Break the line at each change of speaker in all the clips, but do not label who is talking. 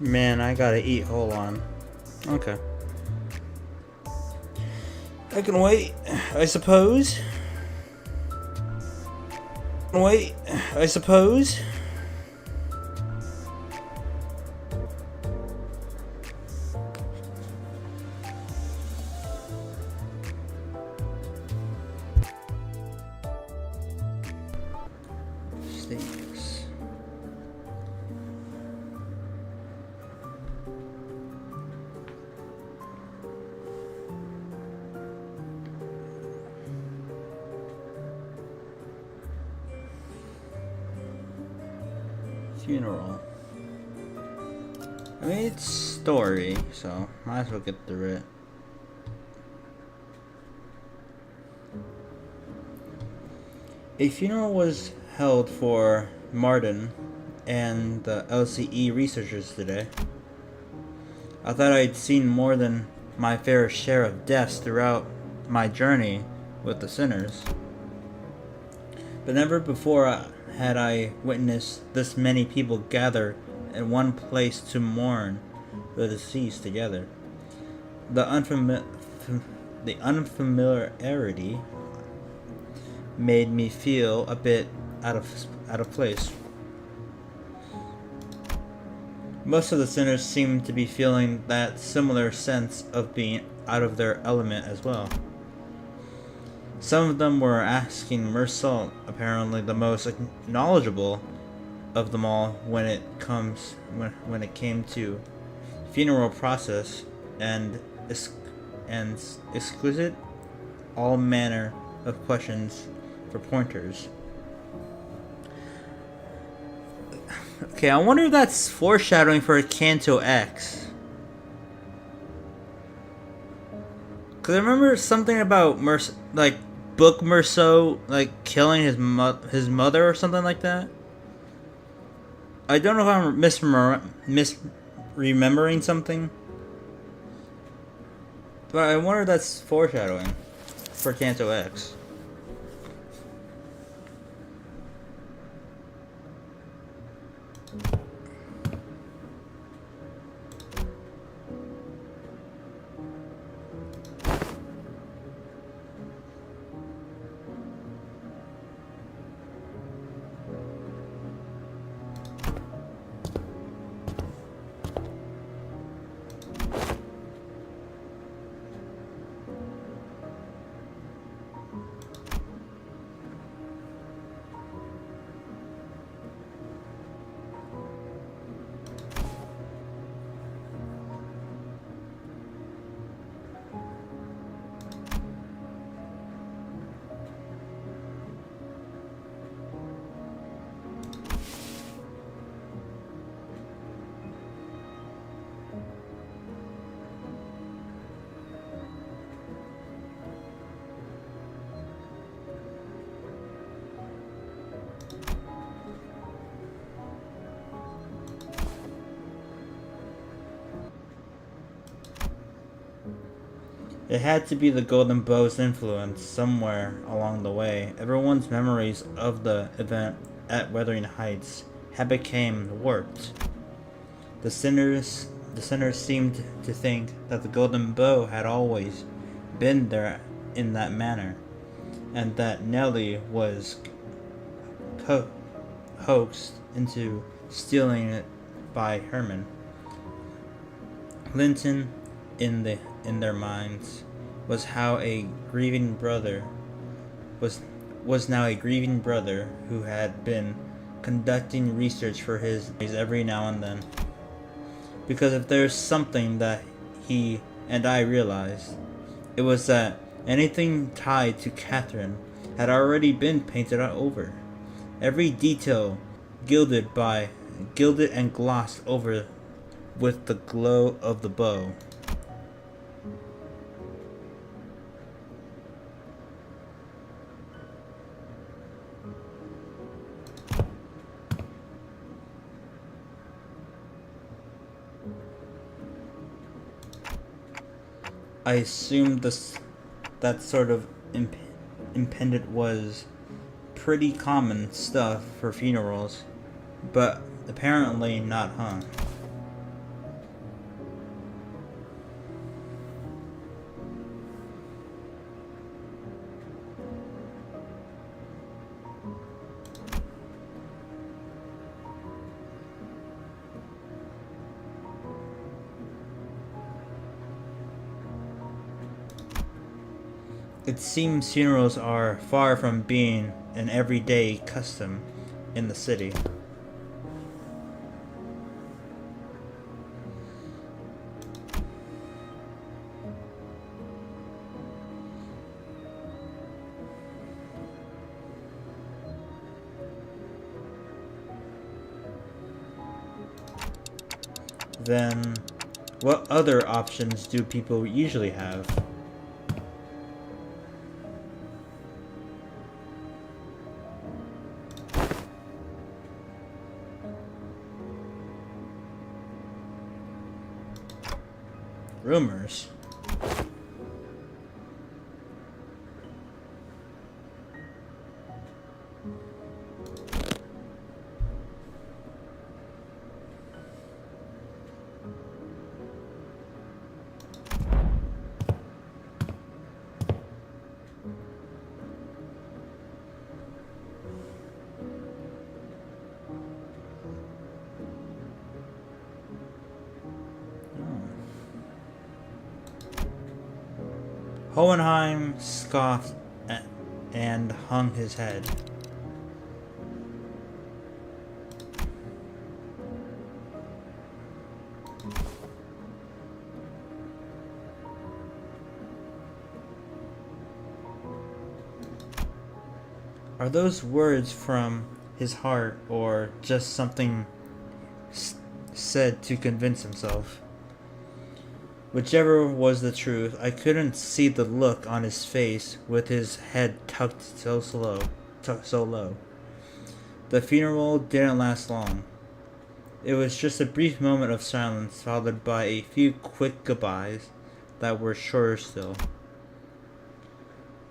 Man, I gotta eat. Hold on. Okay. I can wait, I suppose. Wait, I suppose. Steaks. Funeral. I mean, it's story, so might as well get through it. A funeral was held for Martin and the LCE researchers today. I thought I'd seen more than my fair share of deaths throughout my journey with the sinners. But never before had I witnessed this many people gather in one place to mourn the deceased together. The unfamiliarity made me feel a bit out of place. Most of the sinners seemed to be feeling that similar sense of being out of their element as well. Some of them were asking Mersal, apparently the most knowledgeable of them all when it came to funeral process and exquisite all manner of questions for pointers. Okay, I wonder if that's foreshadowing for Canto X. Cause I remember something about Book Merceau killing his mother or something like that. I don't know if I'm misremembering something, but I wonder if that's foreshadowing for Canto X. It had to be the Golden Bow's influence somewhere along the way. Everyone's memories of the event at Wuthering Heights had become warped. The sinners seemed to think that the Golden Bow had always been there in that manner, and that Nellie was hoaxed into stealing it by Herman. Linton, in their minds, was now a grieving brother who had been conducting research for his every now and then. Because if there's something that he and I realized, it was that anything tied to Catherine had already been painted over. Every detail gilded and glossed over with the glow of the bow. I assumed that sort of impendant was pretty common stuff for funerals, but apparently not, huh? It seems funerals are far from being an everyday custom in the city. Then, what other options do people usually have? Rumors. Hohenheim scoffed and hung his head. Are those words from his heart or just something said to convince himself? Whichever was the truth, I couldn't see the look on his face with his head tucked so low. The funeral didn't last long. It was just a brief moment of silence, followed by a few quick goodbyes that were shorter still.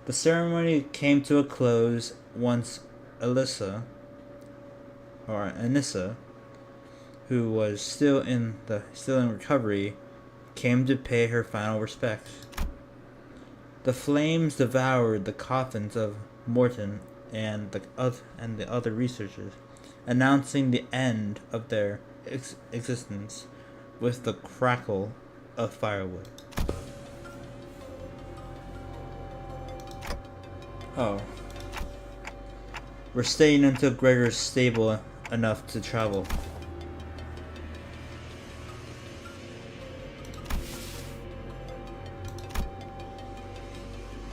The ceremony came to a close once Anissa, who was still in recovery, came to pay her final respects. The flames devoured the coffins of Morton and the other researchers, announcing the end of their existence with the crackle of firewood. Oh. We're staying until Gregor's stable enough to travel.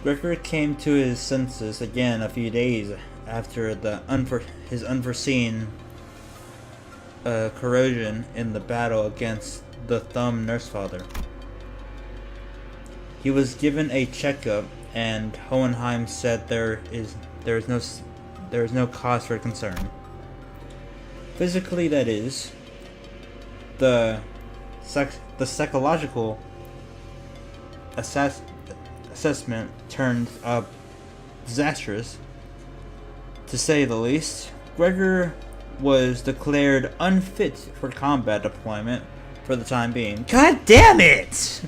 Gregor came to his senses again a few days after his unforeseen corrosion in the battle against the Thumb Nursefather. He was given a checkup, and Hohenheim said there is no cause for concern. Physically, that is. The psychological assessment turned up disastrous, to say the least. Gregor was declared unfit for combat deployment for the time being. God damn it!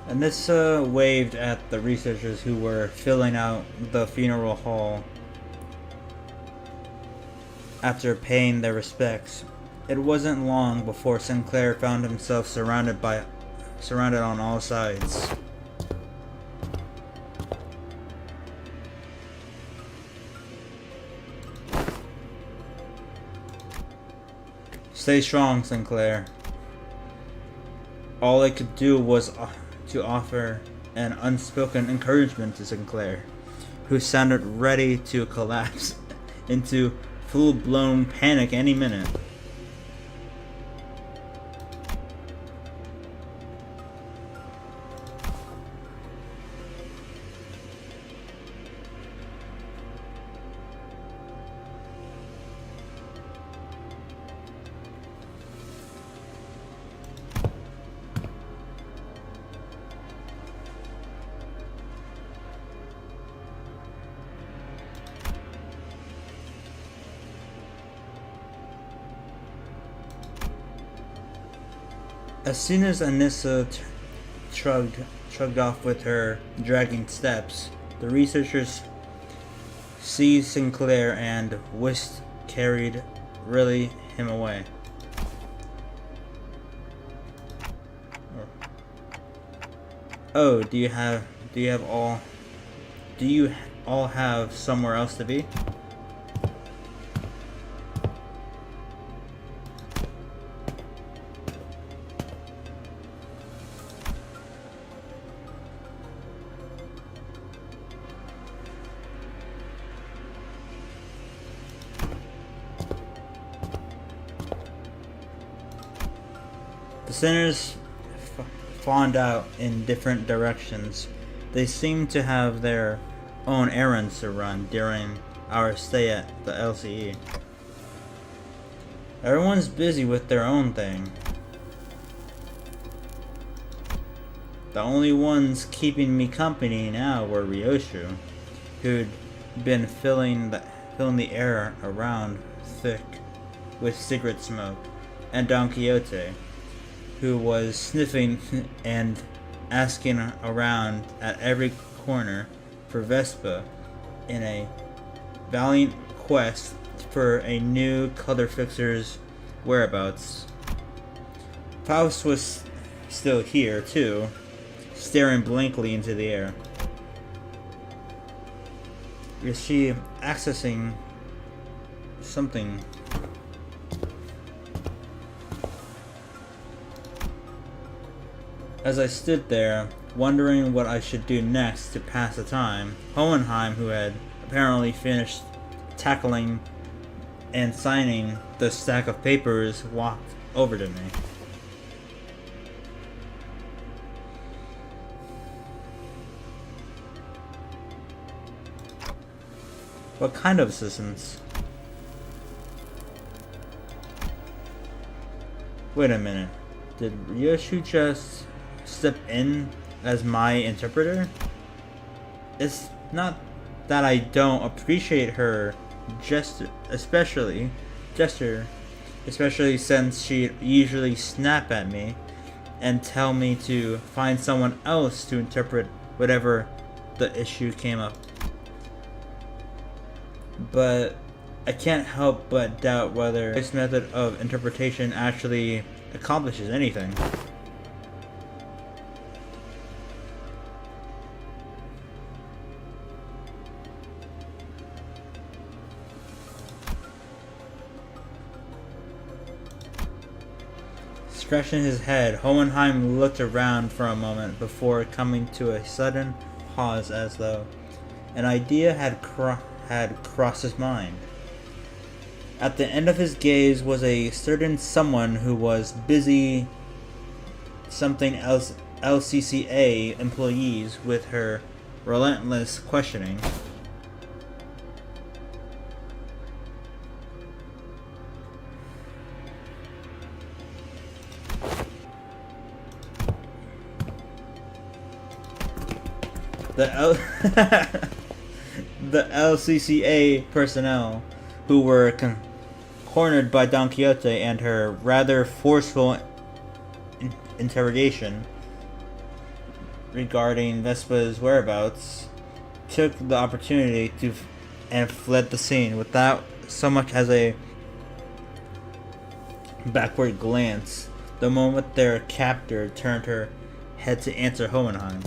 Anissa waved at the researchers who were filling out the funeral hall after paying their respects. It wasn't long before Sinclair found himself surrounded on all sides. Stay strong, Sinclair. All I could do was to offer an unspoken encouragement to Sinclair, who sounded ready to collapse into full-blown panic any minute. As soon as Anissa shrugged off with her dragging steps, the researchers seized Sinclair and whisked carried really him away. Oh, do you all have somewhere else to be? The sinners fawned out in different directions. They seemed to have their own errands to run during our stay at the LCE. Everyone's busy with their own thing. The only ones keeping me company now were Ryoshu, who'd been filling the air around thick with cigarette smoke, and Don Quixote, who was sniffing and asking around at every corner for Vespa in a valiant quest for a new color fixer's whereabouts. Faust was still here, too, staring blankly into the air. Is she accessing something? As I stood there, wondering what I should do next to pass the time, Hohenheim, who had apparently finished tackling and signing the stack of papers, walked over to me. What kind of assistance? Wait a minute. Did Ryoshu just step in as my interpreter? It's not that I don't appreciate her gesture, especially since she'd usually snap at me and tell me to find someone else to interpret whatever the issue came up. But I can't help but doubt whether this method of interpretation actually accomplishes anything. Scratching his head, Hohenheim looked around for a moment before coming to a sudden pause, as though an idea had crossed his mind. At the end of his gaze was a certain someone who was busy something else LCCA employees with her relentless questioning. The LCCA personnel who were cornered by Don Quixote and her rather forceful interrogation regarding Vespa's whereabouts took the opportunity and fled the scene without so much as a backward glance the moment their captor turned her head to answer Hohenheim.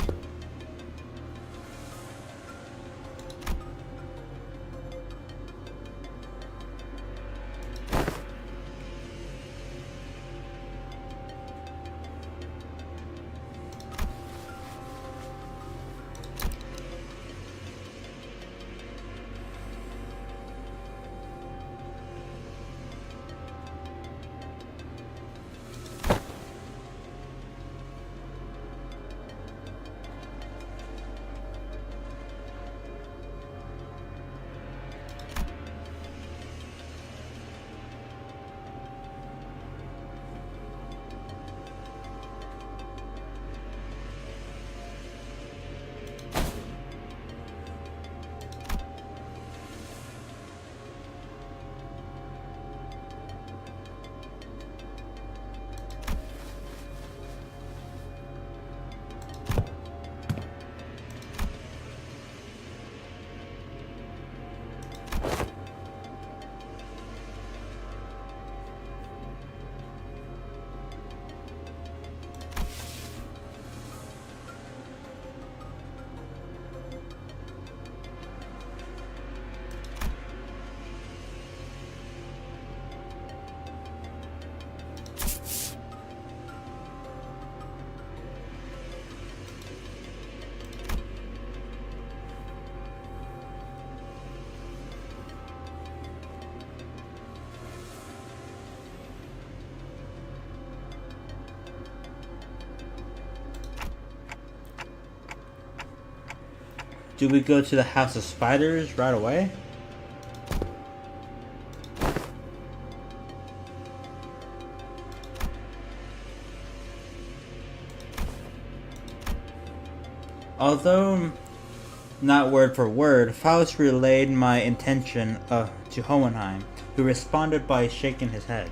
Do we go to the House of Spiders right away? Although not word for word, Faust relayed my intention to Hohenheim, who responded by shaking his head.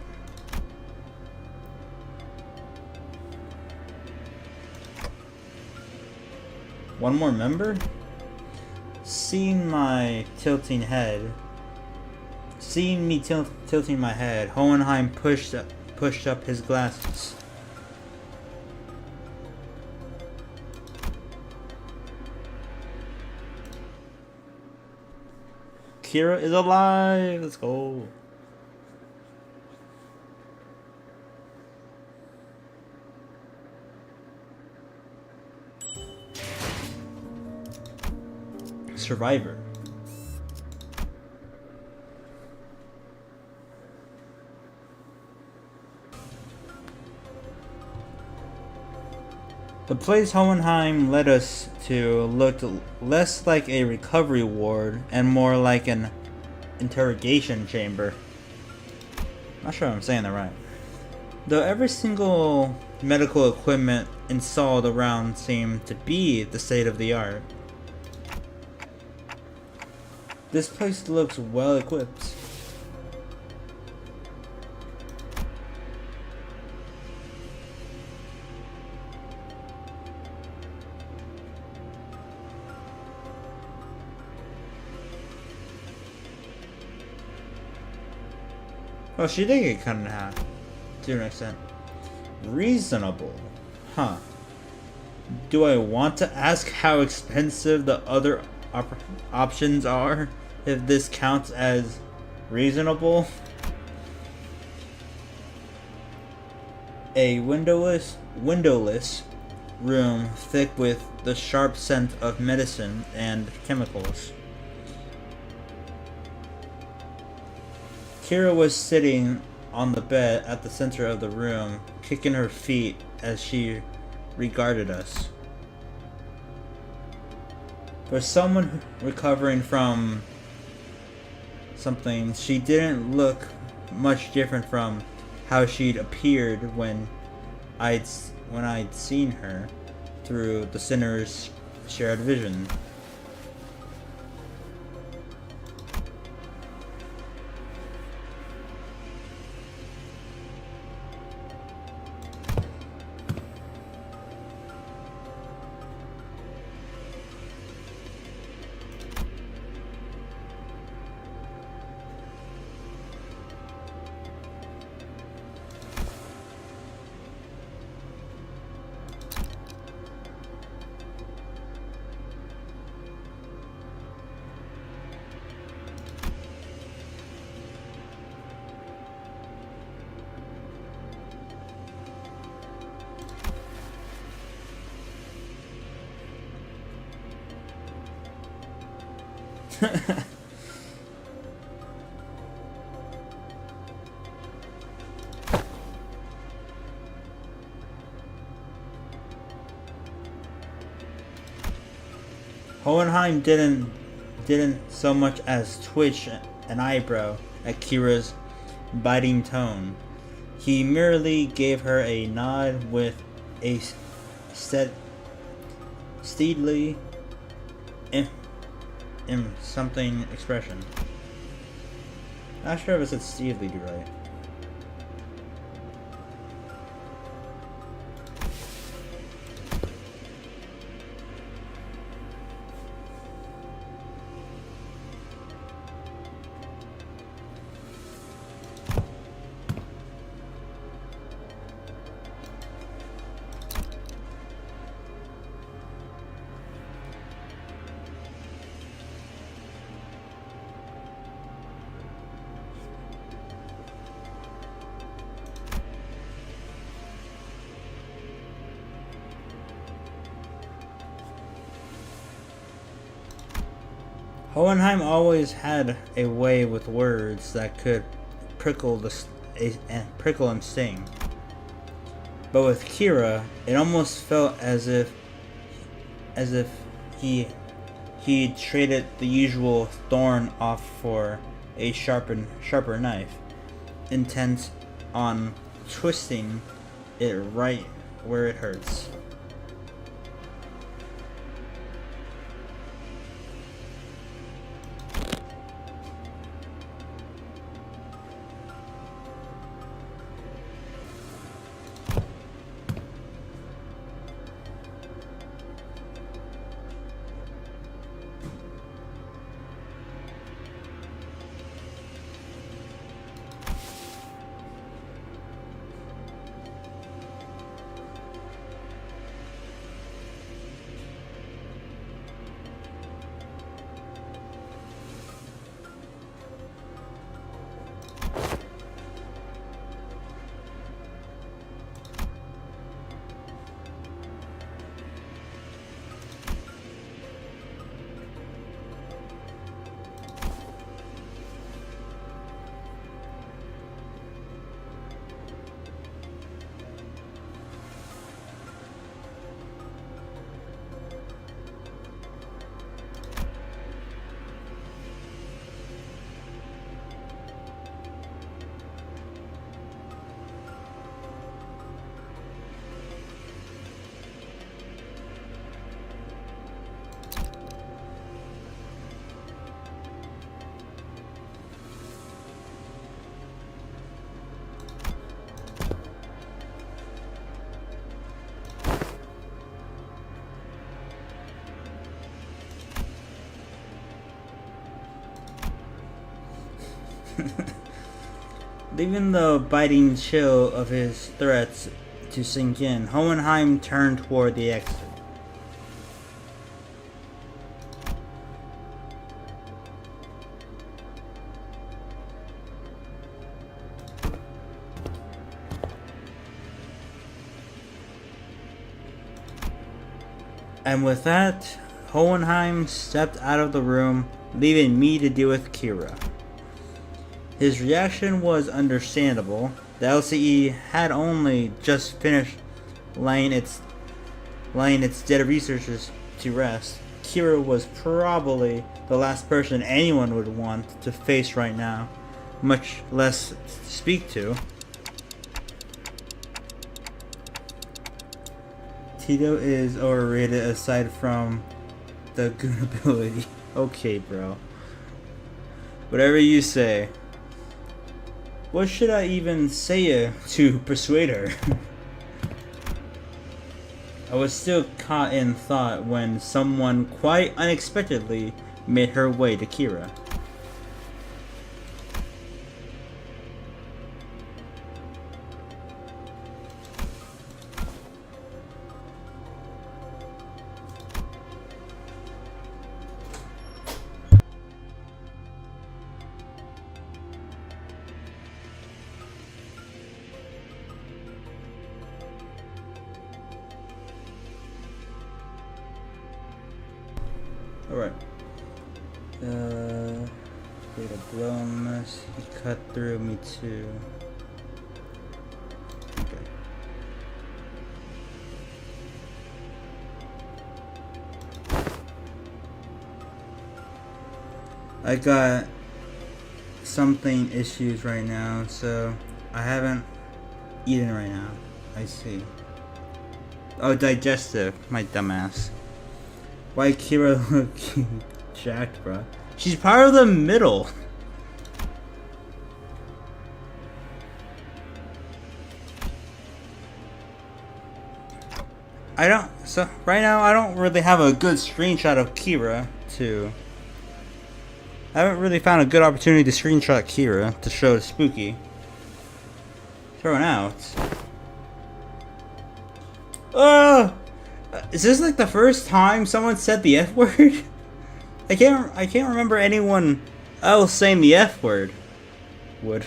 One more member? Seeing me tilting my head, Hohenheim pushed up his glasses. Kira is alive! Let's go! Survivor. The place Hohenheim led us to looked less like a recovery ward and more like an interrogation chamber. Not sure if I'm saying that right. Though every single medical equipment installed around seemed to be the state of the art. This place looks well equipped. Oh, she did get cut in half, to an extent. Reasonable. Huh. Do I want to ask how expensive the other options are, if this counts as reasonable? A windowless room thick with the sharp scent of medicine and chemicals. Kira was sitting on the bed at the center of the room, kicking her feet as she regarded us. For someone recovering from something, she didn't look much different from how she'd appeared when I'd seen her through the sinner's shared vision. Hohenheim didn't so much as twitch an eyebrow at Kira's biting tone. He merely gave her a nod with a steadily something expression. Not sure if it said steadily right. Hohenheim always had a way with words that could prickle and sting. But with Kira, it almost felt as if he traded the usual thorn off for a sharper knife, intent on twisting it right where it hurts. Leaving the biting chill of his threats to sink in, Hohenheim turned toward the exit. And with that, Hohenheim stepped out of the room, leaving me to deal with Kira. His reaction was understandable. The LCE had only just finished laying its dead researchers to rest. Kira was probably the last person anyone would want to face right now, much less speak to. Tito is overrated aside from the goon ability. Okay, bro. Whatever you say. What should I even say to persuade her? I was still caught in thought when someone quite unexpectedly made her way to Kira. Alright. Data blowness. He cut through me too. Okay. I got something issues right now, so I haven't eaten right now. I see. Oh, digestive, my dumbass. Why Kira looking jacked, bro? She's part of the middle. So right now I don't really have a good screenshot of Kira to. I haven't really found a good opportunity to screenshot Kira to show Spooky. Thrown out. Is this like the first time someone said the F word? I can't remember anyone else saying the F word. Would.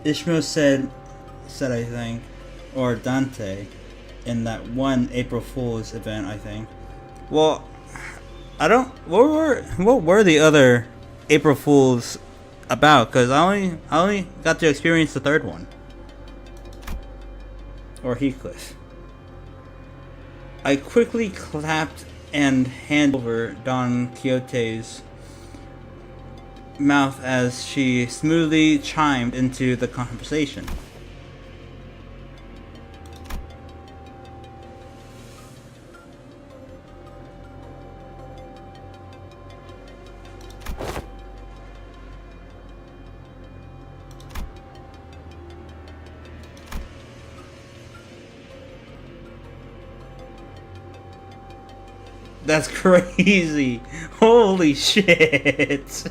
Ishmael said I think, or Dante in that one April Fool's event, I think. Well, I don't. What were the other April Fools about? Cause I only got to experience the third one. Or Heathcliff. I quickly clapped and handed over Don Quixote's mouth as she smoothly chimed into the conversation. That's crazy. Holy shit.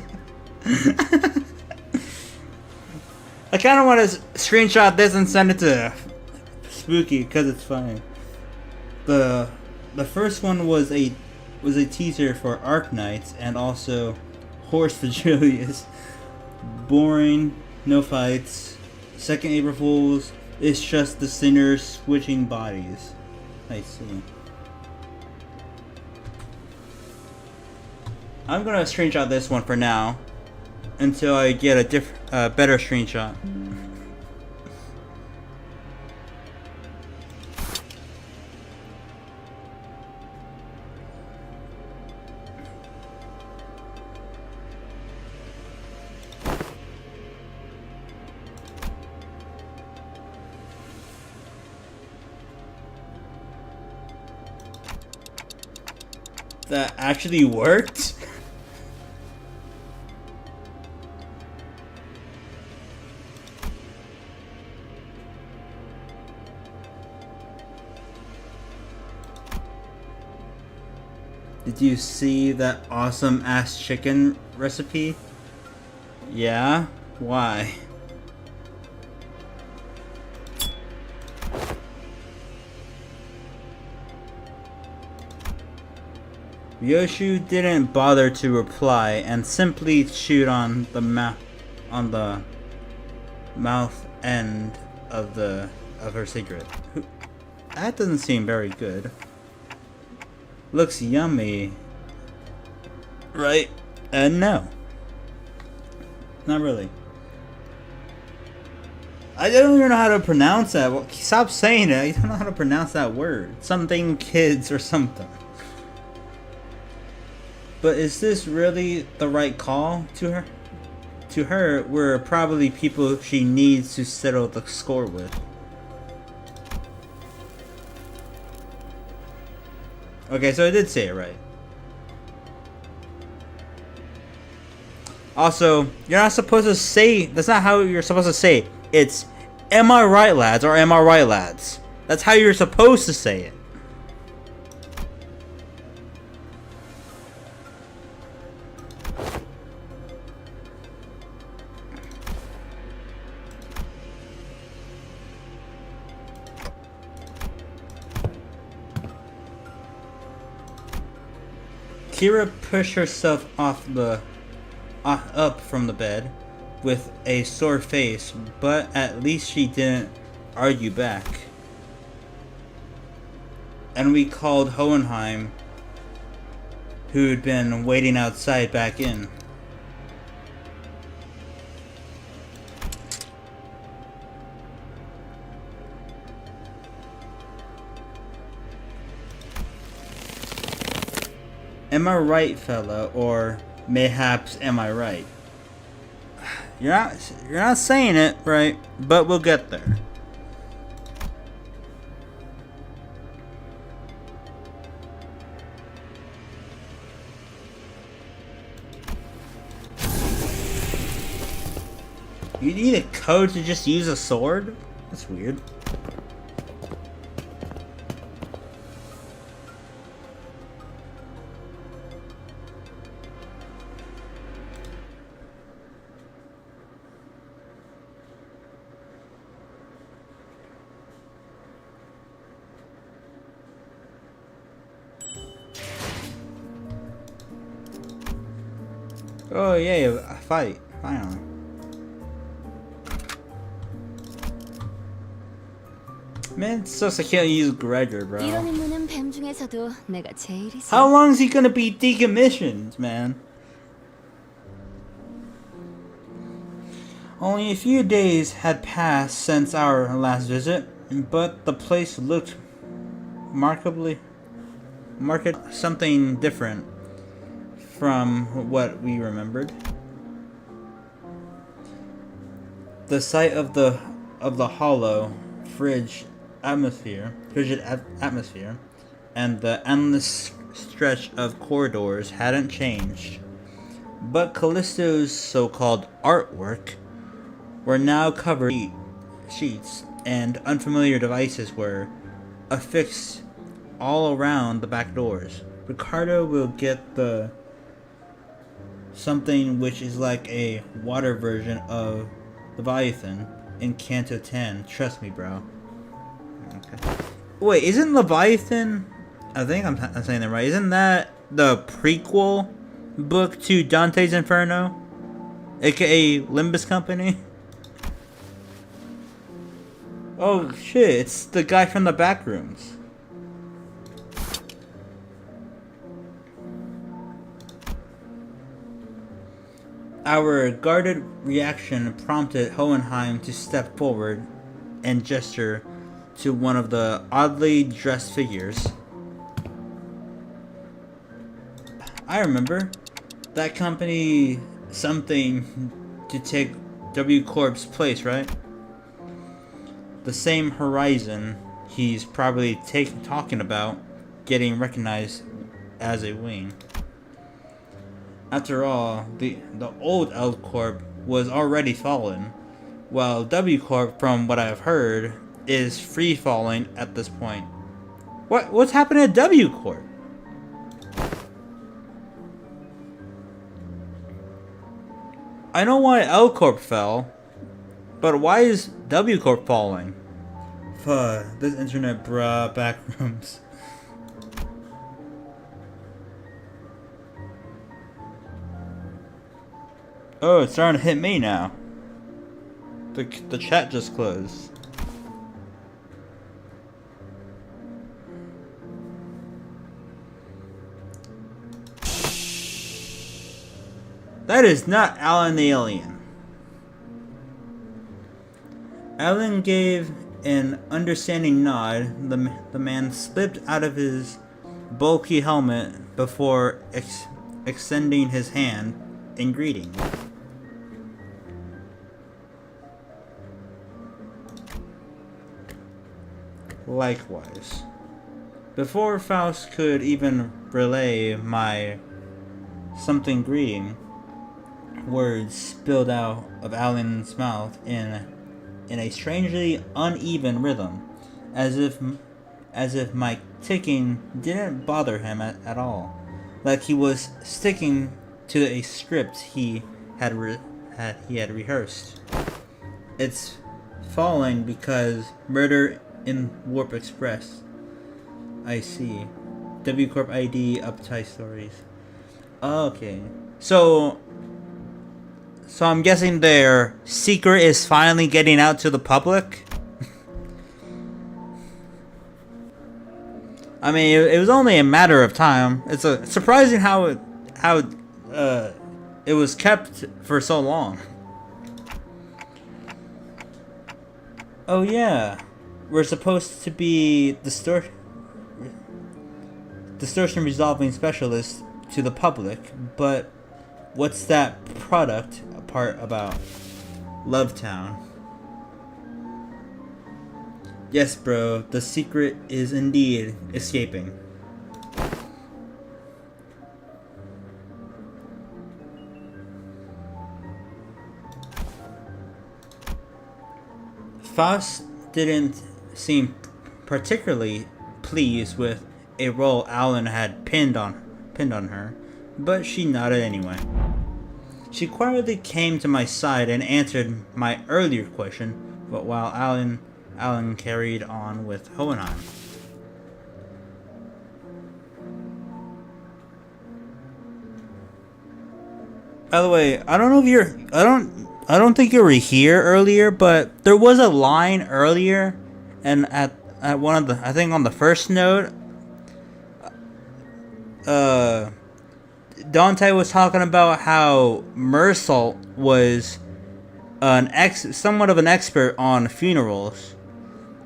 I kind of want to screenshot this and send it to Spooky because it's funny. The first one was a teaser for Arc Knights and also Horse for Julius. Boring, no fights. Second April Fools, it's just the sinners switching bodies. I see. I'm gonna screenshot this one for now until I get a better screenshot. That actually worked? Did you see that awesome ass chicken recipe? Yeah? Why? Yoshu didn't bother to reply and simply chewed on the mouth end of her cigarette. That doesn't seem very good. Looks yummy. Right? No. Not really. I don't even know how to pronounce that. Well, stop saying it. I don't know how to pronounce that word. Something kids or something. But is this really the right call to her? To her, we're probably people she needs to settle the score with. Okay, so I did say it right. Also, you're not supposed to say... That's not how you're supposed to say it. It's, am I right, lads? Or am I right, lads? That's how you're supposed to say it. Kira pushed herself up from the bed with a sore face, but at least she didn't argue back. And we called Hohenheim, who'd been waiting outside, back in. Am I right, fella? Or mayhaps am I right? You're not saying it right, but we'll get there. You need a code to just use a sword? That's weird. Oh yay, a fight, finally. Man, it sucks I can't use Gregor, bro.
이런 임무는 뱀 중에서도 내가 제일이지.
How long is he gonna be decommissioned, man? Only a few days had passed since our last visit, but the place looked something different from what we remembered. The sight of the hollow, frigid atmosphere, and the endless stretch of corridors hadn't changed. But Callisto's so-called artwork were now covered in sheets, and unfamiliar devices were affixed all around the back doors. Ricardo will get the something which is like a water version of Leviathan in Canto 10. Trust me, bro. Okay. Wait, isn't Leviathan... I think I'm saying that right. Isn't that the prequel book to Dante's Inferno? AKA Limbus Company? Oh shit, it's the guy from the back rooms. Our guarded reaction prompted Hohenheim to step forward and gesture to one of the oddly dressed figures. I remember. That company something to take W Corp's place, right? The same Horizon he's probably talking about getting recognized as a wing. After all, the old L Corp was already fallen, while W Corp, from what I've heard, is free falling at this point. What's happening at W Corp? I know why L Corp fell, but why is W Corp falling? Fuck, this internet bruh, backrooms. Oh, it's starting to hit me now. The chat just closed. That is not Alan the Alien. Alan gave an understanding nod. The man slipped out of his bulky helmet before extending his hand in greeting. Likewise. Before Faust could even relay my something greeting, words spilled out of Alan's mouth in a strangely uneven rhythm, as if my ticking didn't bother him at all, like he was sticking to a script he had rehearsed. It's falling because murder in Warp Express. I see. W Corp ID Uptight Stories. Okay. So I'm guessing their secret is finally getting out to the public? I mean, it was only a matter of time. It's surprising how it was kept for so long. Oh yeah. We're supposed to be distortion resolving specialist to the public, but what's that product part about? Lovetown. Yes, bro, the secret is indeed escaping. Faust didn't seem particularly pleased with a role Alan had pinned on her, but she nodded anyway. She quietly came to my side and answered my earlier question, but while Alan carried on with Hohenheim. By the way, I don't think you were here earlier, but there was a line earlier and at at one of the, I think on the first note, Dante was talking about how Mersault was somewhat of an expert on funerals.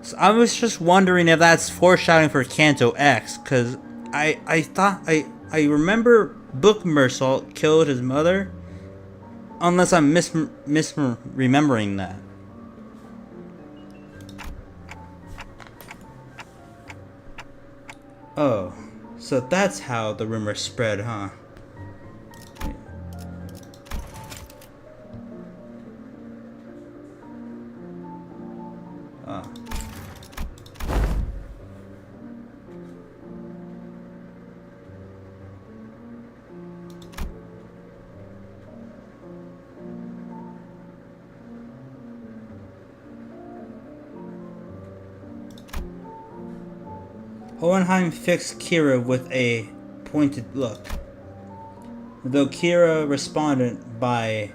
So I was just wondering if that's foreshadowing for Canto X, because I remember Book Mersault killed his mother, unless I'm misremembering that. Oh, so that's how the rumor spread, huh? Oh. Hohenheim fixed Kira with a pointed look, though Kira responded by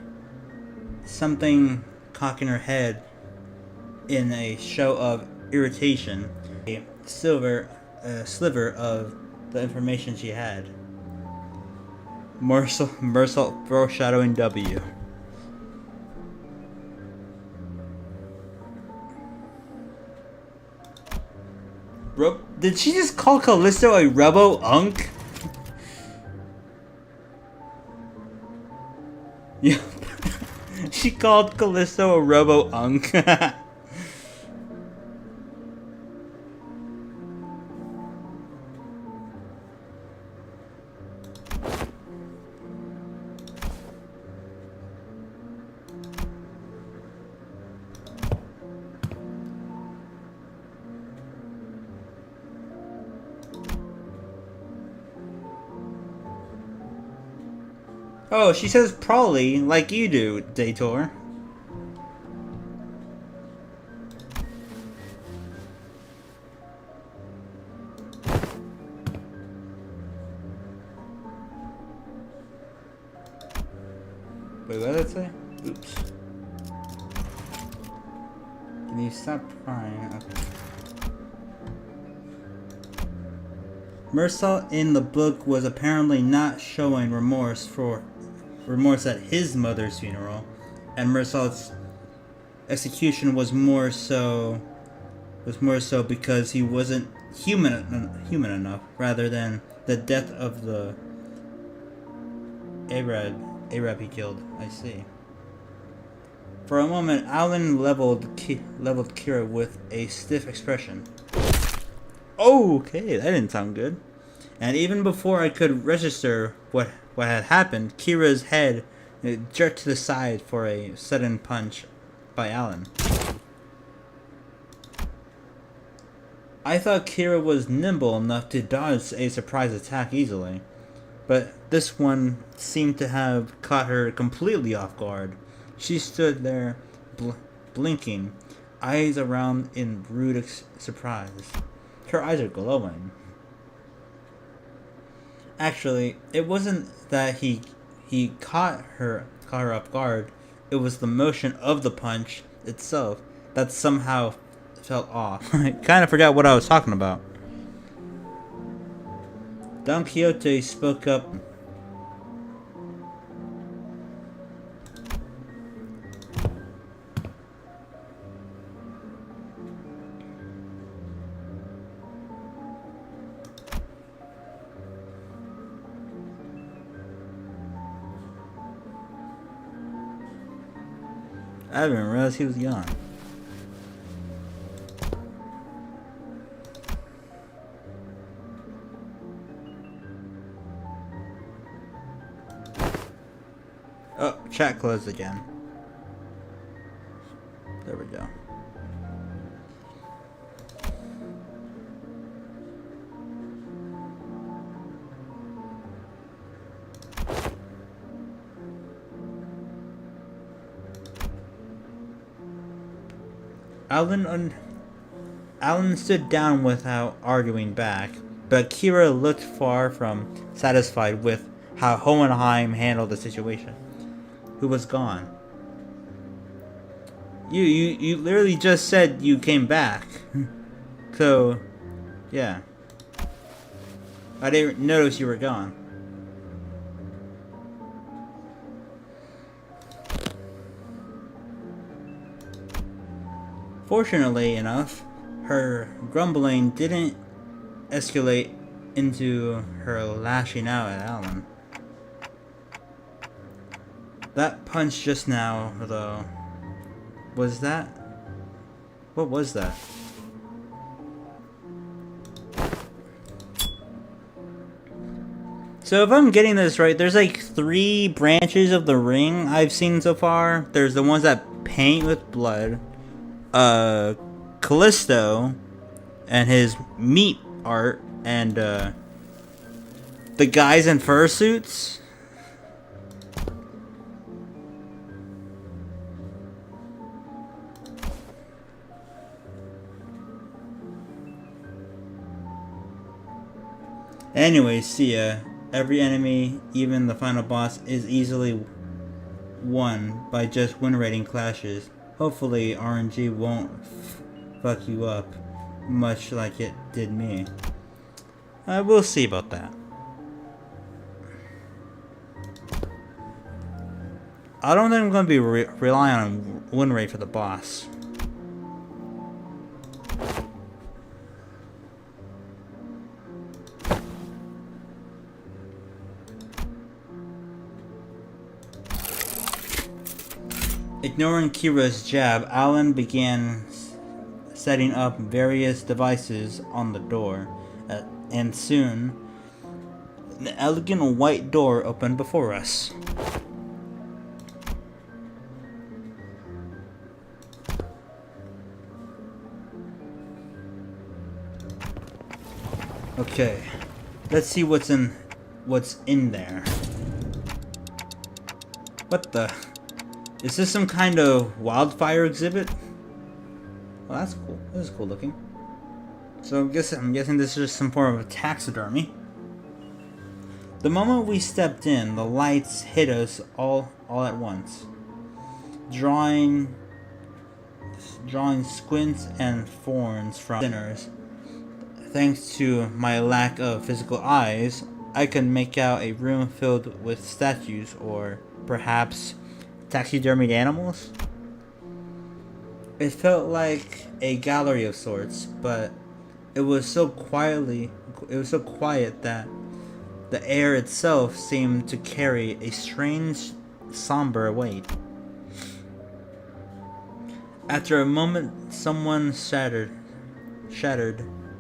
something cocking her head in a show of irritation, a sliver of the information she had. Mersault foreshadowing W. Did she just call Callisto a robo-unk? Yeah. She called Callisto a robo-unk. Oh, she says probably, like you do, Dator. Wait, what did it say? Oops. Can you stop crying? Okay. Mersault in the book was apparently not showing remorse at his mother's funeral, and Mersault's execution was more so because he wasn't human enough, rather than the death of the Arab he killed. I see. For a moment, Alan leveled Kira with a stiff expression. Oh, okay, that didn't sound good. And even before I could register what had happened, Kira's head jerked to the side for a sudden punch by Alan. I thought Kira was nimble enough to dodge a surprise attack easily, but this one seemed to have caught her completely off guard. She stood there, blinking, eyes around in rude surprise. Her eyes are glowing. Actually, it wasn't that he caught her off guard. It was the motion of the punch itself that somehow felt off. I kind of forgot what I was talking about. Don Quixote spoke up. I didn't realize he was gone. Oh, chat closed again. There we go. Alan stood down without arguing back, but Kira looked far from satisfied with how Hohenheim handled the situation. Who was gone? You literally just said you came back. So, yeah. I didn't notice you were gone. Fortunately enough, her grumbling didn't escalate into her lashing out at Alan. That punch just now, though, was that? What was that? So if I'm getting this right, there's like 3 branches of the ring I've seen so far. There's the ones that paint with blood, Callisto and his meat art, and the guys in fursuits. Anyway, see ya. Every enemy, even the final boss, is easily won by just win rating clashes. Hopefully RNG won't fuck you up much like it did me. We'll see about that. I don't think I'm going to be relying on win rate for the boss. Ignoring Kira's jab, Alan began setting up various devices on the door, and soon, an elegant white door opened before us. Okay, let's see what's in there. What the? Is this some kind of wildfire exhibit? Well, that's cool. This is cool looking. So I'm guessing this is some form of taxidermy. The moment we stepped in, the lights hit us all at once, drawing squints and thorns from sinners. Thanks to my lack of physical eyes, I could make out a room filled with statues, or perhaps taxidermied animals. It felt like a gallery of sorts, but it was so quiet that the air itself seemed to carry a strange, somber weight. After a moment, someone shattered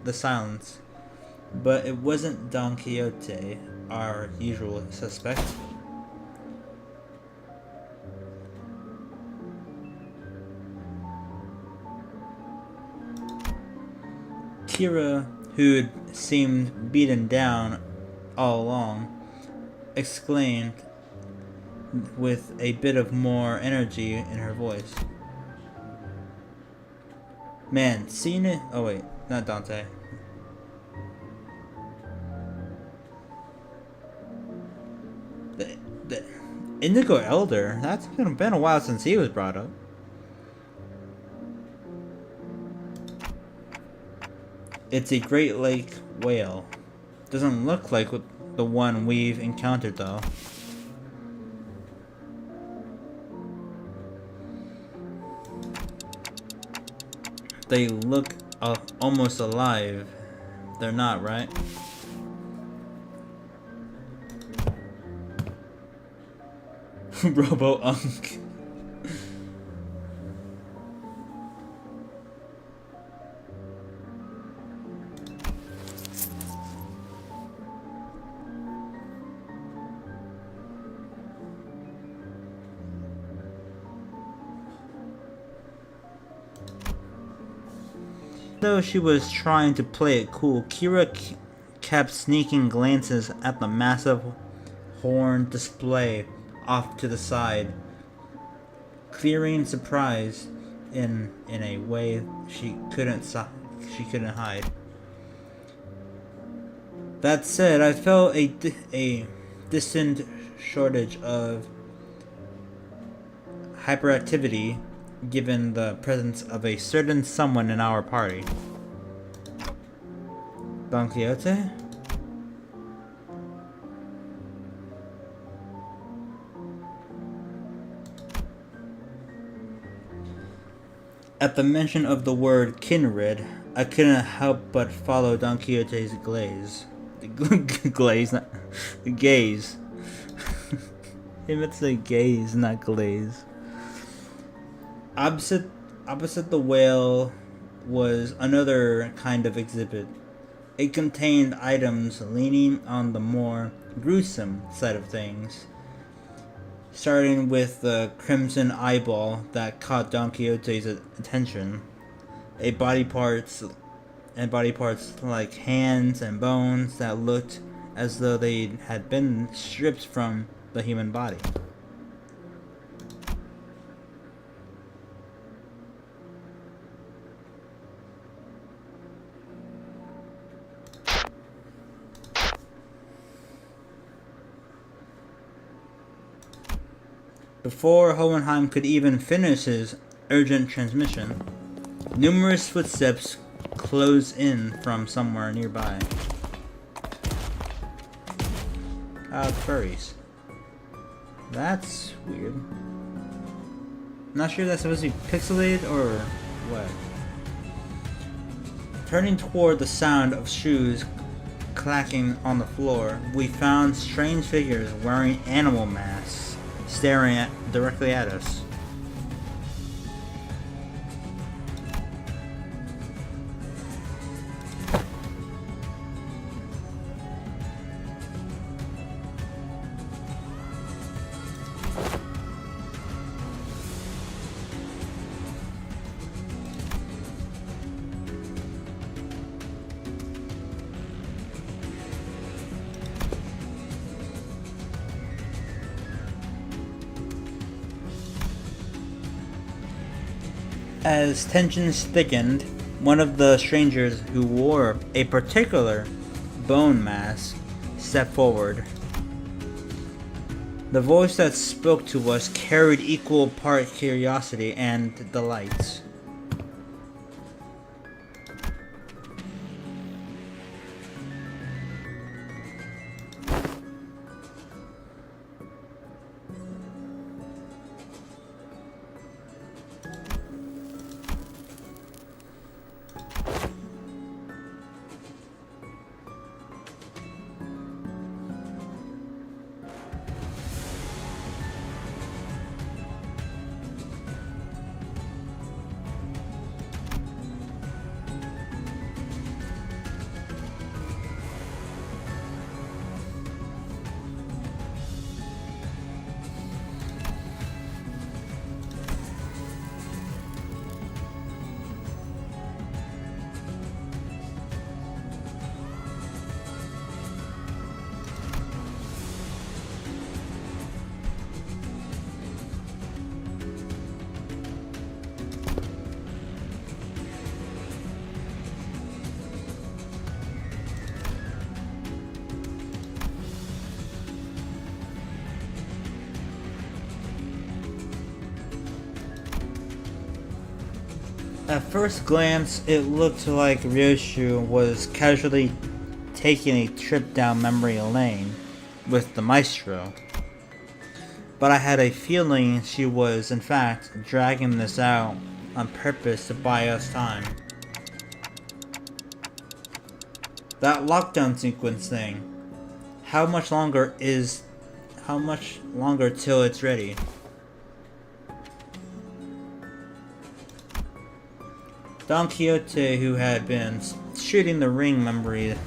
the silence, but it wasn't Don Quixote, our usual suspect. Kira, who'd seemed beaten down all along, exclaimed with a bit of more energy in her voice. Man, seen it? Oh wait, not Dante. The Indigo Elder? That's been a while since he was brought up. It's a Great Lake whale. Doesn't look like the one we've encountered though. They look almost alive. They're not, right? Robo-Unk. Though she was trying to play it cool, Kira kept sneaking glances at the massive horn display off to the side, clearing surprise in a way she couldn't hide. That said, I felt a distant shortage of hyperactivity given the presence of a certain someone in our party. Don Quixote? At the mention of the word kindred, I couldn't help but follow Don Quixote's glaze. Glaze, not gaze. He meant to say gaze, not glaze. Opposite the whale was another kind of exhibit. It contained items leaning on the more gruesome side of things, starting with the crimson eyeball that caught Don Quixote's attention, body parts like hands and bones that looked as though they had been stripped from the human body. Before Hohenheim could even finish his urgent transmission, numerous footsteps closed in from somewhere nearby. Furries. That's weird. Not sure if that's supposed to be pixelated or what. Turning toward the sound of shoes clacking on the floor, we found strange figures wearing animal masks staring directly at us. As tensions thickened, one of the strangers who wore a particular bone mask stepped forward. The voice that spoke to us carried equal part curiosity and delight. At first glance, it looked like Ryoshu was casually taking a trip down memory lane with the maestro. But I had a feeling she was, in fact, dragging this out on purpose to buy us time. That lockdown sequence thing. How much longer till it's ready? Don Quixote, who had been shooting the ring members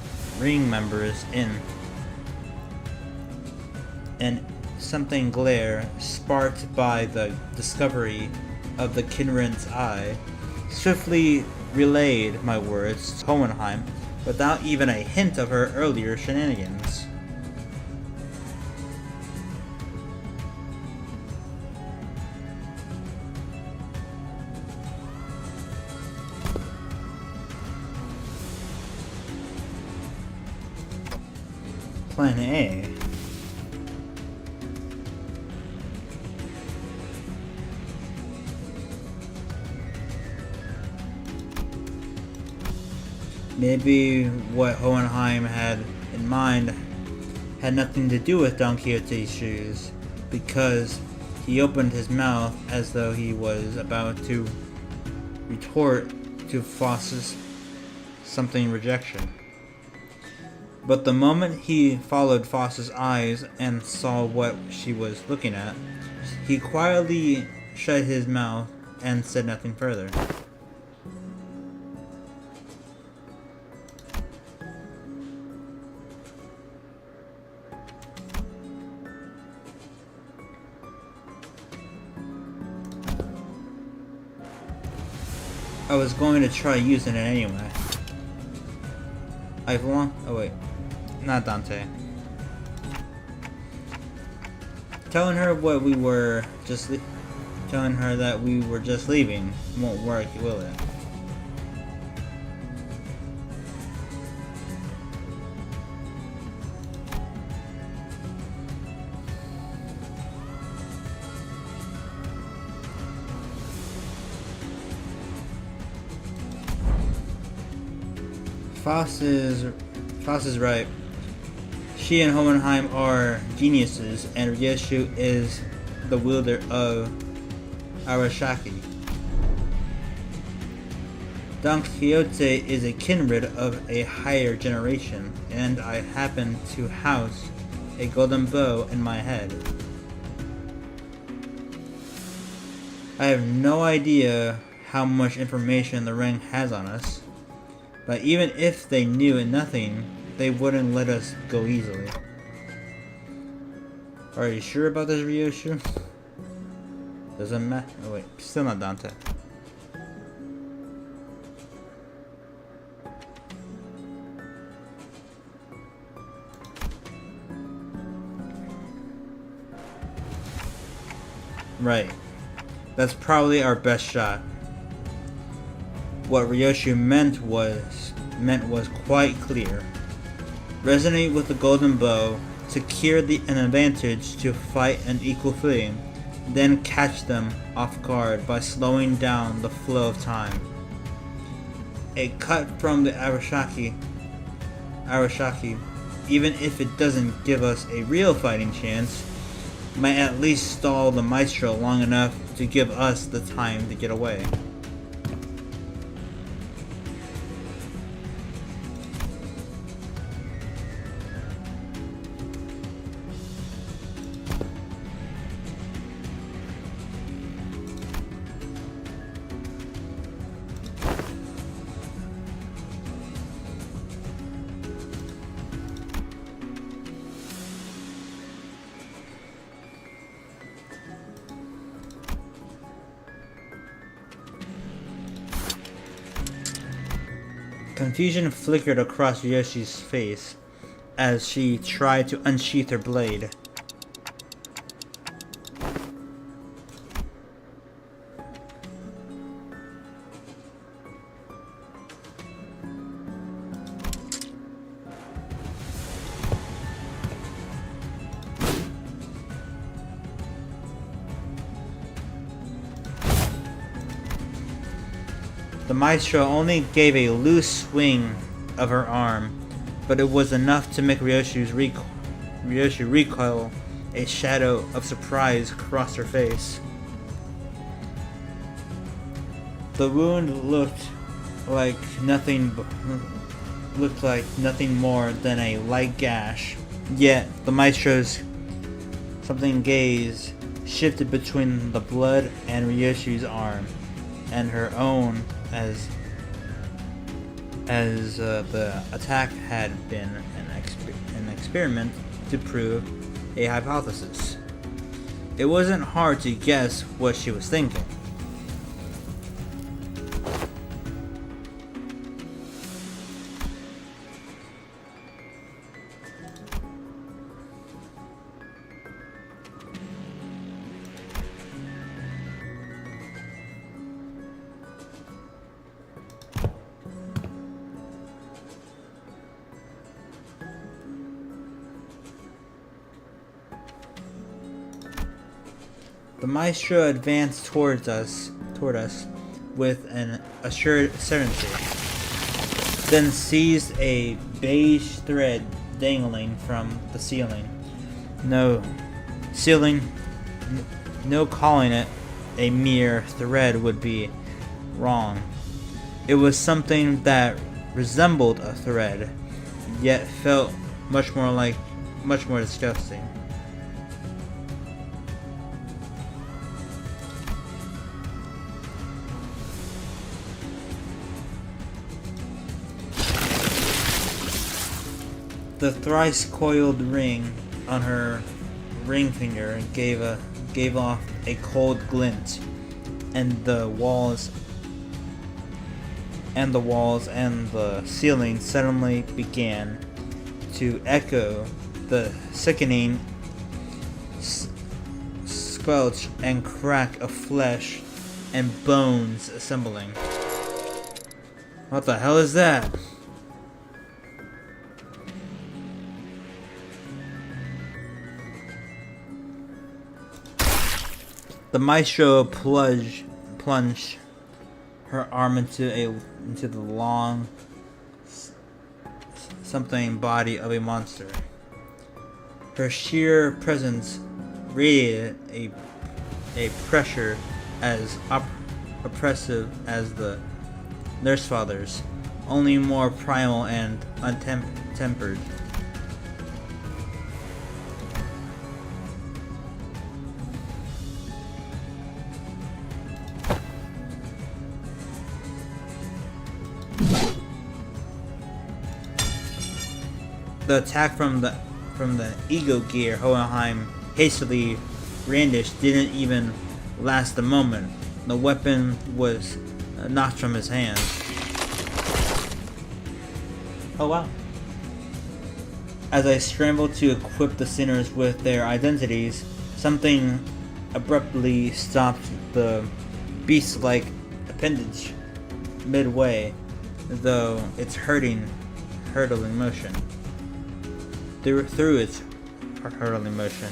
in, and something glare sparked by the discovery of the Kinrin's eye, swiftly relayed my words to Hohenheim without even a hint of her earlier shenanigans. Plan A. Maybe what Hohenheim had in mind had nothing to do with Don Quixote's shoes, because he opened his mouth as though he was about to retort to Foss's something rejection. But the moment he followed Foss's eyes and saw what she was looking at, he quietly shut his mouth and said nothing further. I was going to try using it anyway. Oh wait, not Dante. Telling her that we were just leaving won't work, will it? Foss is right. She and Hohenheim are geniuses, and Ryoshu is the wielder of Arashaki. Don Quixote is a kindred of a higher generation, and I happen to house a golden bow in my head. I have no idea how much information the ring has on us, but even if they knew nothing, they wouldn't let us go easily. Are you sure about this, Ryoshu? Doesn't matter. Oh wait, still not Dante. Right. That's probably our best shot. What Ryoshu meant was quite clear. Resonate with the golden bow, secure an advantage to fight an equal footing, then catch them off guard by slowing down the flow of time. A cut from the Arashaki, even if it doesn't give us a real fighting chance, might at least stall the Maestro long enough to give us the time to get away. Confusion flickered across Ryoshi's face as she tried to unsheath her blade. The Maestro only gave a loose swing of her arm, but it was enough to make Ryoshu recoil. A shadow of surprise crossed her face. The wound looked like nothing more than a light gash. Yet the Maestro's gaze shifted between the blood and Ryoshu's arm and her own as the attack had been an experiment to prove a hypothesis. It wasn't hard to guess what she was thinking. The Maestro advanced toward us with an assured certainty. then seized a beige thread dangling from the ceiling. No calling it a mere thread would be wrong. It was something that resembled a thread, yet felt much more disgusting. The thrice coiled ring on her ring finger gave off a cold glint, and the walls and the ceiling suddenly began to echo the sickening squelch and crack of flesh and bones assembling. What the hell is that? The maestro plunged her arm into the long something body of a monster. Her sheer presence radiated a pressure as oppressive as the Nurse Father's, only more primal and untempered. The attack from the ego gear Hohenheim hastily brandished didn't even last a moment. The weapon was knocked from his hand. Oh wow. As I scrambled to equip the sinners with their identities, something abruptly stopped the beast-like appendage midway, though its hurtling motion. Through its hurtling motion,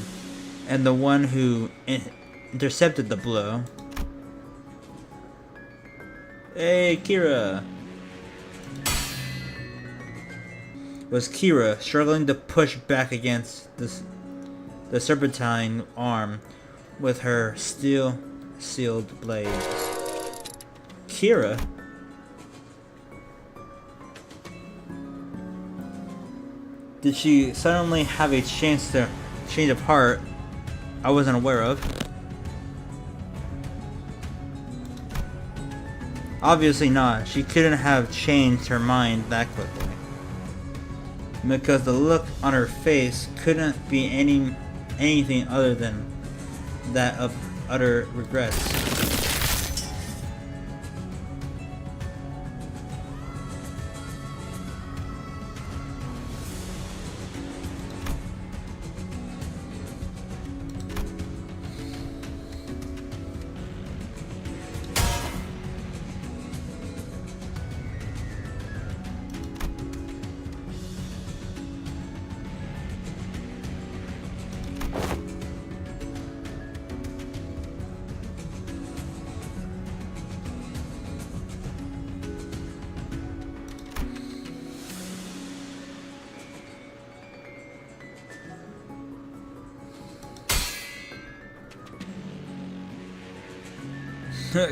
and the one who intercepted the blow. Hey, Kira! Was Kira, struggling to push back against the serpentine arm with her steel-sealed blades. Kira? Did she suddenly have a change of heart I wasn't aware of? Obviously not. She couldn't have changed her mind that quickly. Because the look on her face couldn't be anything other than that of utter regret.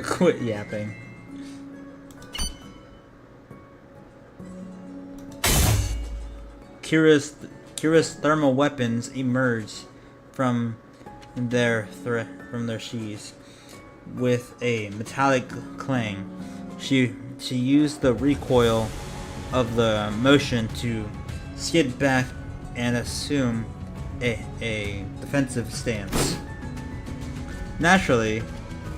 Quit yapping. Kira's thermal weapons emerged from their sheaths with a metallic clang. She used the recoil of the motion to skid back and assume a defensive stance. Naturally,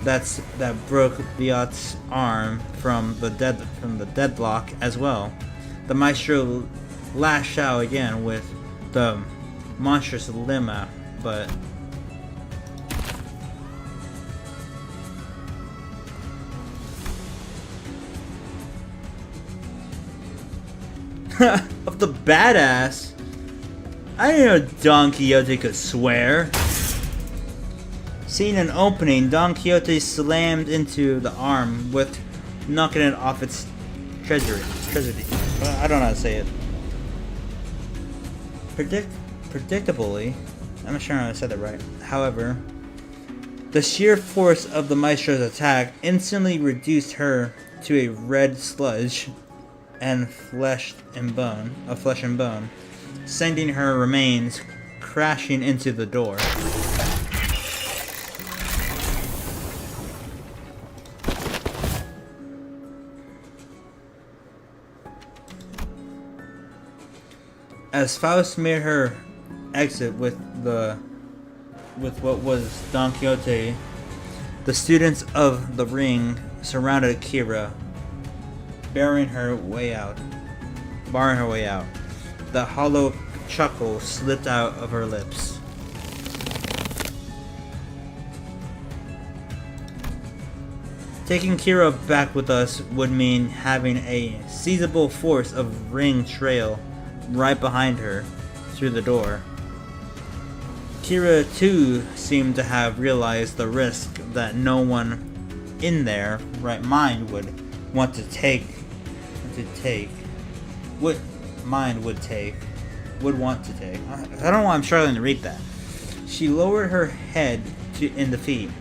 that broke Biot's arm from the deadlock as well. The maestro lashed out again with the monstrous limb, but of the badass. I didn't know Don Quixote could swear. Seeing an opening, Don Quixote slammed into the arm with knocking it off its Tragedy. I don't know how to say it. Predictably, I'm not sure how I said that right. However, the sheer force of the maestro's attack instantly reduced her to a red sludge and flesh and bone, sending her remains crashing into the door. As Faust made her exit with what was Don Quixote, the students of the ring surrounded Kira, barring her way out. The hollow chuckle slipped out of her lips. Taking Kira back with us would mean having a seizable force of ring trail right behind her through the door. Kira too seemed to have realized the risk that no one in their right mind would want to take. I don't know why I'm struggling to read that. She lowered her head in defeat,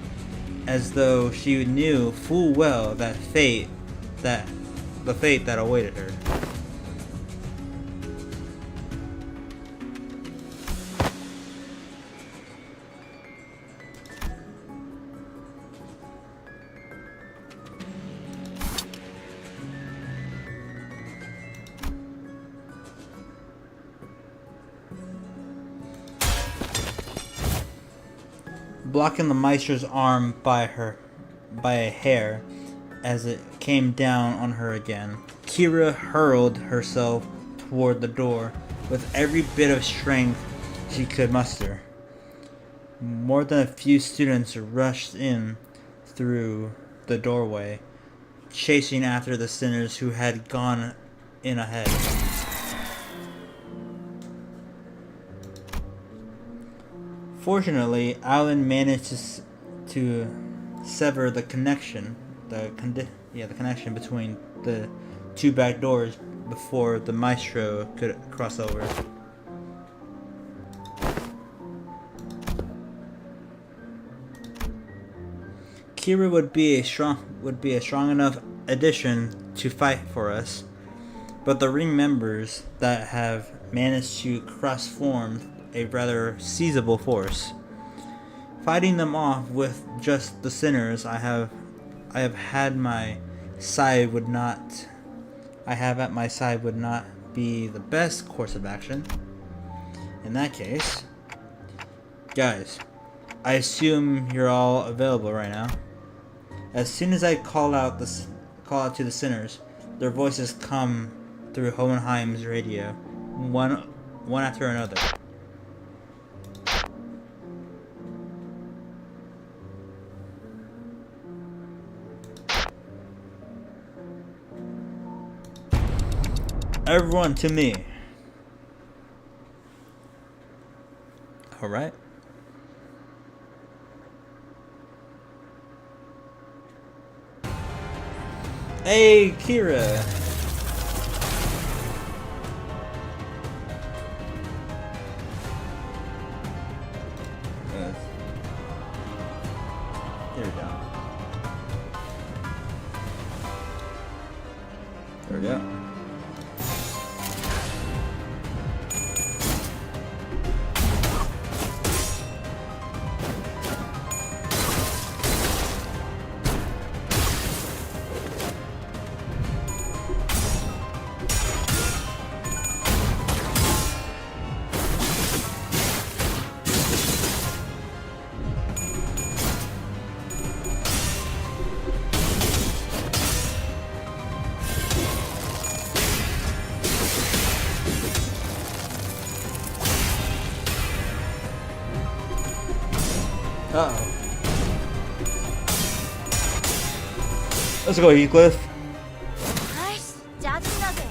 as though she knew full well the fate that awaited her. Blocking the maestro's arm by a hair as it came down on her again, Kira hurled herself toward the door with every bit of strength she could muster. More than a few students rushed in through the doorway, chasing after the sinners who had gone in ahead. Fortunately, Alan managed to sever the connection between the two back doors before the maestro could cross over. Kira would be a strong enough addition to fight for us, but the ring members that have managed to cross-form a rather seizable force. Fighting them off with just the sinners I have at my side would not be the best course of action. In that case, guys, I assume you're all available right now. As soon as I call out to the sinners, their voices come through Hohenheim's radio, one after another. Everyone to me. Alright. Hey, Kira. Here we go. There we go. Uh-oh. Let's go, Heathcliff.
아이씨, 짜증나게.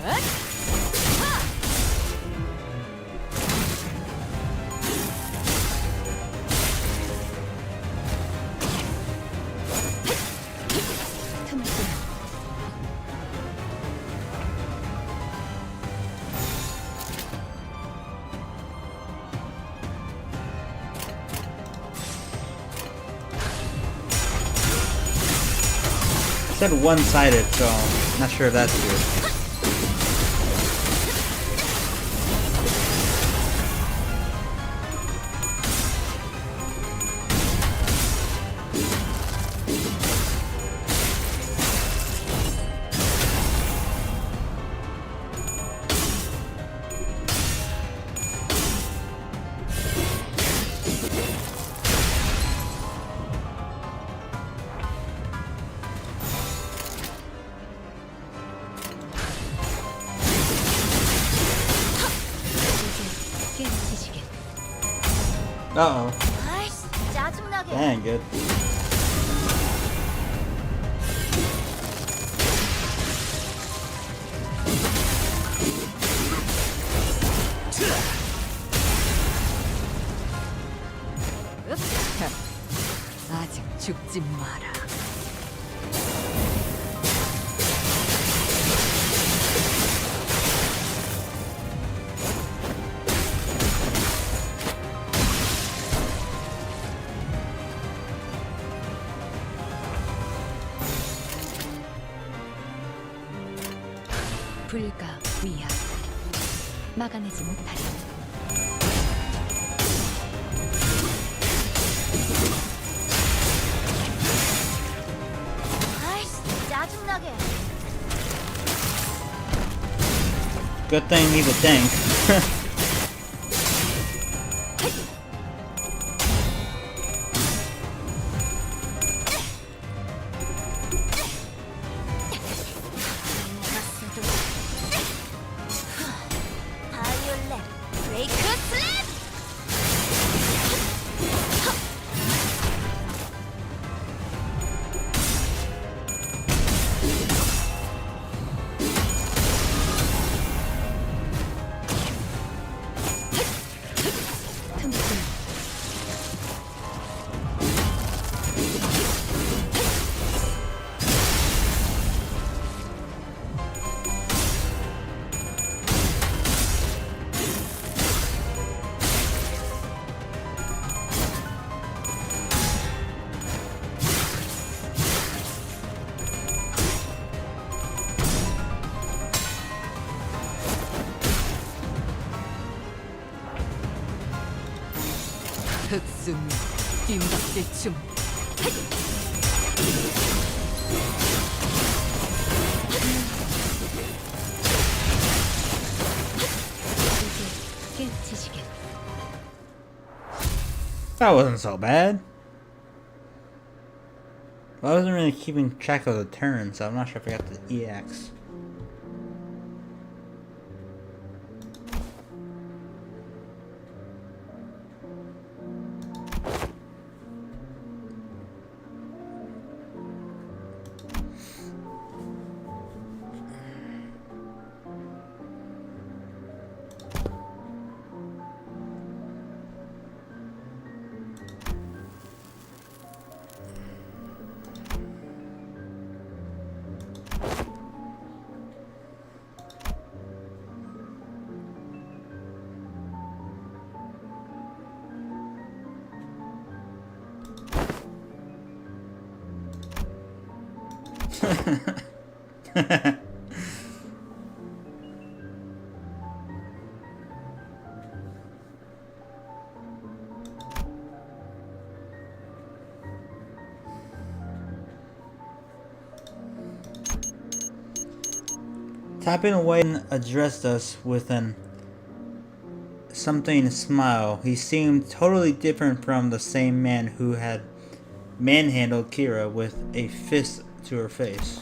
said one-sided, so I'm not sure if that's good. Uh-oh.
아이씨, 짜증나게.
Dang, good.
아직 죽지 마라. 불가 위약 막아내지 못하리.
아이씨, 짜증나게.
Good thing he's a tank.
바이올렛, 브레이크 슬랩!
흑승 김박대춤.
이제 깨치시게.
That wasn't so bad. I wasn't really keeping track of the turns, so I'm not sure if I got the EX. Tapping away addressed us with an something smile. He seemed totally different from the same man who had manhandled Kira with a fist to her face.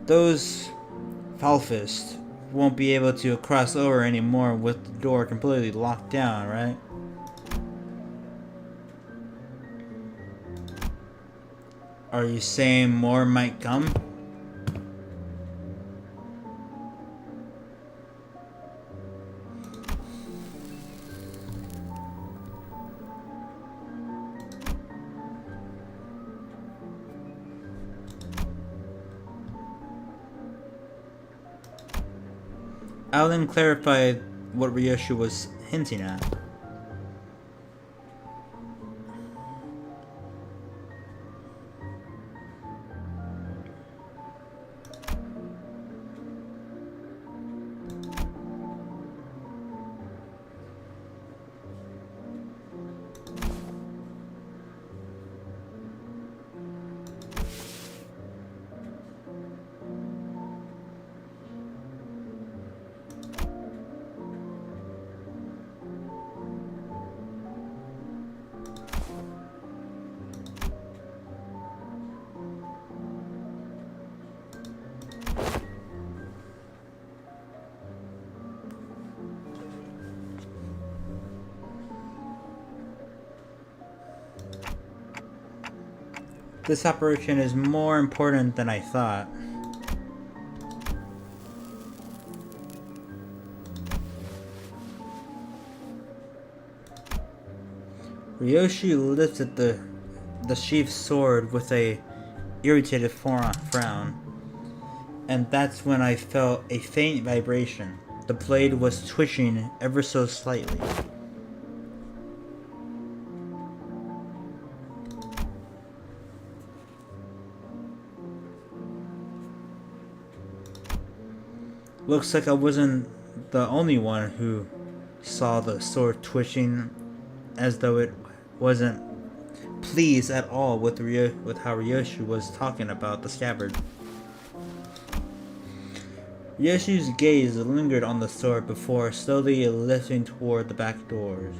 Those Falfists won't be able to cross over anymore with the door completely locked down, right? Are you saying more might come? Alan clarified what Ryoshu was hinting at. This operation is more important than I thought. Ryoshi lifted the sheathed sword with a irritated frown, and that's when I felt a faint vibration. The blade was twitching ever so slightly. Looks like I wasn't the only one who saw the sword twitching, as though it wasn't pleased at all with how Ryoshi was talking about the scabbard. Ryoshi's gaze lingered on the sword before slowly lifting toward the back doors.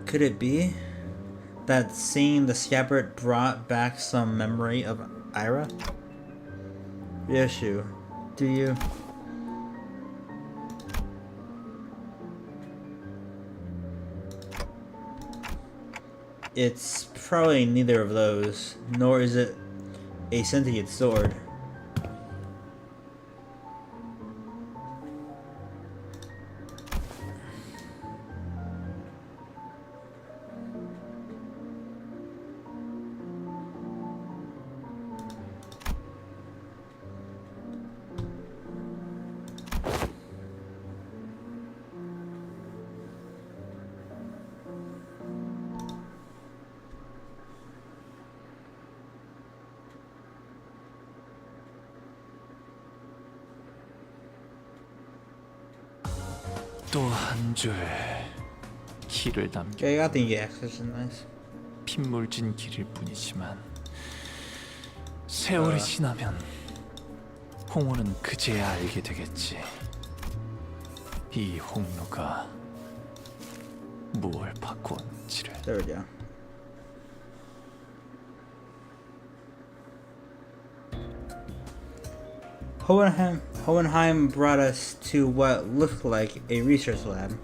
Could it be that seeing the scabbard brought back some memory of Ira? Ryoshi, do you? It's probably neither of those, nor is it a sentient sword.
또 한 줄 길을 남겨
Okay, I think yeah, this is nice.
핏물진 길일 뿐이지만 세월이 지나면 홍호는 그제야 알게 되겠지. 이 홍로가 무얼 바꾸었는지를.
There we go. Hohenheim brought us to what looked like a research lab,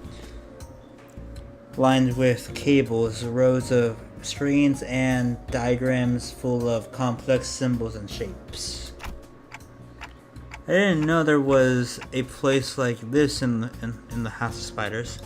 lined with cables, rows of screens, and diagrams full of complex symbols and shapes. I didn't know there was a place like this in the House of Spiders.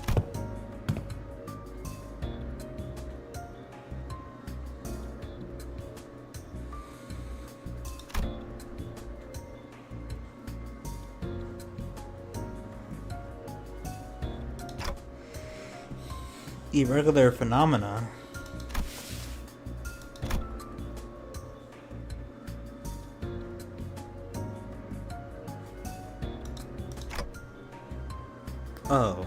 Irregular phenomena. Oh.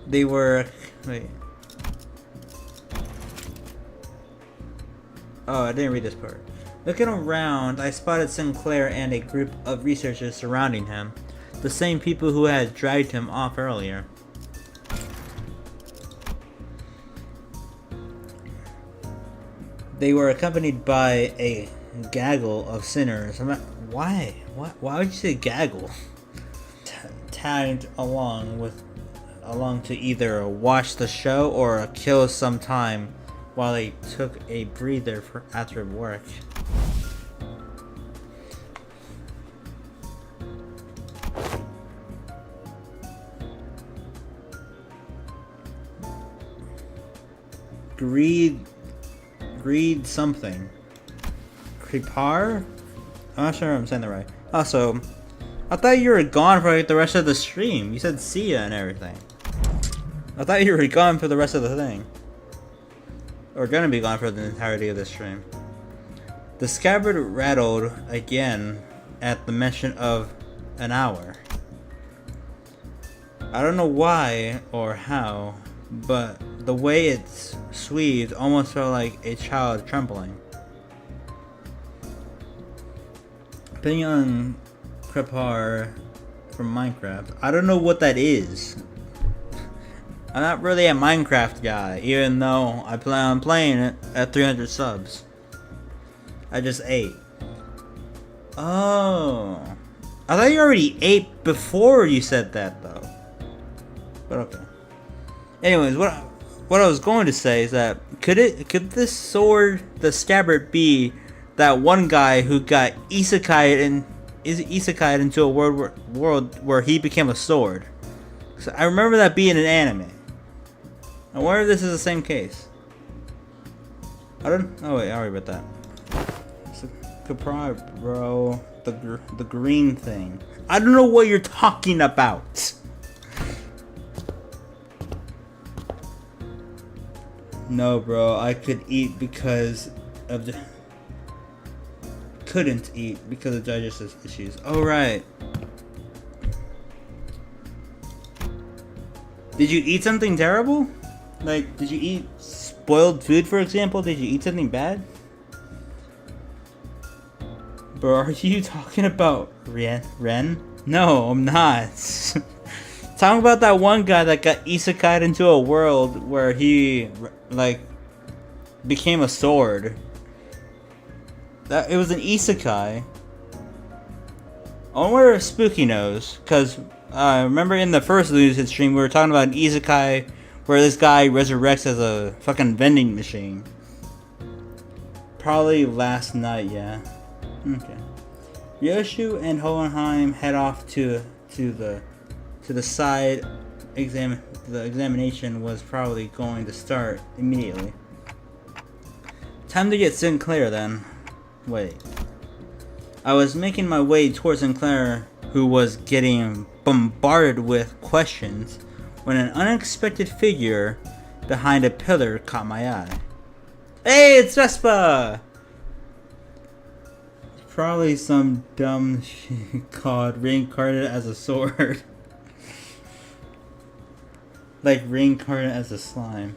They were... wait. Oh, I didn't read this part. Looking around, I spotted Sinclair and a group of researchers surrounding him. The same people who had dragged him off earlier. They were accompanied by a gaggle of sinners. Why? Why would you say gaggle? Tagged along to either watch the show or kill some time while they took a breather after work. Greed something. Kripar? I'm not sure I'm saying that right. Also, I thought you were gone for like the rest of the stream. You said see ya and everything. I thought you were gone for the rest of the thing. Or gonna be gone for the entirety of the stream. The scabbard rattled again at the mention of an hour. I don't know why or how, but the way it sweaved almost felt like a child trembling. Depending on Kripar from Minecraft, I don't know what that is. I'm not really a Minecraft guy, even though I plan on playing it at 300 subs. I just ate. Oh. I thought you already ate before you said that, though. But okay. Anyways, what I was going to say is that could this sword, the scabbard, be that one guy who got isekai'd into a world where he became a sword? So I remember that being an anime. I wonder if this is the same case. I don't. Oh wait, I already read that. Could probably, bro. The green thing. I don't know what you're talking about. No, bro. I could eat because of the. Couldn't eat because of digestive issues. Oh right. Did you eat something terrible? Like, did you eat spoiled food, for example? Did you eat something bad? Bro, are you talking about Ren? No, I'm not. Talking about that one guy that got isekai'd into a world where he, like, became a sword. It was an isekai. I wonder if Spooky knows, because remember in the first Lucid stream we were talking about an isekai where this guy resurrects as a fucking vending machine. Probably last night, yeah. Okay. Yoshu and Hohenheim head off to the side. The examination was probably going to start immediately. Time to get Sinclair then. Wait. I was making my way towards Sinclair, who was getting bombarded with questions, when an unexpected figure behind a pillar caught my eye. Hey, it's Vespa! Probably some dumb shit called reincarnated as a sword. Like reincarnated as a slime.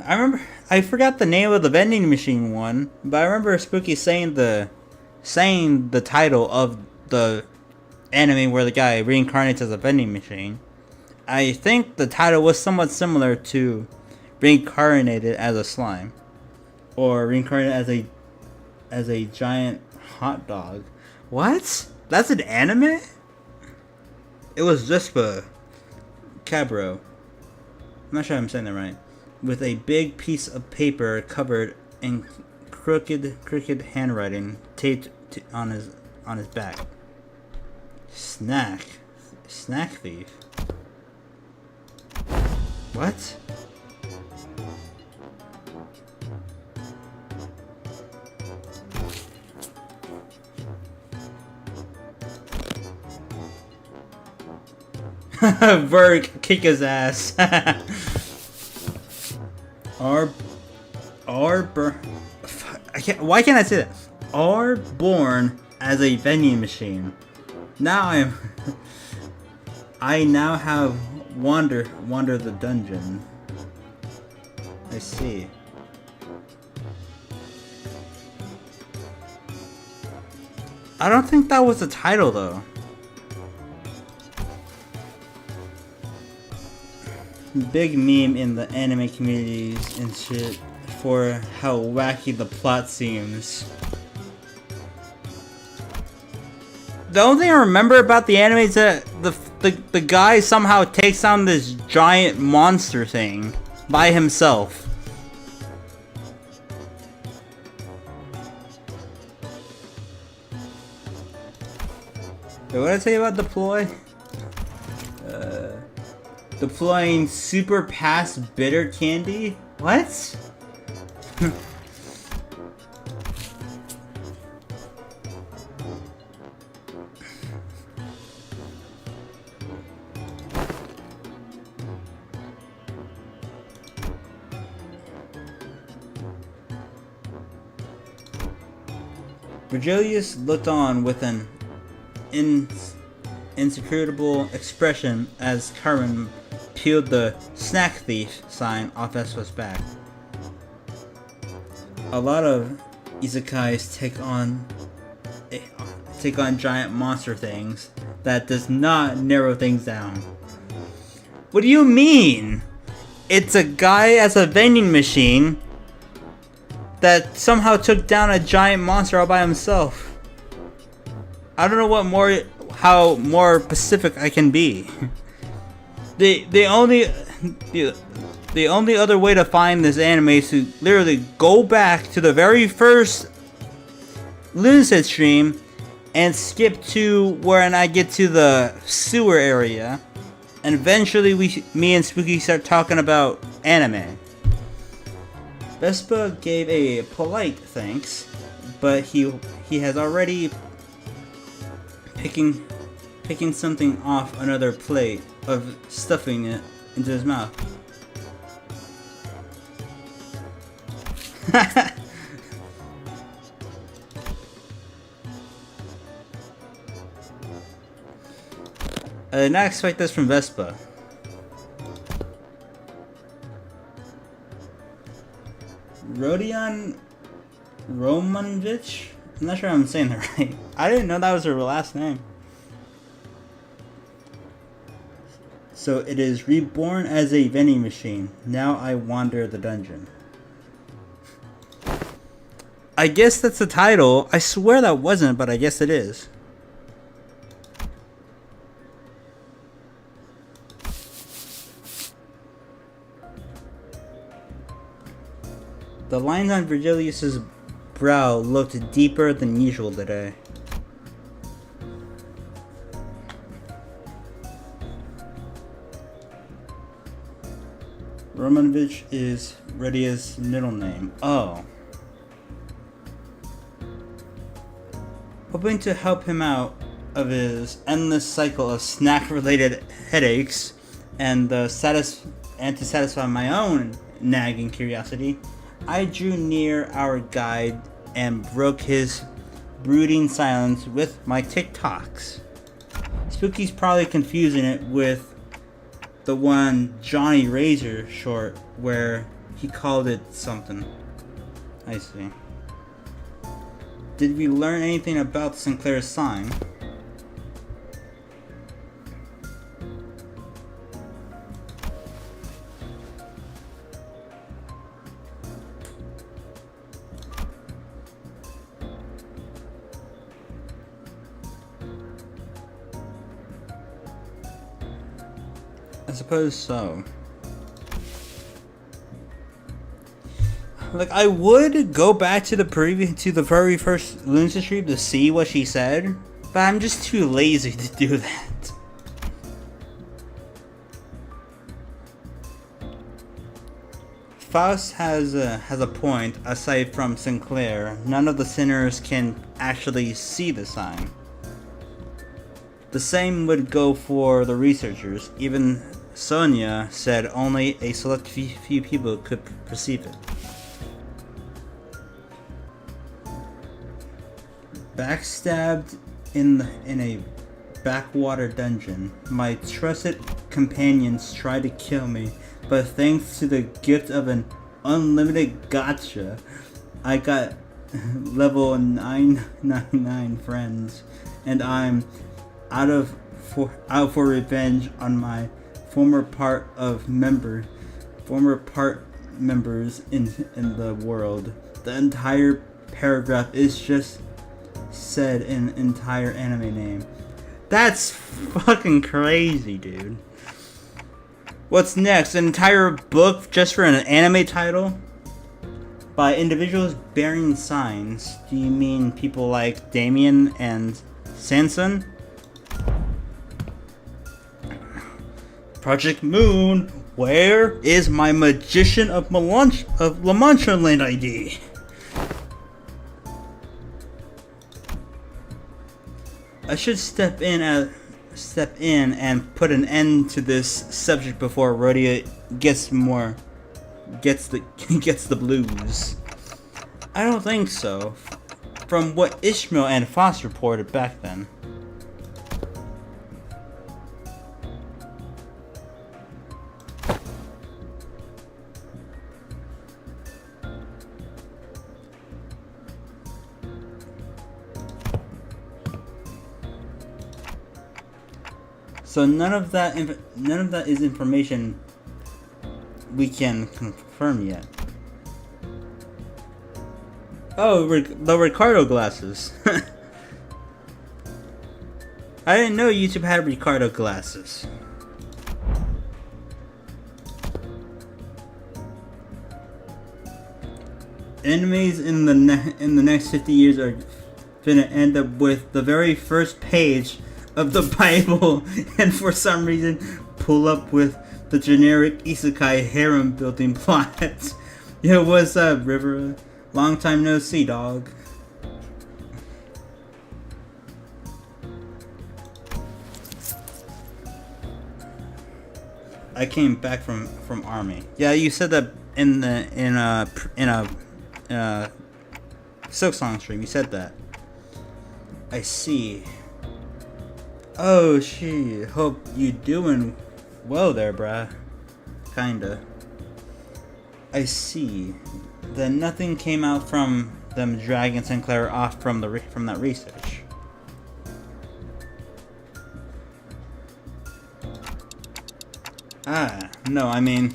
I forgot the name of the vending machine one, but I remember Spooky saying the title of the anime where the guy reincarnates as a vending machine. I think the title was somewhat similar to reincarnated as a slime, or reincarnated as a giant hot dog. What? That's an anime? It was Zispa Cabro. I'm not sure I'm saying that right. With a big piece of paper covered in crooked handwriting taped on his back. Snack thief. What? Verg, kick his ass. Why can't I say that? Are born as a vending machine. Now I now have wander the dungeon. I see. I don't think that was the title though. Big meme in the anime communities and shit for how wacky the plot seems. The only thing I remember about the anime is that the guy somehow takes on this giant monster thing by himself. Wait, what did I say about deploy? Deploying super pass bitter candy? What? Virgilius looked on with an inscrutable expression as Carmen peeled the snack thief sign off Vespa's back. A lot of isekais take on giant monster things. That does not narrow things down. What do you mean? it's a guy as a vending machine that somehow took down a giant monster all by himself. I don't know how more specific I can be. The only other way to find this anime is to literally go back to the very first Lunaset stream and skip to when I get to the sewer area, and eventually me and Spooky start talking about anime. Vespa gave a polite thanks, but he has already picking something off another plate of stuffing it into his mouth. I did not expect this from Vespa. Rodion Romanovich? I'm not sure I'm saying that right. I didn't know that was her last name. So it is reborn as a vending machine. Now I wander the dungeon. I guess that's the title. I swear that wasn't, but I guess it is. The lines on Virgilius's brow looked deeper than usual today. Romanovich is Redia's middle name. Oh. Hoping to help him out of his endless cycle of snack-related headaches and to satisfy my own nagging curiosity, I drew near our guide and broke his brooding silence with my TikToks. Spooky's probably confusing it with the one Johnny Razor short where he called it something. I see. Did we learn anything about Sinclair's sign? I suppose so. Like, I would go back to the very first Lunacy stream to see what she said, but I'm just too lazy to do that. Faust has a point. Aside from Sinclair, none of the sinners can actually see the sign. The same would go for the researchers. Even Sonia said only a select few people could perceive it. Backstabbed in a backwater dungeon, my trusted companions tried to kill me, but thanks to the gift of an unlimited gacha, I got level 999 friends, and I'm out for revenge on my former part members in the world. The entire paragraph is just said in entire anime name. That's fucking crazy, dude. What's next? An entire book just for an anime title? By individuals bearing signs, do you mean people like Damien and Sanson? Project Moon, where is my Magician of La Mancha Land ID? I should step in and put an end to this subject before Rhodia gets the blues. I don't think so, from what Ishmael and Foss reported back then. So none of that is information we can confirm yet. Oh, the Ricardo glasses. I didn't know YouTube had Ricardo glasses. Enemies in the next 50 years are gonna end up with the very first page of the Bible, and for some reason pull up with the generic isekai harem building plot. Yo, what's up, River? Long time no see, dog. I came back from army. Yeah, you said that in a Silk Song stream. You said that. I see. Oh, shit. Hope you doing well there, bruh. Kinda. I see. Then nothing came out from them dragging Sinclair off from that research. Ah, no, I mean...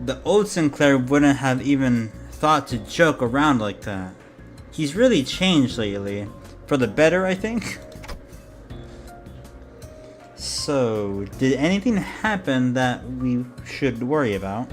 the old Sinclair wouldn't have even thought to joke around like that. He's really changed lately. For the better, I think. So, did anything happen that we should worry about?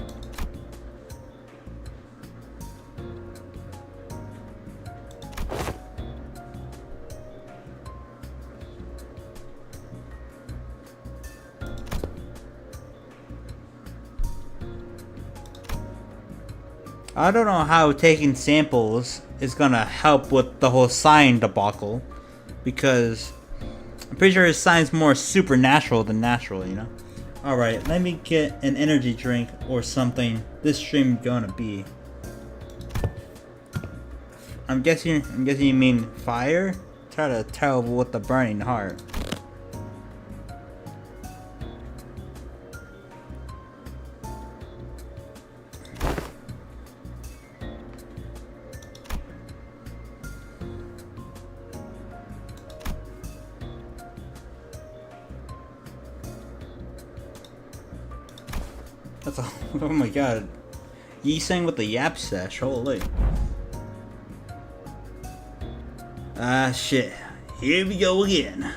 I don't know how taking samples is gonna help with the whole sign debacle, because I'm pretty sure his sign's more supernatural than natural, you know? Alright, let me get an energy drink or something this stream gonna be. I'm guessing you mean fire? Try to tell with the burning heart. That's a, oh my god. Yi sang with the yap sesh, holy. Ah shit. Here we go again.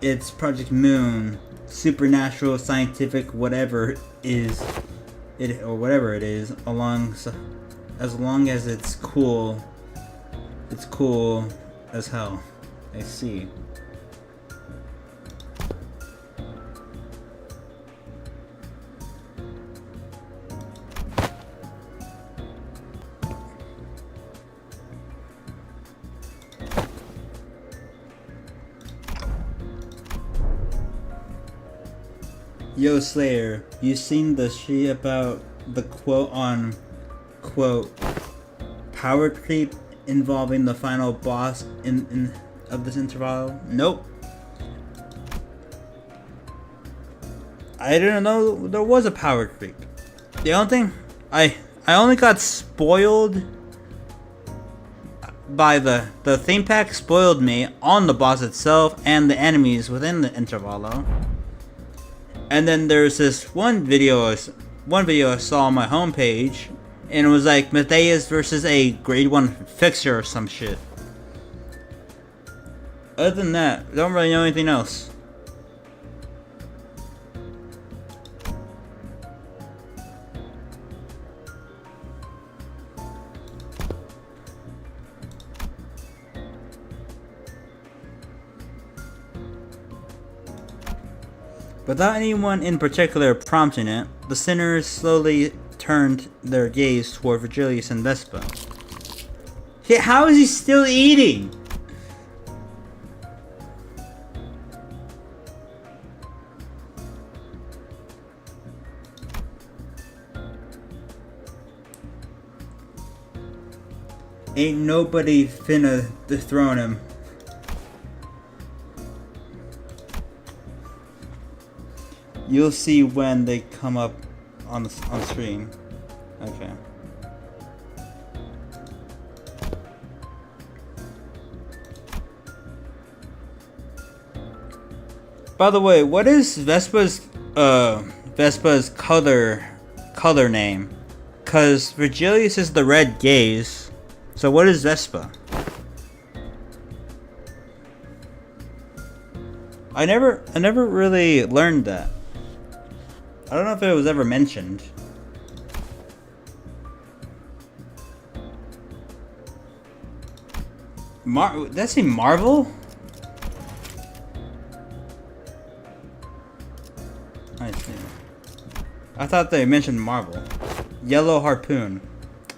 It's Project Moon, supernatural, scientific, whatever is it, or whatever it is, as long as it's cool. It's cool as hell. I see. Yo Slayer, you seen the shit about the quote on quote power creep involving the final boss of this interval? Nope. I didn't know there was a power creep. The only thing I only got spoiled by the theme pack spoiled me on the boss itself and the enemies within the Intervallo. And then there's this one video I saw on my homepage, and it was like Matthias versus a grade 1 fixer or some shit. Other than that, I don't really know anything else. Without anyone in particular prompting it, the sinners slowly turned their gaze toward Virgilius and Vespa. Hey, how is he still eating? Ain't nobody finna dethrone him. You'll see when they come up on screen. Okay. By the way, what is Vespa's color name? Cause Virgilius is the red gaze. So what is Vespa? I never really learned that. I don't know if it was ever mentioned. Did I say Marvel? I see. I thought they mentioned Marvel. Yellow Harpoon.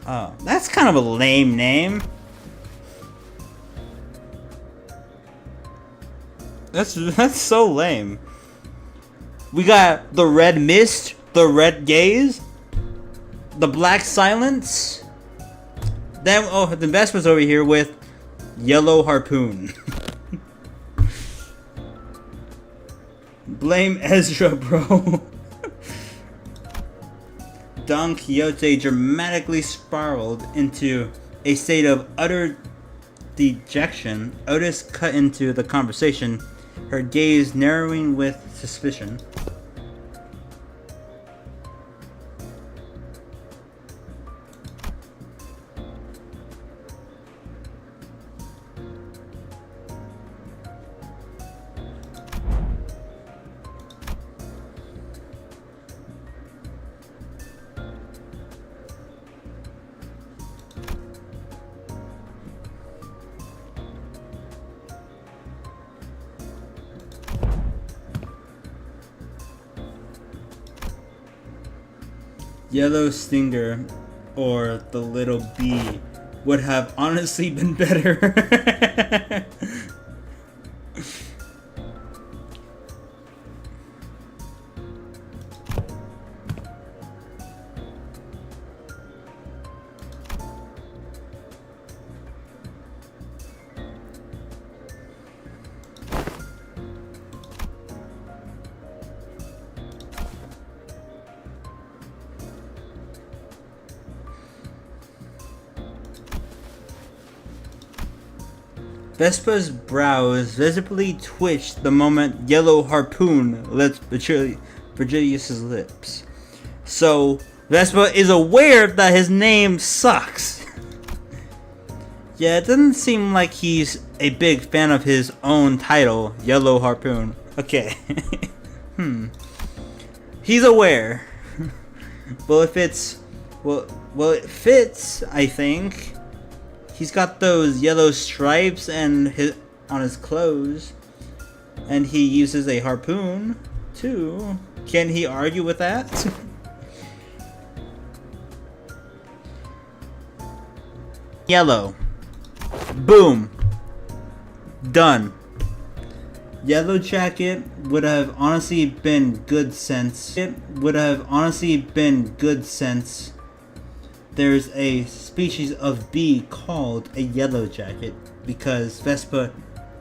Oh, that's kind of a lame name. That's so lame. We got the Red Mist, the Red Gaze, the Black Silence. Then the Vespa's over here with Yellow Harpoon. Blame Ezra, bro. Don Quixote dramatically spiraled into a state of utter dejection. Otis cut into the conversation, her gaze narrowing with suspicion. Yellow Stinger or the Little Bee would have honestly been better. Vespa's brows visibly twitched the moment Yellow Harpoon left Virgilius' lips. So, Vespa is aware that his name sucks. Yeah, it doesn't seem like he's a big fan of his own title, Yellow Harpoon. Okay. He's aware. Well, if it's... Well, it fits, I think. He's got those yellow stripes on his clothes, and he uses a harpoon too. Can he argue with that? Yellow. Boom. Done. Yellow Jacket would have honestly been good sense. It would have honestly been good sense. There's a species of bee called a yellow jacket because Vespa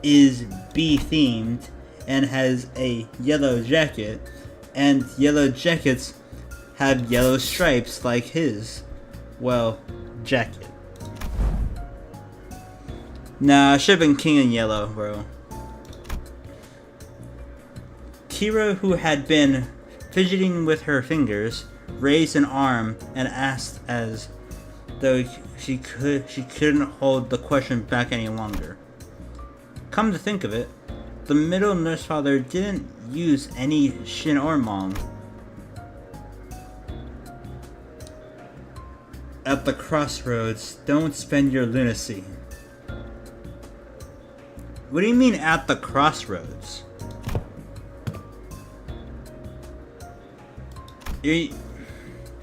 is bee themed and has a yellow jacket, and yellow jackets have yellow stripes like his, well, jacket. Nah, I should've been king in yellow, bro. Kira, who had been fidgeting with her fingers, raised an arm and asked as though she couldn't hold the question back any longer. Come to think of it, the middle nurse father didn't use any Shin or Mong. At the crossroads, don't spend your lunacy. What do you mean at the crossroads?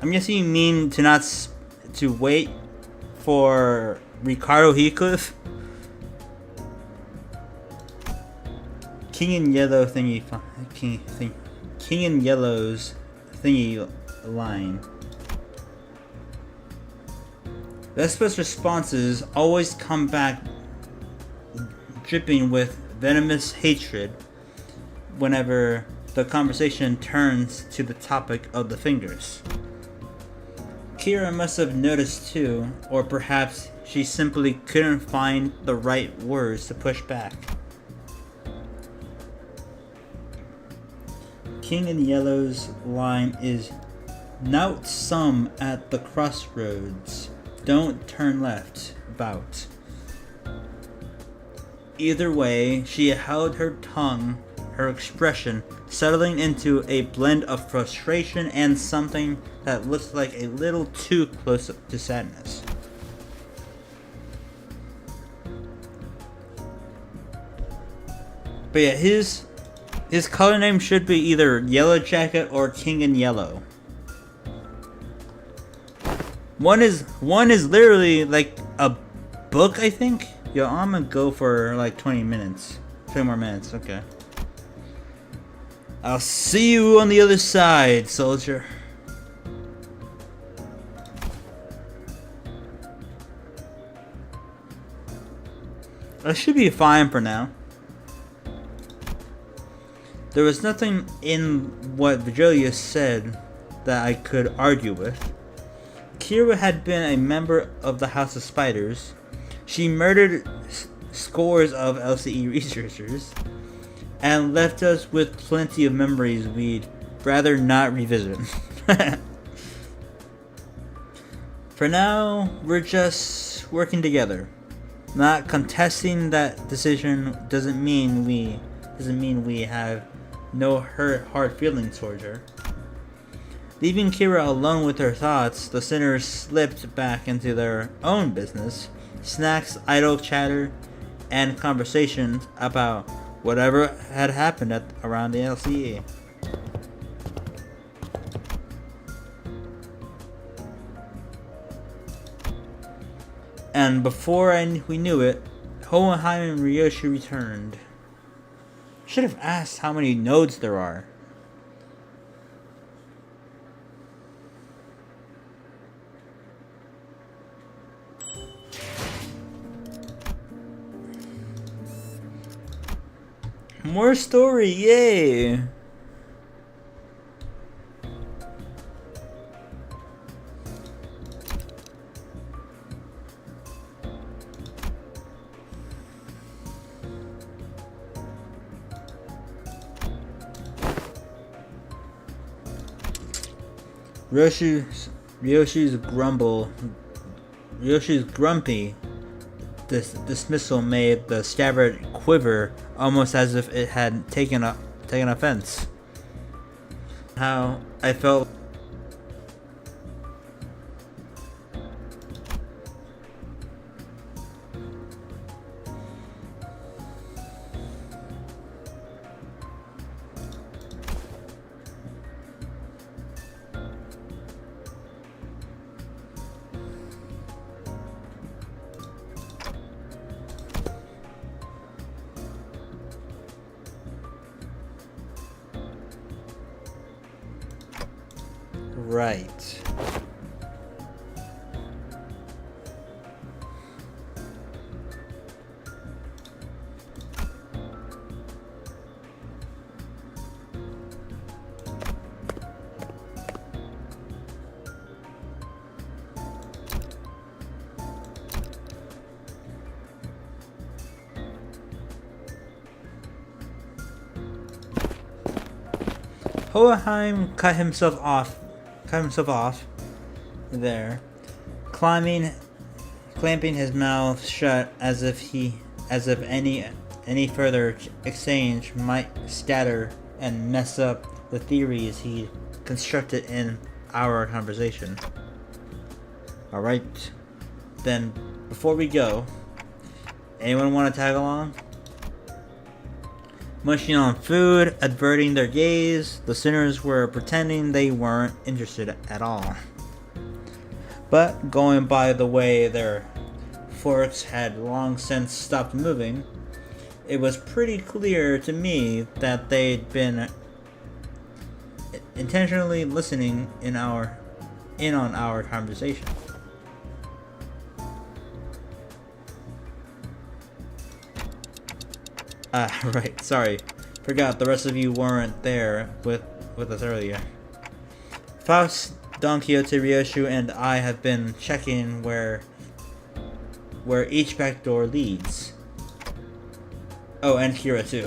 I'm guessing you mean to wait for Ricardo Heathcliff? King in Yellow King in Yellow's thingy line. Vespa's responses always come back dripping with venomous hatred whenever the conversation turns to the topic of the fingers. Kira must have noticed too, or perhaps she simply couldn't find the right words to push back. King in Yellow's line is, "Nout some at the crossroads. Don't turn left. Bout." Either way, she held her tongue, her expression settling into a blend of frustration and something that looked like a little too close to sadness. But yeah, his color name should be either Yellow Jacket or King in Yellow. One is literally like a book, I think. Yo, I'm gonna go for like 20 minutes. 20 more minutes, okay. I'll see you on the other side, soldier. I should be fine for now. There was nothing in what Virgilia said that I could argue with. Kira had been a member of the House of Spiders. She murdered scores of LCE researchers and left us with plenty of memories we'd rather not revisit. For now, we're just working together. Not contesting that decision doesn't mean we have no hard feelings towards her. Leaving Kira alone with her thoughts, the sinners slipped back into their own business, snacks, idle chatter, and conversations about whatever had happened around the LCE. And before we knew it, Hohenheim and Ryoshi returned. Should have asked how many nodes there are. More story, yay! Ryoshi's grumpy dismissal made the scabbard quiver, almost as if it had taken offense. How I felt. Right. Hohenheim cut himself off there, clamping his mouth shut as if any further exchange might scatter and mess up the theories he constructed in our conversation. Alright, then before we go, anyone want to tag along? Munching on food, averting their gaze, the sinners were pretending they weren't interested at all. But going by the way their forks had long since stopped moving, it was pretty clear to me that they'd been intentionally listening in on our conversation. Right, sorry. Forgot the rest of you weren't there with us earlier. Faust Don Quixote, Ryoshu, and I have been checking where each back door leads. Oh, and Kira too.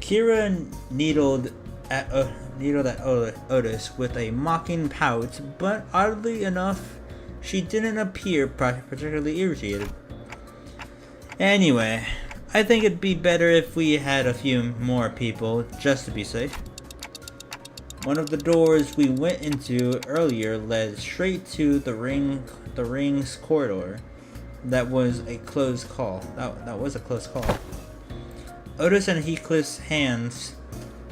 Kira needled at Otis with a mocking pout, but oddly enough, she didn't appear particularly irritated. Anyway, I think it'd be better if we had a few more people, just to be safe. One of the doors we went into earlier led straight to the ring's corridor. That was a close call. That was a close call. Otis and Heathcliff's hands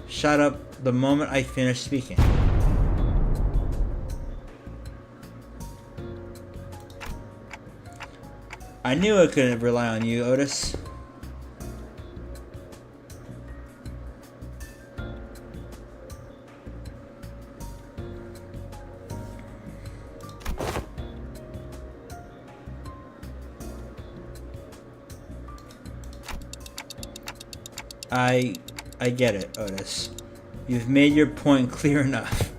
shot up the moment I finished speaking. I knew I couldn't rely on you, Otis. I get it, Otis. You've made your point clear enough.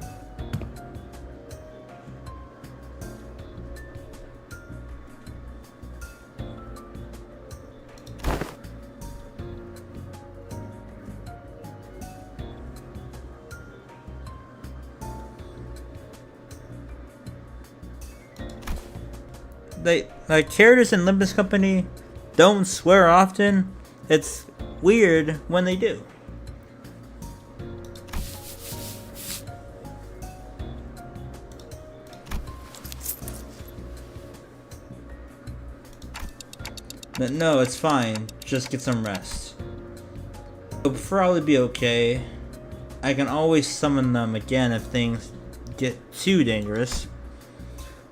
Characters in Limbus Company don't swear often. It's weird when they do. But no, it's fine. Just get some rest. It'll probably be okay. I can always summon them again if things get too dangerous.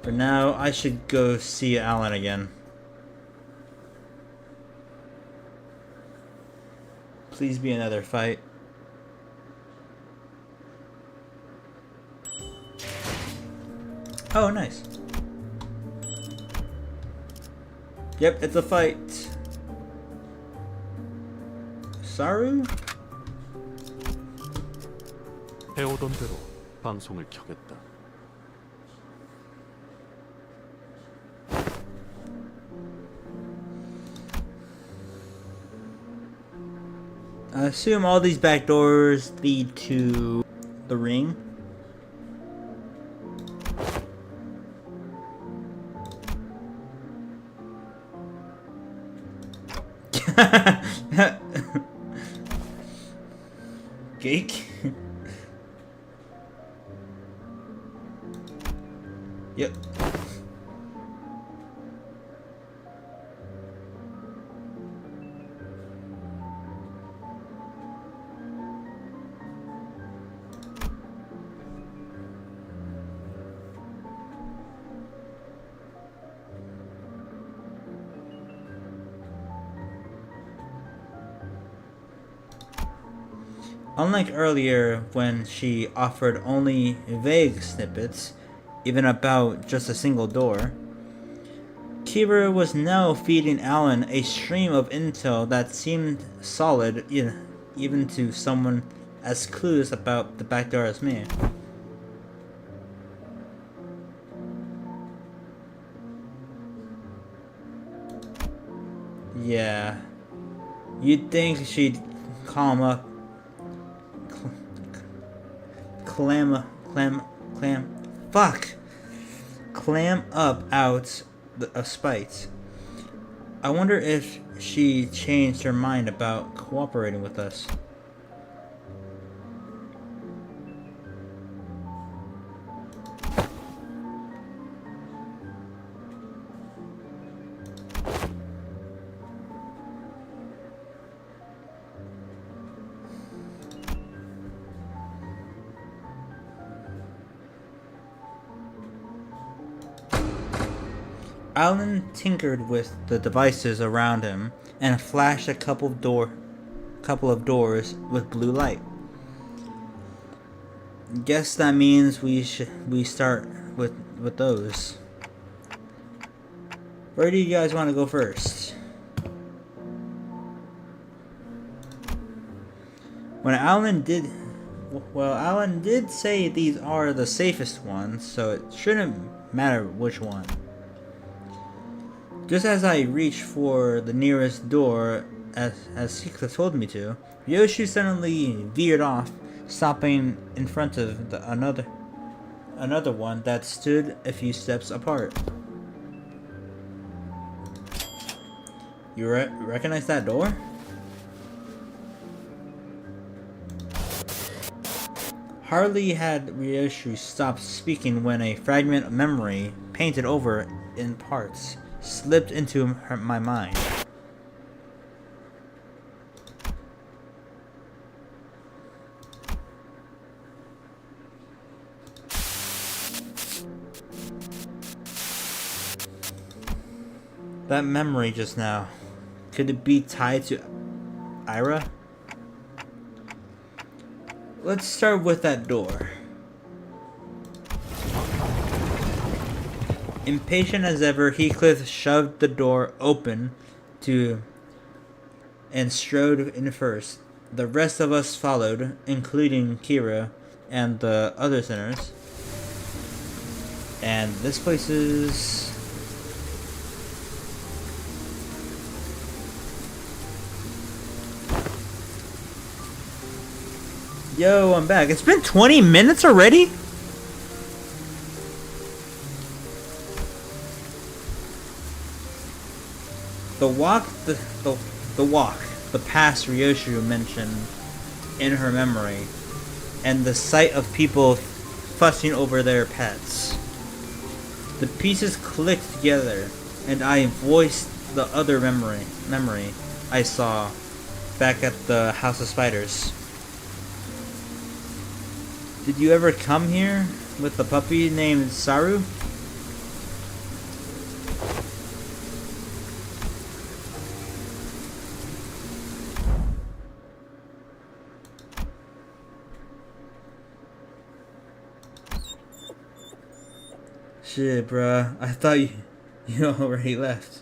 For now, I should go see Alan again. Please be another fight. Oh, nice. Yep, it's a fight. Saru?
해오던 대로 방송을 켜겠다.
I assume all these back doors lead to the ring. Geek. Yep. Unlike earlier when she offered only vague snippets, even about just a single door, Kira was now feeding Alan a stream of intel that seemed solid even to someone as clueless about the back door as me. Yeah, you'd think she'd clam up out of spite. I wonder if she changed her mind about cooperating with us. Alan tinkered with the devices around him and flashed a couple of couple of doors with blue light. Guess that means we start with those. Where do you guys want to go first? When Alan did say these are the safest ones, so it shouldn't matter which one. Just as I reached for the nearest door, as Sikla told me to, Yoshi suddenly veered off, stopping in front of another one that stood a few steps apart. You recognize that door? Hardly had Ryoshi stopped speaking when a fragment of memory, painted over in parts, slipped into my mind. That memory just now, could it be tied to Ira? Let's start with that door. Impatient as ever, Heathcliff shoved the door open and strode in first. The rest of us followed, including Kira and the other sinners. And this place is... Yo, I'm back. It's been 20 minutes already? The past Ryoshi mentioned in her memory, and the sight of people fussing over their pets. The pieces clicked together, and I voiced the other memory I saw back at the House of Spiders. Did you ever come here with a puppy named Saru? Shit, bruh. I thought you already left.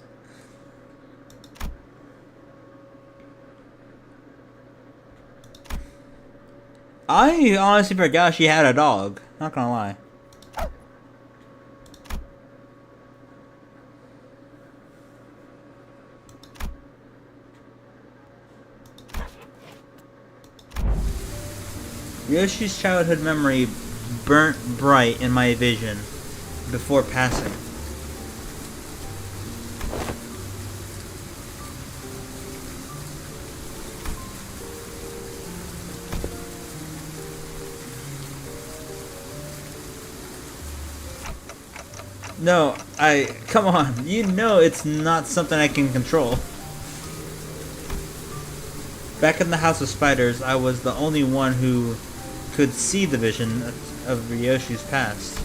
I honestly forgot she had a dog. Not gonna lie. Yoshi's childhood memory burnt bright in my vision before passing. No, come on, you know it's not something I can control. Back in the House of Spiders, I was the only one who could see the vision of Ryoshi's past.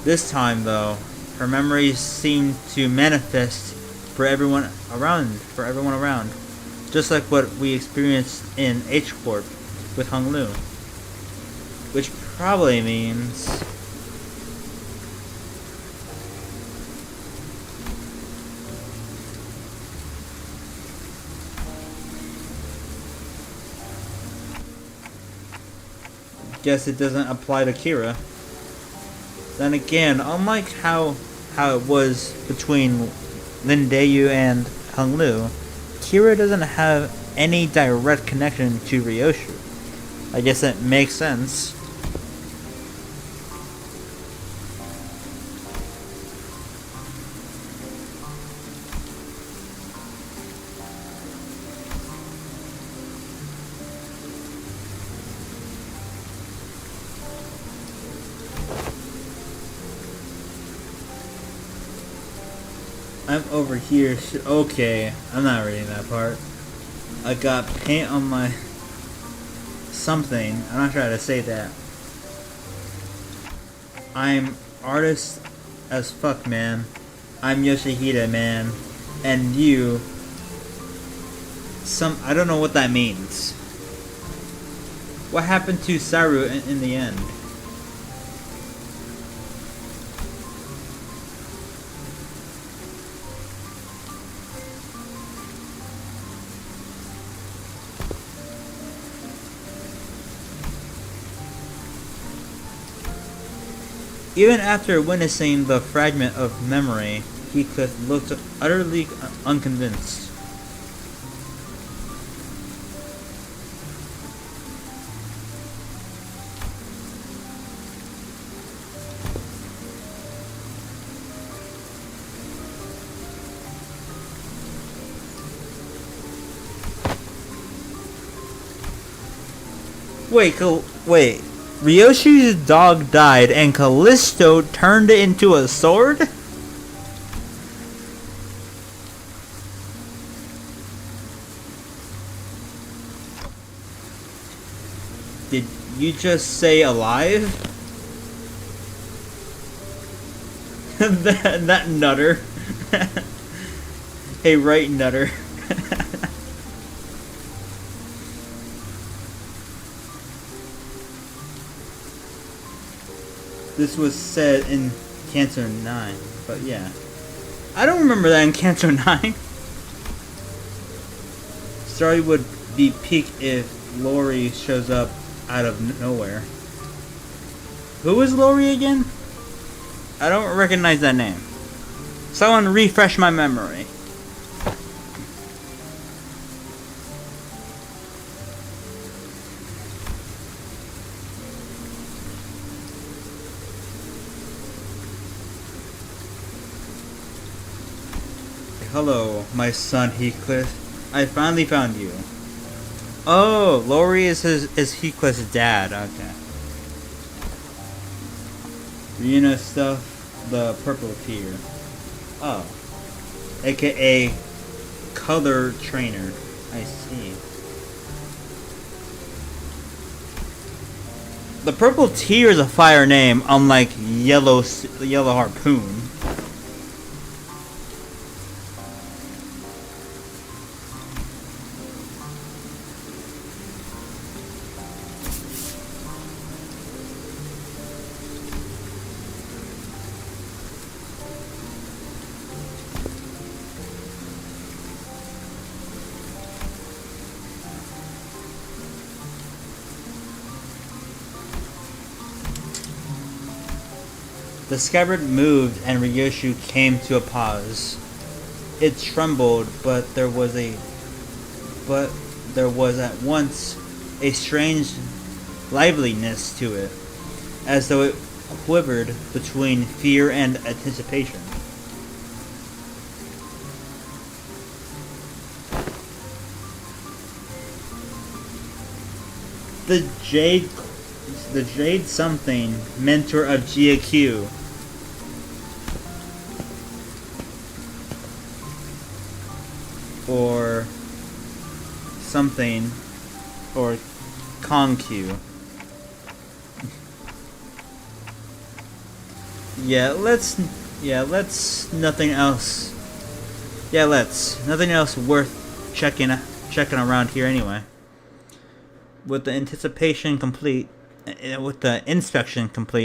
This time, though, her memories seemed to manifest for everyone around, just like what we experienced in H-Corp with Hung Lu. Which probably means... guess it doesn't apply to Kira. Then again, unlike how it was between Lin Dayu and Hung Lu, Kira doesn't have any direct connection to Ryoshi. I guess that makes sense. I'm over here. Okay, I'm not reading that part. I got paint on my something. I'm not trying to say that. I'm artist as fuck, man. I'm Yoshihide, man. And you I don't know what that means. What happened to Saru in the end? Even after witnessing the fragment of memory, Heathcliff looked utterly unconvinced. Wait. Ryoshi's dog died and Callisto turned it into a sword? Did you just say alive? that nutter. Hey, right, nutter. This was said in Canto 9, but yeah. I don't remember that in Canto 9. Story would be peak if Lori shows up out of nowhere. Who is Lori again? I don't recognize that name. Someone refresh my memory. Hello, my son Heathcliff. I finally found you. Oh, Lori is Heathcliff's dad. Okay. Rena stuff, the purple tear. Oh. AKA color trainer. I see. The purple tear is a fire name, unlike yellow harpoon. The scabbard moved and Ryoshu came to a pause. It trembled, but there was at once a strange liveliness to it, as though it quivered between fear and anticipation. The Jade something, mentor of GQ. Or something, or Conq. Nothing else worth checking around here anyway. With the inspection complete,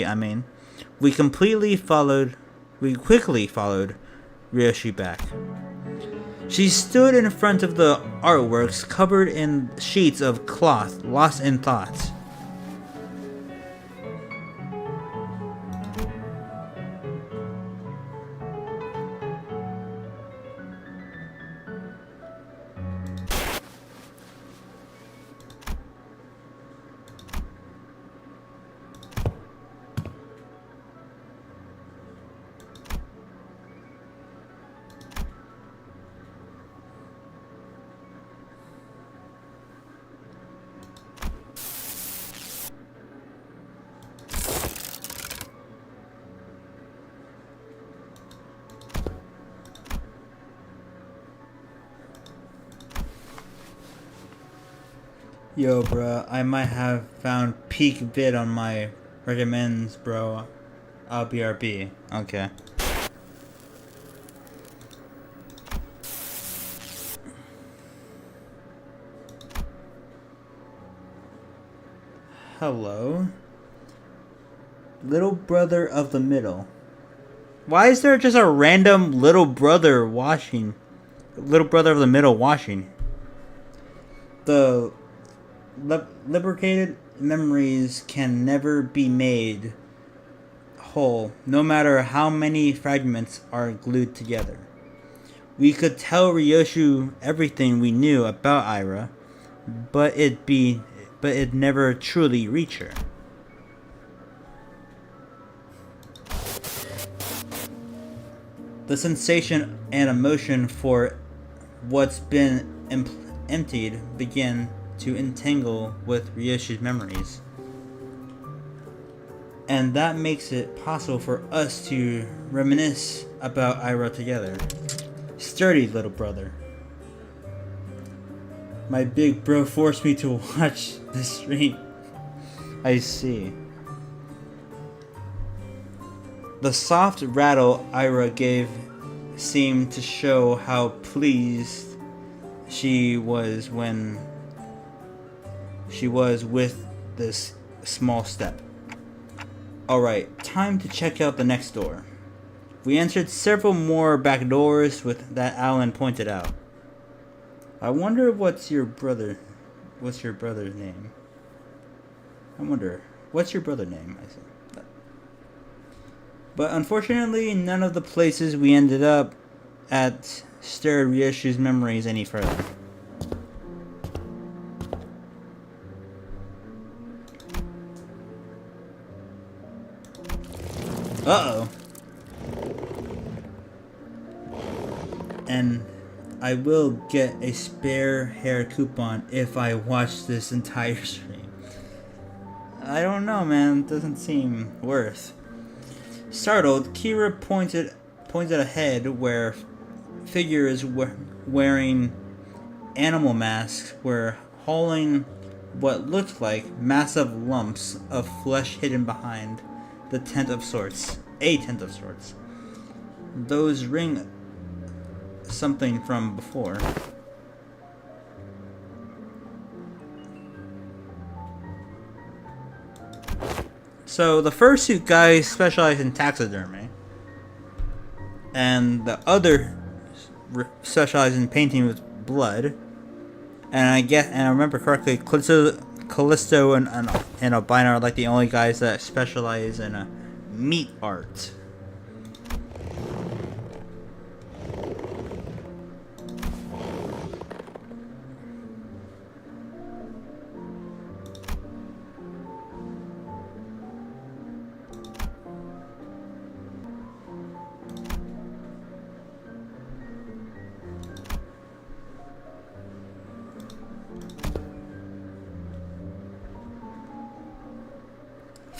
I mean, we quickly followed Ryoshi back. She stood in front of the artworks covered in sheets of cloth, lost in thought. Yo, bruh, I might have found peak vid on my recommends, bro. I'll BRB. Okay. Hello. Little brother of the middle. Why is there just a random little brother washing? Little brother of the middle washing. The lubricated memories can never be made whole, no matter how many fragments are glued together. We could tell Ryoshu everything we knew about Ira, but it'd never truly reach her. The sensation and emotion for what's been emptied begin to entangle with Ryoshi's memories. And that makes it possible for us to reminisce about Ira together. Sturdy little brother. My big bro forced me to watch this stream. I see. The soft rattle Ira gave seemed to show how pleased she was when she was with this small step. Alright, time to check out the next door. We entered several more back doors that Alan pointed out. I wonder what's your brother's name? I wonder, what's your brother's name? I said. But unfortunately, none of the places we ended up at stirred Ryoshu's memories any further. Uh-oh. And I will get a spare hair coupon if I watch this entire stream. I don't know, man. It doesn't seem worth. Startled, Kira pointed ahead where figures wearing animal masks were hauling what looked like massive lumps of flesh hidden behind the tent of sorts. A tent of sorts. Those ring something from before. So the first two guys specialize in taxidermy, and the other specialize in painting with blood. And I remember correctly, Callisto and Albino are like the only guys that specialize in meat art.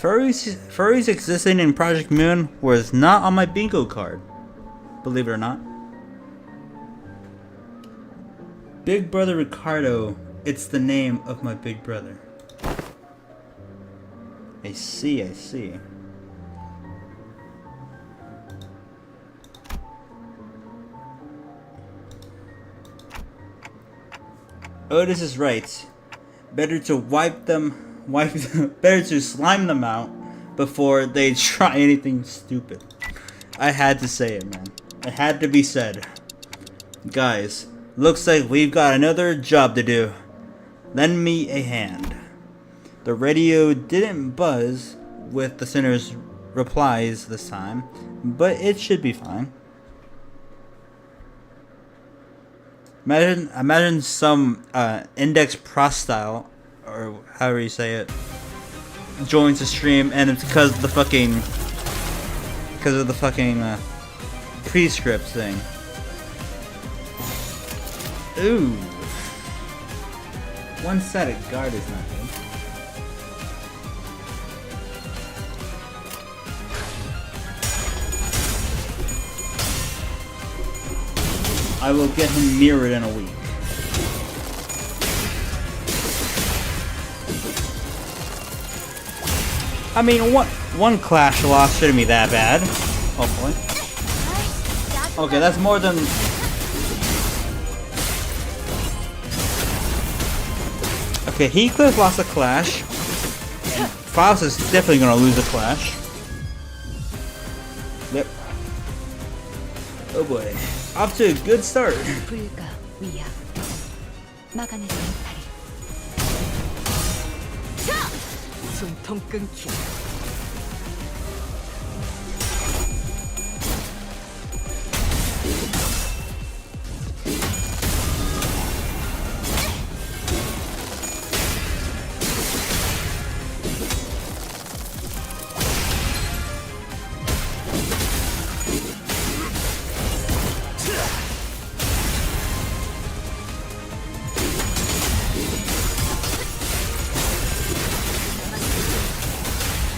Furries existing in Project Moon was not on my bingo card, believe it or not. Big Brother Ricardo, it's the name of my big brother. I see. Otis is right. Better to better to slime them out before they try anything stupid. I had to say it, man. It had to be said. Guys, looks like we've got another job to do. Lend me a hand. The radio didn't buzz with the sinner's replies this time, but it should be fine. Imagine some index prostyle, or however you say it, joins the stream, and it's because of the fucking prescript thing. Ooh, one-sided guard is not good. I will get him mirrored in a week. I mean, one clash loss shouldn't be that bad, hopefully. Okay, that's more than... Okay, Heathcliff lost a clash, Faust is definitely gonna lose a clash. Yep. Oh boy. Off to a good start.
불가 위야 막아내지 못하리. 숨통 끊기.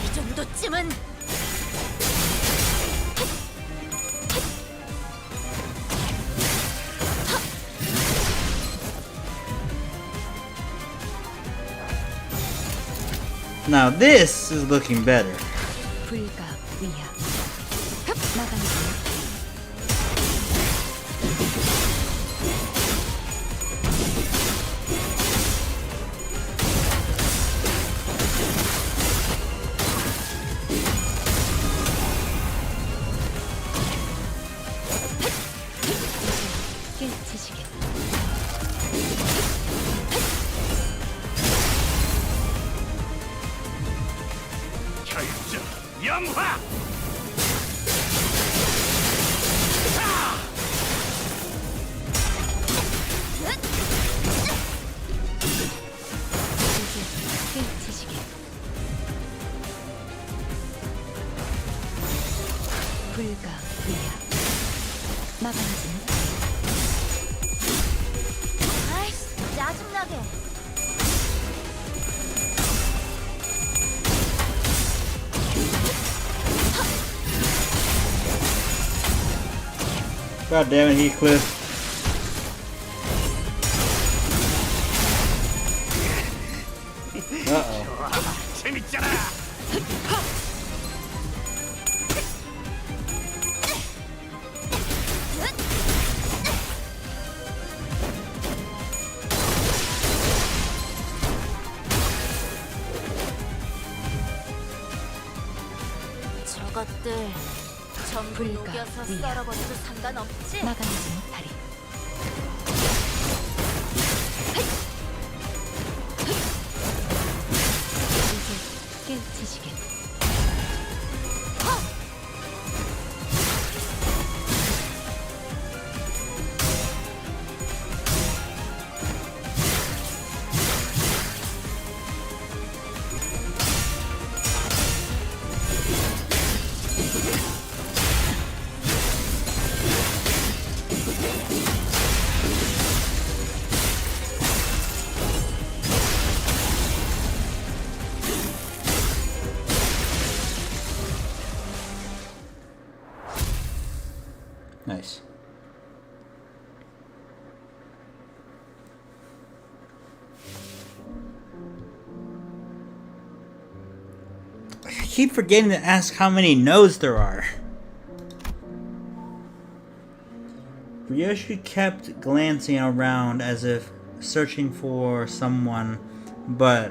이 정도쯤은
Now this is looking better.
불가 위야 막아내지 못하리. 깨치시게.
결정 영화.
깨치시게. 불가 위야 막아내지 못하리.
아이씨 짜증나게.
God damn it, Heathcliff. Uh-oh.
재밌잖아.
저것들 전부
불가
녹여서
위야.
썰어버려도 상관없지?
막아내지 못하리. 이제 깨치시게.
Nice. I keep forgetting to ask how many nodes there are. Ryoshi kept glancing around as if searching for someone, but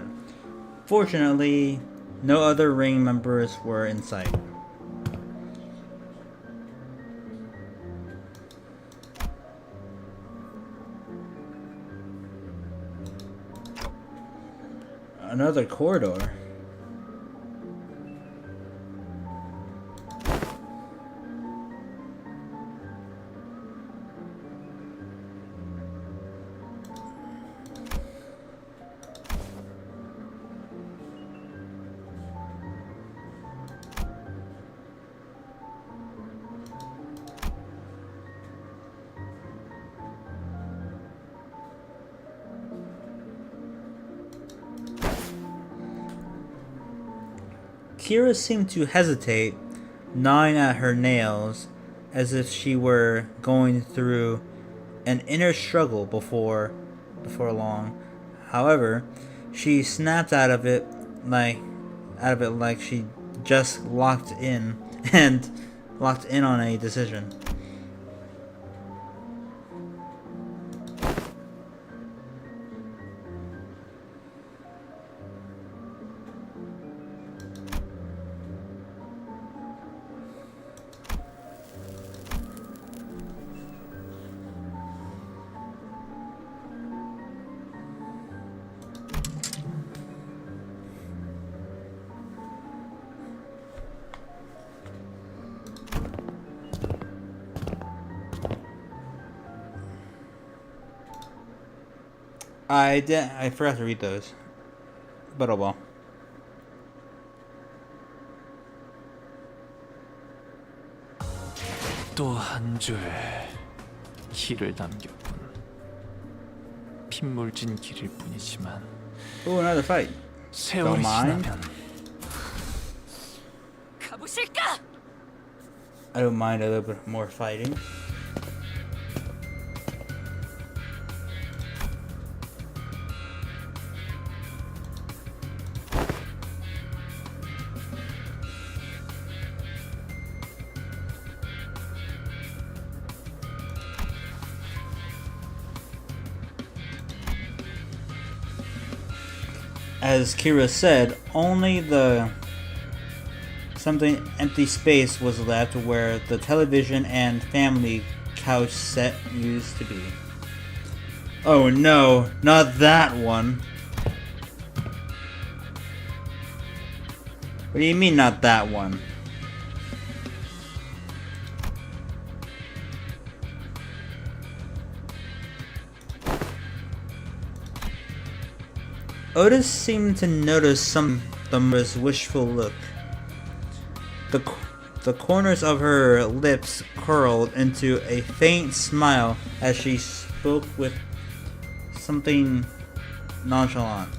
fortunately, no other ring members were in sight. Another corridor. Kira seemed to hesitate, gnawing at her nails as if she were going through an inner struggle before long. However, she snapped out of it like she just locked in on a decision. I forgot to read those. But oh well.
또 한 줄 길을 남겼군. 핏물진 길일 뿐이지만
Ooh, another fight.
세월이
Don't mind.
지나면
가보실까?
I don't mind a little bit more fighting. As Kira said, only the something empty space was left where the television and family couch set used to be. Oh no, not that one. What do you mean not that one? Otis seemed to notice the wishful look. The corners of her lips curled into a faint smile as she spoke with something nonchalant.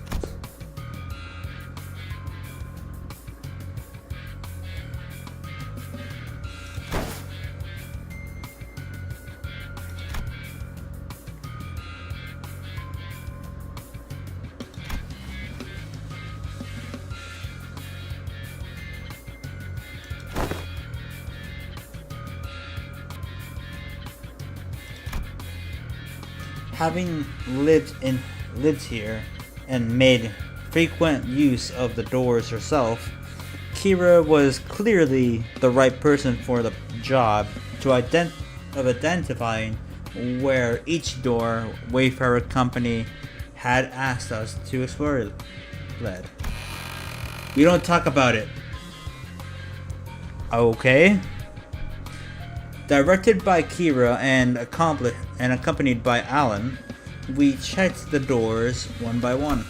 Having lived here and made frequent use of the doors herself, Kira was clearly the right person for the job of identifying where each door Wayfarer Company had asked us to explore led. We don't talk about it. Okay. Directed by Kira and accompanied by Alan, we checked the doors one by one.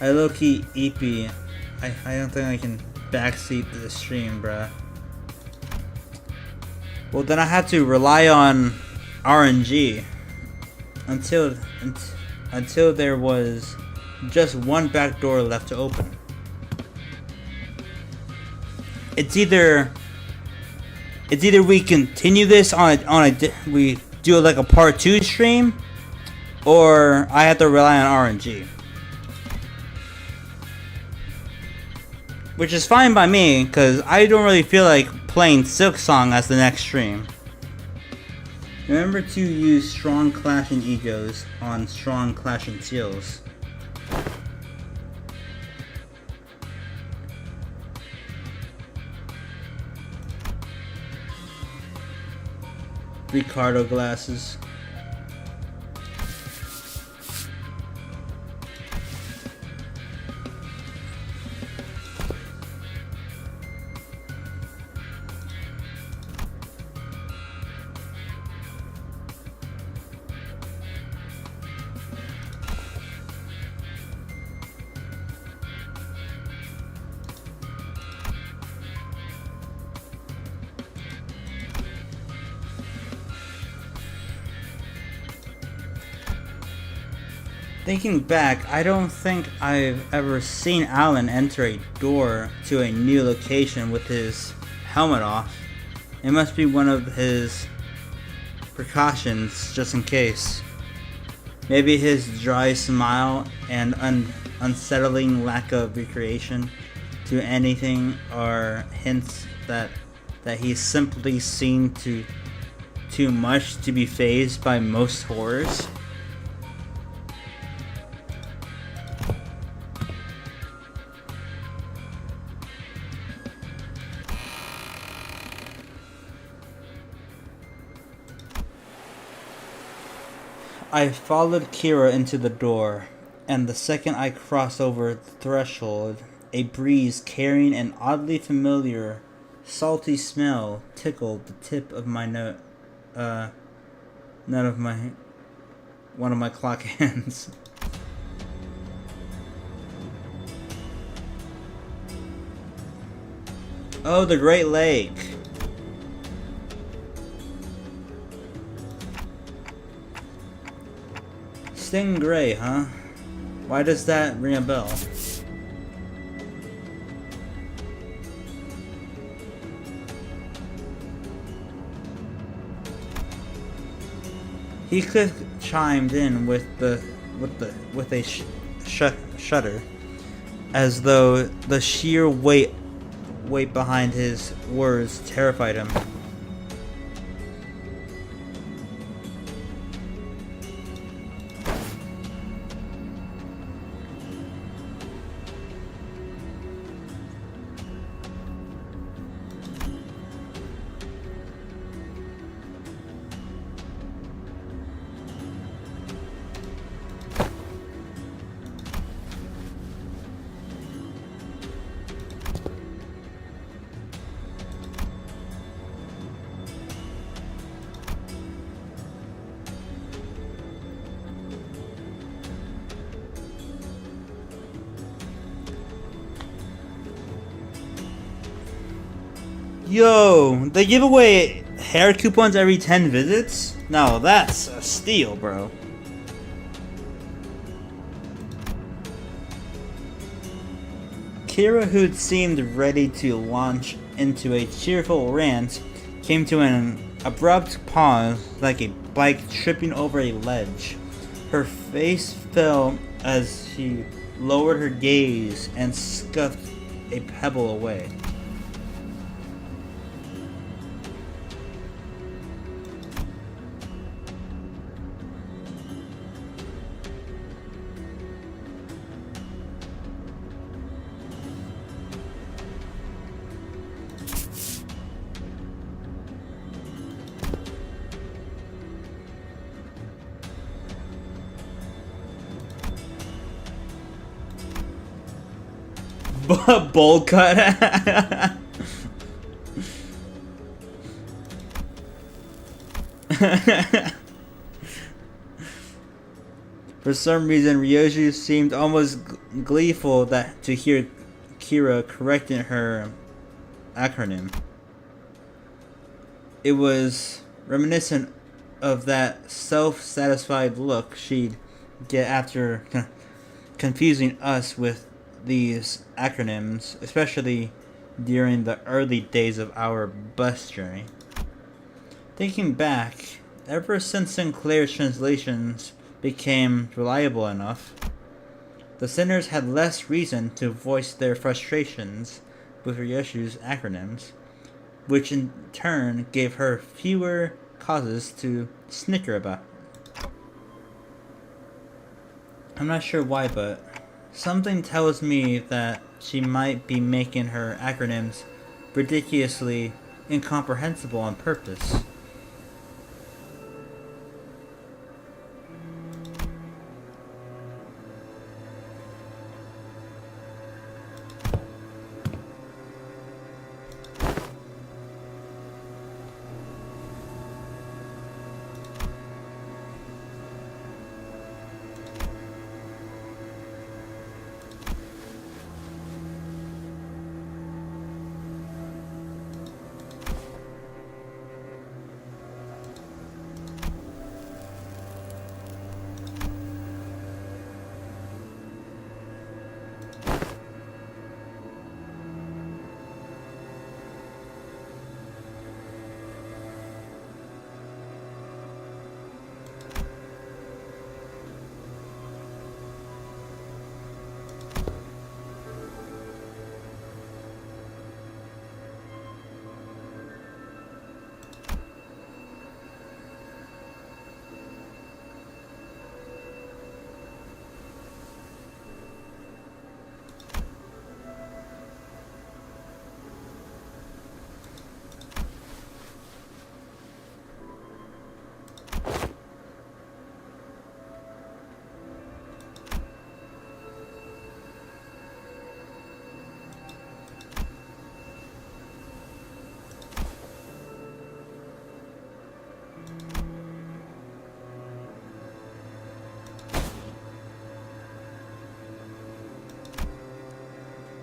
I low-key EP. I don't think I can backseat the stream, bruh. Well, then I had to rely on RNG until there was just one back door left to open. It's either we continue this we do like a part 2 stream, or I have to rely on RNG. Which is fine by me, because I don't really feel like playing Silk Song as the next stream. Remember to use strong clashing egos on strong clashing skills. Ricardo glasses. Thinking back, I don't think I've ever seen Alan enter a door to a new location with his helmet off. It must be one of his precautions, just in case. Maybe his dry smile and unsettling lack of recreation to anything are hints that he's simply seen too much to be fazed by most horrors. I followed Kira into the door, and the second I crossed over the threshold, a breeze carrying an oddly familiar, salty smell tickled the tip of my none of my one of my clock hands. Oh, the Great Lake. Stingray, huh? Why does that ring a bell? Heathcliff chimed in with a shudder, as though the sheer weight behind his words terrified him. Yo, they give away hair coupons every 10 visits? No, that's a steal, bro. Kira, who'd seemed ready to launch into a cheerful rant, came to an abrupt pause like a bike tripping over a ledge. Her face fell as she lowered her gaze and scuffed a pebble away. Bowl cut. For some reason, Ryoji seemed almost gleeful to hear Kira correcting her acronym. It was reminiscent of that self-satisfied look she'd get after confusing us with these acronyms, especially during the early days of our bus journey. Thinking back, ever since Sinclair's translations became reliable enough, the sinners had less reason to voice their frustrations with Ryoshi's acronyms, which in turn gave her fewer causes to snicker about. I'm not sure why, but something tells me that she might be making her acronyms ridiculously incomprehensible on purpose.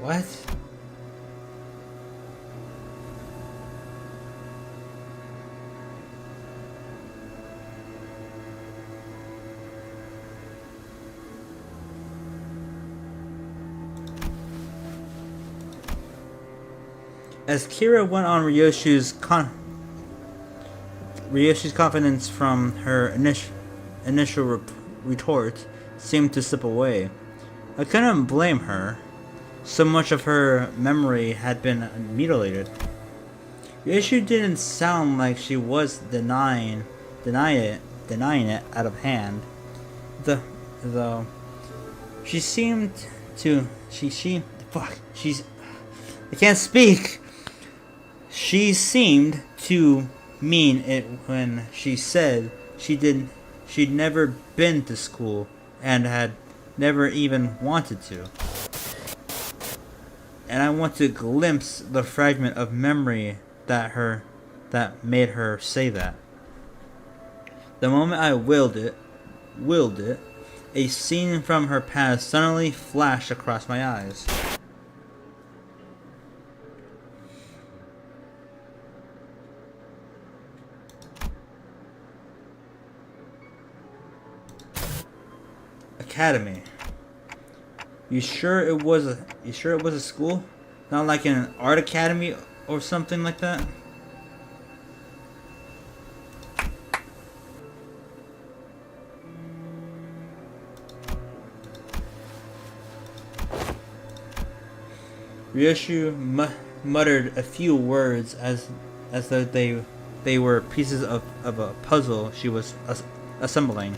What? As Kira went on, Ryoshi's confidence from her initial retort seemed to slip away. I couldn't blame her. So much of her memory had been mutilated. Ryoshi didn't sound like she was denying it out of hand. Though she seemed to I can't speak. She seemed to mean it when she said she'd never been to school and had never even wanted to. And I want to glimpse the fragment of memory that made her say that. The moment I willed it, a scene from her past suddenly flashed across my eyes. Academy. You sure it was a school? Not like an art academy or something like that? Ryoshi muttered a few words as though they were pieces of a puzzle she was assembling.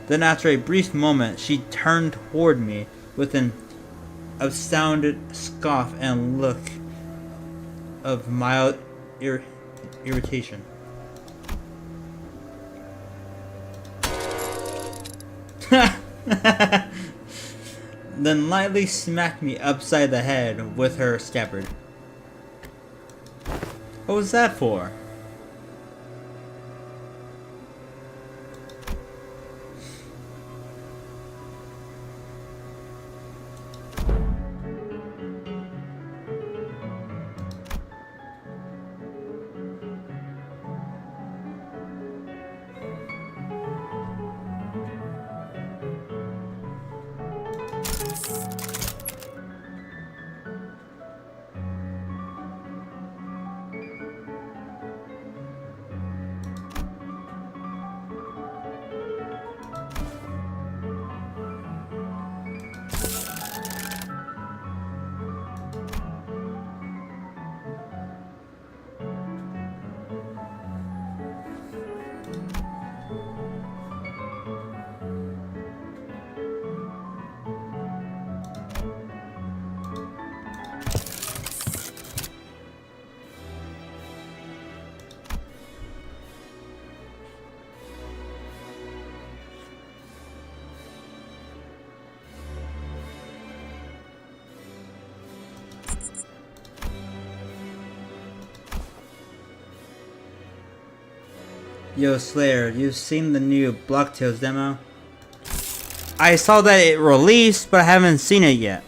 Then after a brief moment, she turned toward me with an astounded scoff and look of mild irritation. Then lightly smacked me upside the head with her scabbard. What was that for? Yo Slayer, you've seen the new Blocktails demo? I saw that it released, but I haven't seen it yet.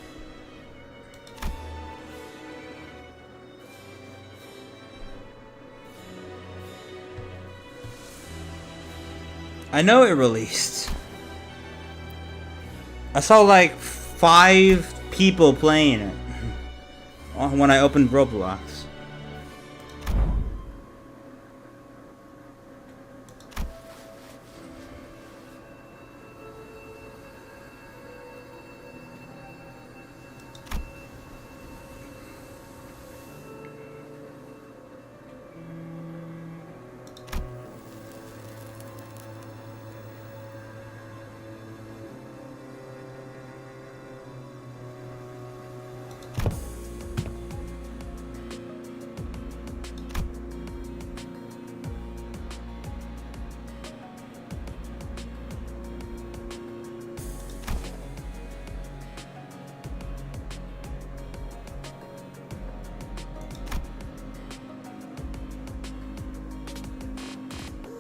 I know it released. I saw like 5 people playing it when I opened Roblox.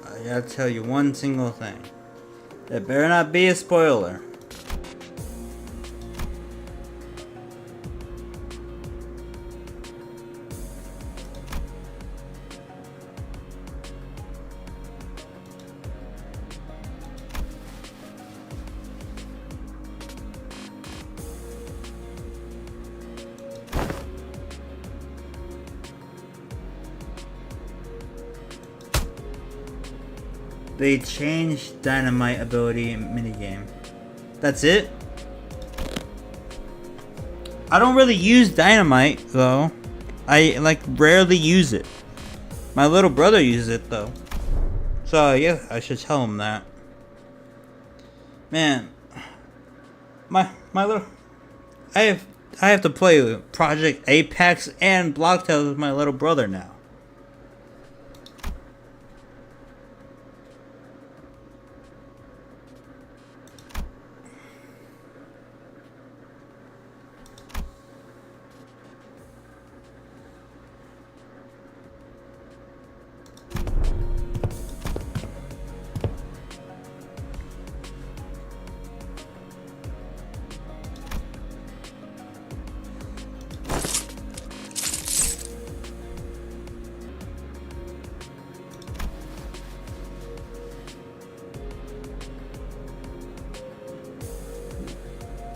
I gotta tell you one single thing. It better not be a spoiler. They changed dynamite ability minigame. That's it? I don't really use dynamite though. I like rarely use it. My little brother uses it though. So yeah, I should tell him that. Man, my little I have to play Project Apex and Blocktail with my little brother now.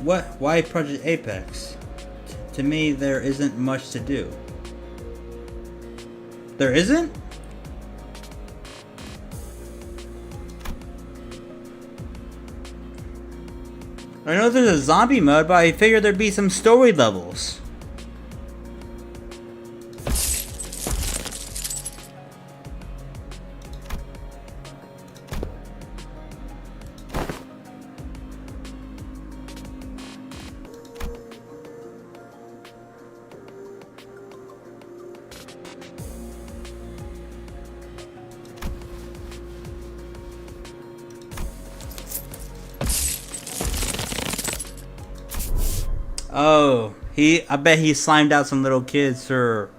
What? Why Project Apex? To me, there isn't much to do. There isn't? I know there's a zombie mode, but I figured there'd be some story levels. Oh, I bet he slimed out some little kids for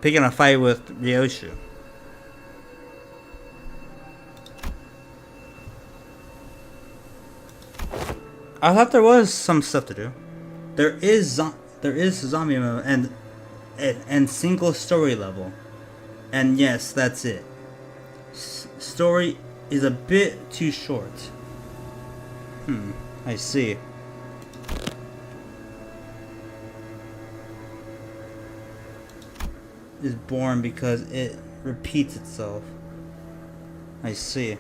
picking a fight with Ryoshu. I thought there was some stuff to do. There is zombie mode and single story level, and yes, that's it. Story is a bit too short. I see. Is born because it repeats itself. I see.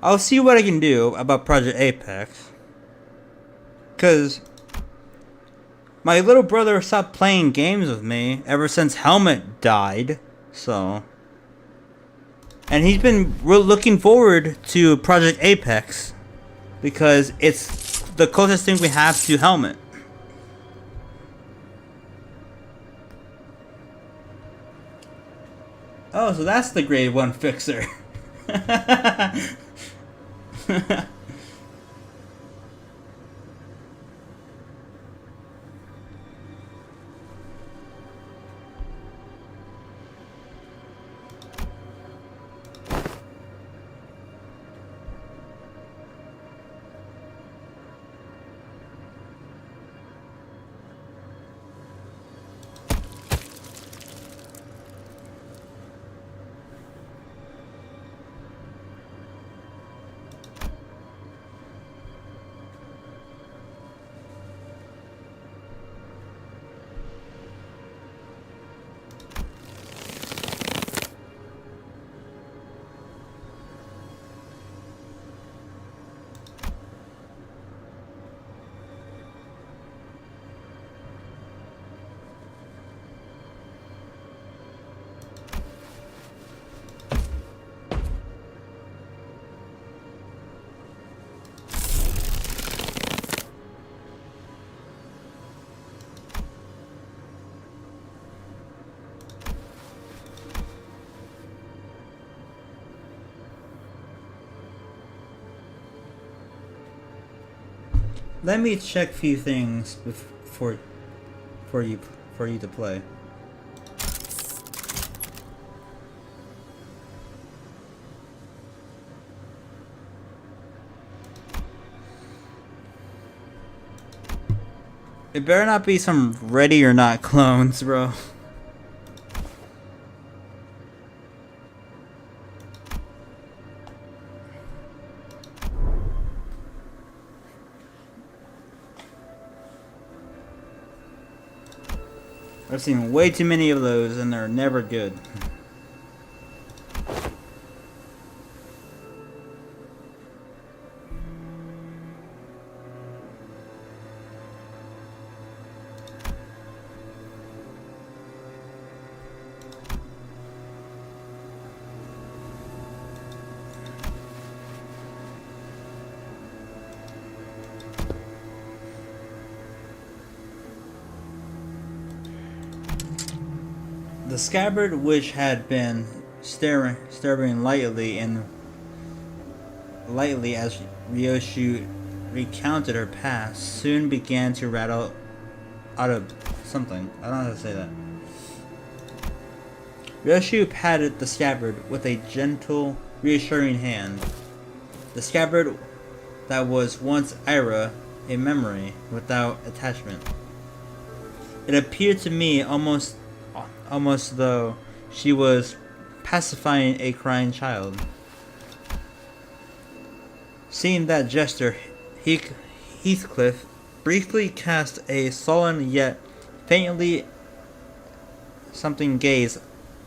I'll see what I can do about Project Apex. Cause my little brother stopped playing games with me ever since Helmet died, so. And he's been looking forward to Project Apex because it's the closest thing we have to Helmet. Oh, so that's the grade 1 fixer. Let me check a few things before for you to play. It better not be some ready or not clones, bro. I've seen way too many of those and they're never good. The scabbard, which had been stirring lightly as Ryoshu recounted her past, soon began to rattle out of something. I don't know how to say that. Ryoshu patted the scabbard with a gentle, reassuring hand. The scabbard that was once Ira, a memory without attachment. It appeared to me almost though she was pacifying a crying child. Seeing that gesture, Heathcliff briefly cast a sullen yet faintly something gaze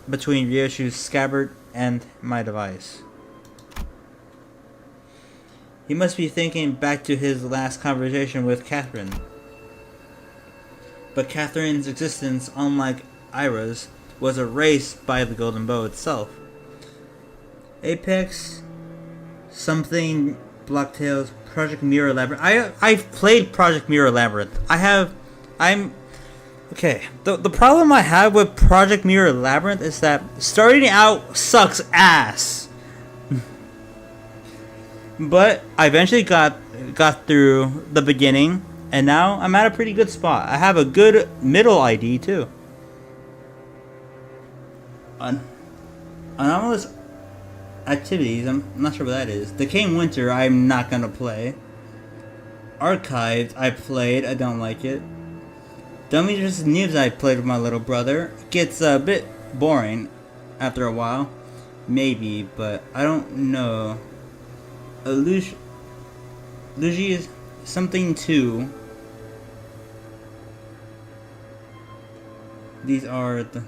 between Ryoshu's scabbard and my device. He must be thinking back to his last conversation with Catherine. But Catherine's existence, unlike Ira's, was erased by the Golden Bow itself. Apex, something, Blocktails, Project Mirror Labyrinth. I've played Project Mirror Labyrinth. Okay, the problem I have with Project Mirror Labyrinth is that starting out sucks ass. But I eventually got through the beginning, and now I'm at a pretty good spot. I have a good middle ID too. Anomalous activities, I'm not sure what that is. Decaying Winter, I'm not gonna play. Archived, I played, I don't like it. Dummy vs. Noobs, I played with my little brother. Gets a bit boring after a while. Maybe, but I don't know. Luigi is something too. These are the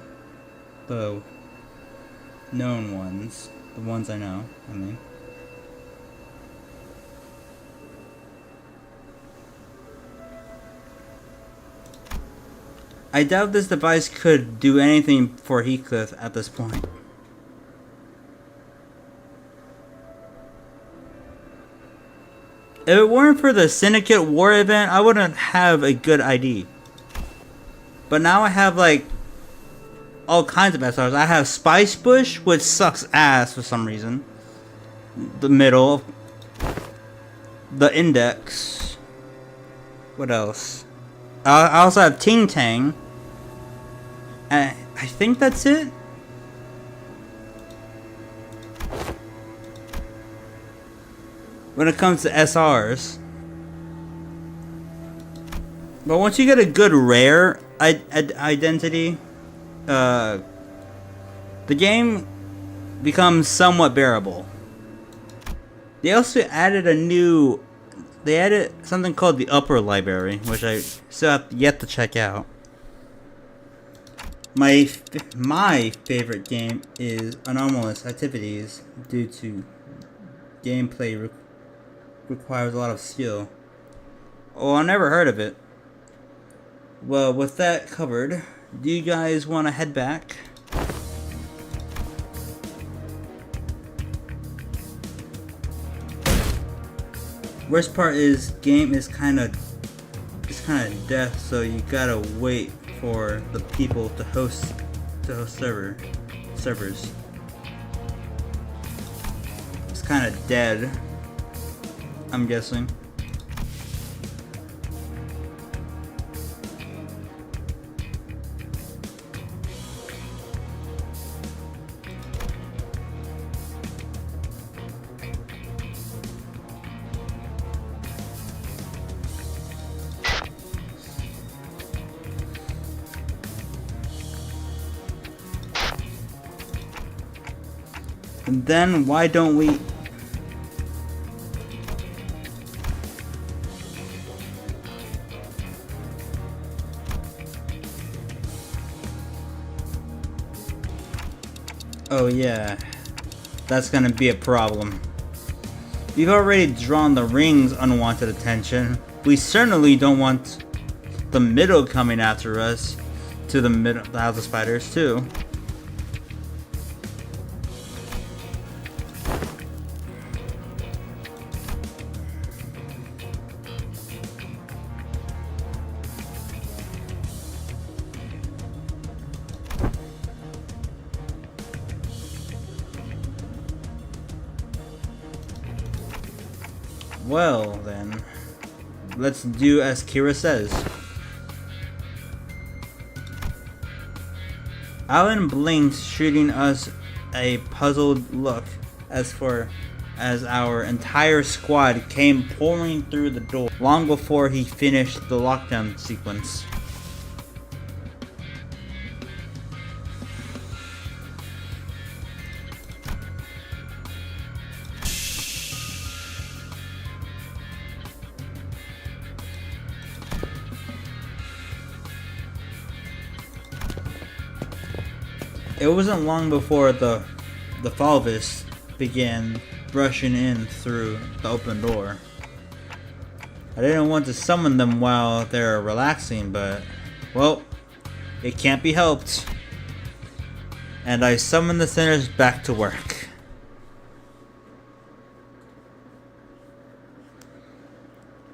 known ones. The ones I know, I mean. I doubt this device could do anything for Heathcliff at this point. If it weren't for the Syndicate War event, I wouldn't have a good ID. But now I have like all kinds of SRs. I have Spice Bush, which sucks ass for some reason. The middle. The Index. What else? I also have Ting Tang. And I think that's it. When it comes to SRs. But once you get a good rare identity, the game becomes somewhat bearable. They also added something called the Upper Library, which I still have yet to check out. My favorite game is Anomalous Activities due to gameplay requires a lot of skill. Oh, I never heard of it. Well, with that covered, do you guys want to head back? Worst part is game is kind of deaf, so you gotta wait for the people to host servers. It's kind of dead, I'm guessing. And then why don't we Oh yeah, that's gonna be a problem. We've already drawn the ring's unwanted attention. We certainly don't want the middle coming after us to the middle, the House of Spiders too. Well then, let's do as Kira says. Alan blinks, shooting us a puzzled look as our entire squad came pouring through the door long before he finished the lockdown sequence. It wasn't long before the Falvis began rushing in through the open door. I didn't want to summon them while they're relaxing, but, well, it can't be helped. And I summoned the sinners back to work.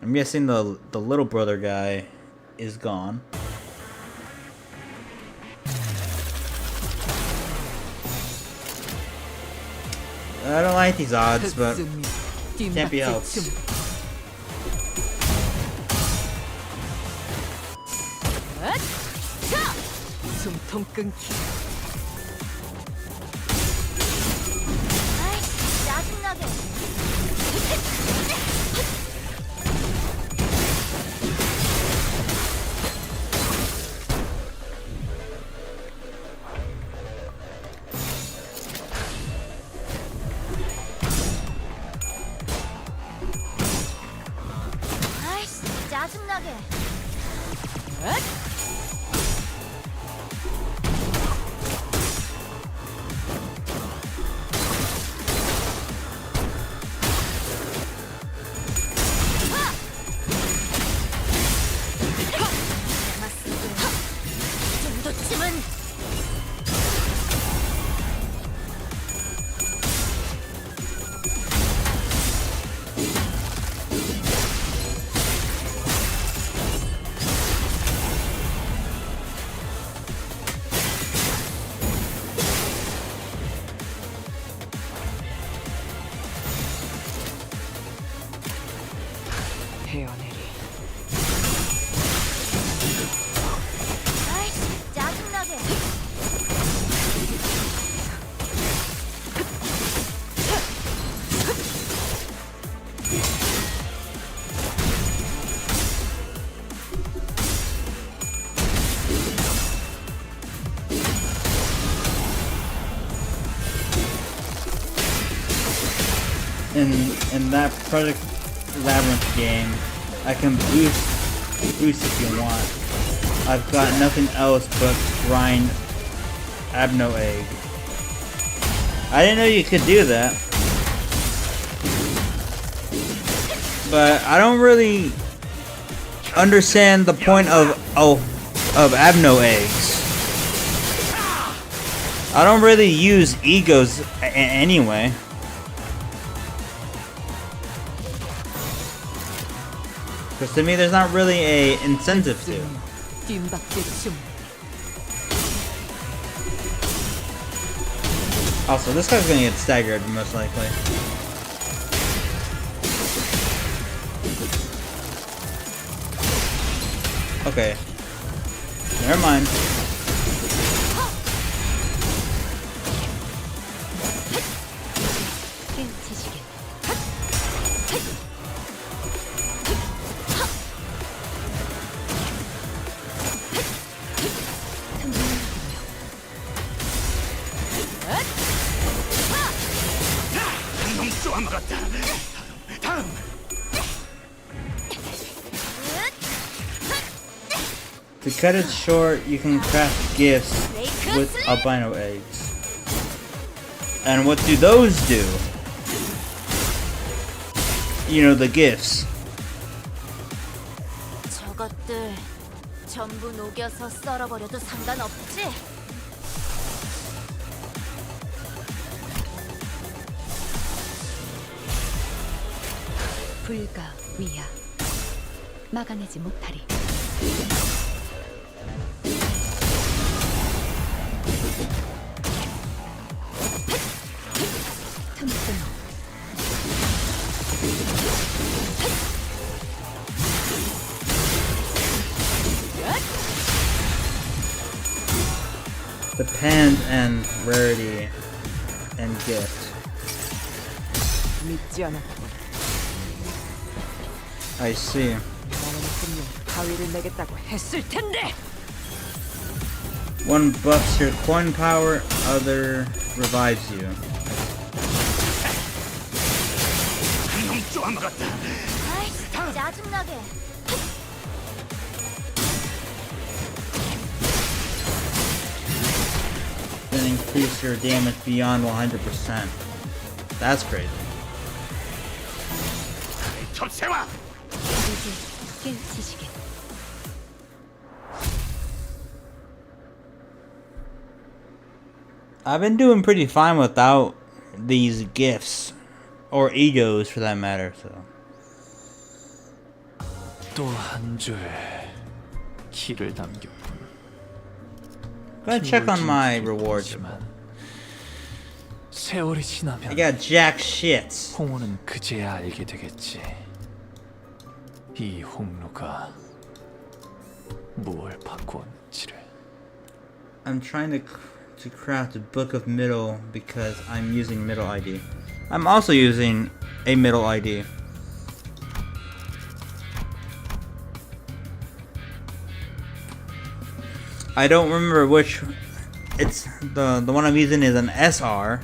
I'm guessing the little brother guy is gone. I don't like these odds, but can't be helped.
숨통 끊기.
아이씨, 짜증나게. 아이씨, 짜증나게. 이 정도쯤은
헤어내리.
아이씨, 짜증나게.
In that Project Labyrinth game, I can boost if you want. I've got nothing else but grind Abno Egg. I didn't know you could do that. But I don't really understand the point of Abno Eggs. I don't really use egos anyway. Because to me, there's not really a incentive to.
뒷박대춤.
Also, this guy's gonna get staggered, most likely. Okay. Never mind.
깨치시게.
한놈 쏘아먹었다. 다음.
To cut it short, you can craft gifts with albino eggs. And what do those do? You know, the gifts.
저것들 전부 녹여서 썰어버려도 상관없지?
불가 위야 막아내지 못하리. 틈끊어
Depend and rarity and gift.
믿지 않았고
I see.
나는 분명 가위를 내겠다고 했을 텐데.
One buffs your coin power, other revives you.
놈 쪼아먹었다.
아이씨, 짜증나게.
Then increase your damage beyond 100%. That's crazy.
접세와.
이제 깨우치시게.
I've been doing pretty fine without these gifts. Or egos for that matter, so.
또 한 줄 키를 남겼군.
Go ahead and check on my rewards.
하지만 세월이
I
지나면
got jack shit.
홍우는 그제야 알게 되겠지. 이 홍루가 무엇을 바꾸었는지를.
I'm trying to craft a book of middle because I'm using middle ID. I'm also using a middle ID. I don't remember which. It's the one I'm using is an SR.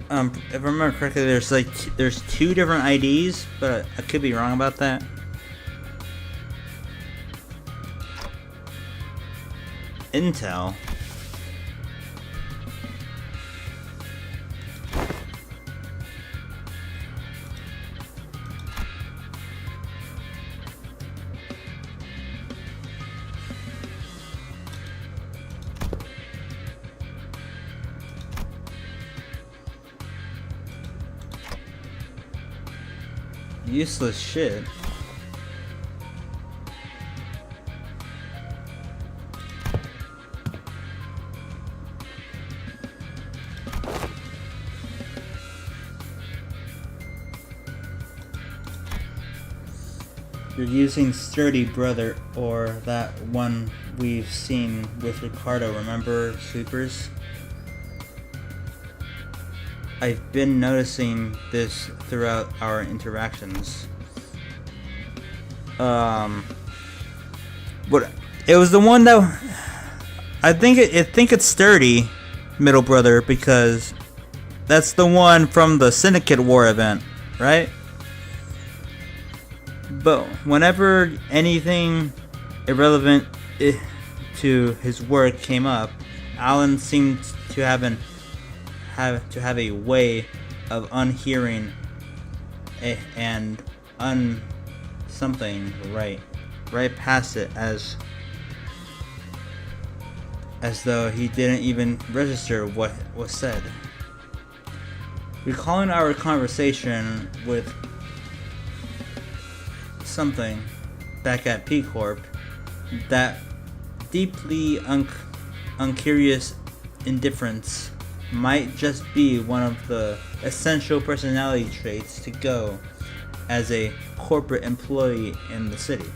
If I remember correctly, there's two different IDs, but I could be wrong about that. Intel. Useless shit. You're using Sturdy Brother, or that one we've seen with Ricardo, remember Sweepers? I've been noticing this throughout our interactions. But it was the one that I think it's Sturdy Middle Brother, because that's the one from the Syndicate War event, right? But whenever anything irrelevant to his work came up, Alan seemed to have a way of unhearing and something right past it, as though he didn't even register what was said. Recalling our conversation with something back at P Corp, that deeply uncurious indifference might just be one of the essential personality traits to go as a corporate employee in the city.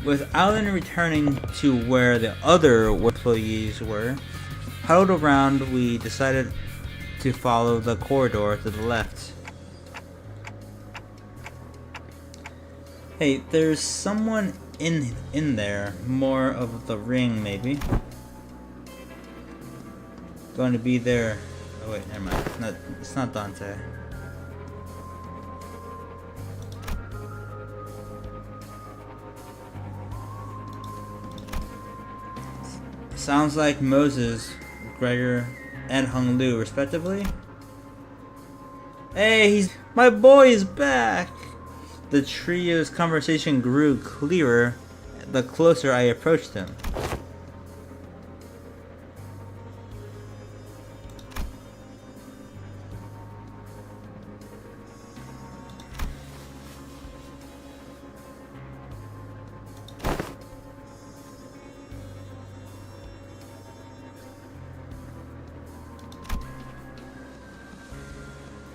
With Alan returning to where the other employees were huddled around, we decided to follow the corridor to the left. Hey, there's someone in there. More of the ring, maybe. Going to be there. Oh wait, never mind. It's not Dante. Sounds like Moses, Gregor, and Hung Lu, respectively. Hey, my boy is back! The trio's conversation grew clearer the closer I approached him.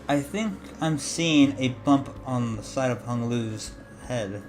I think I'm seeing a bump on the side of Hung Lu's head.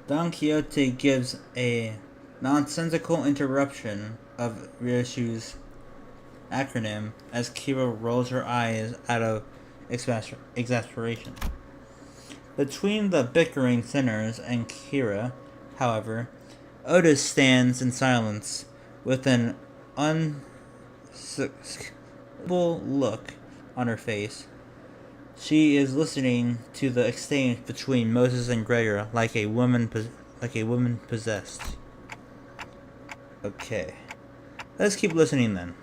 Don Quixote gives a nonsensical interruption of Ryoshu's acronym as Kira rolls her eyes out of exasperation. Between the bickering sinners and Kira, however, Otis stands in silence with an unspeakable look on her face. She is listening to the exchange between Moses and Gregor like a woman possessed. Okay. Let's keep listening then.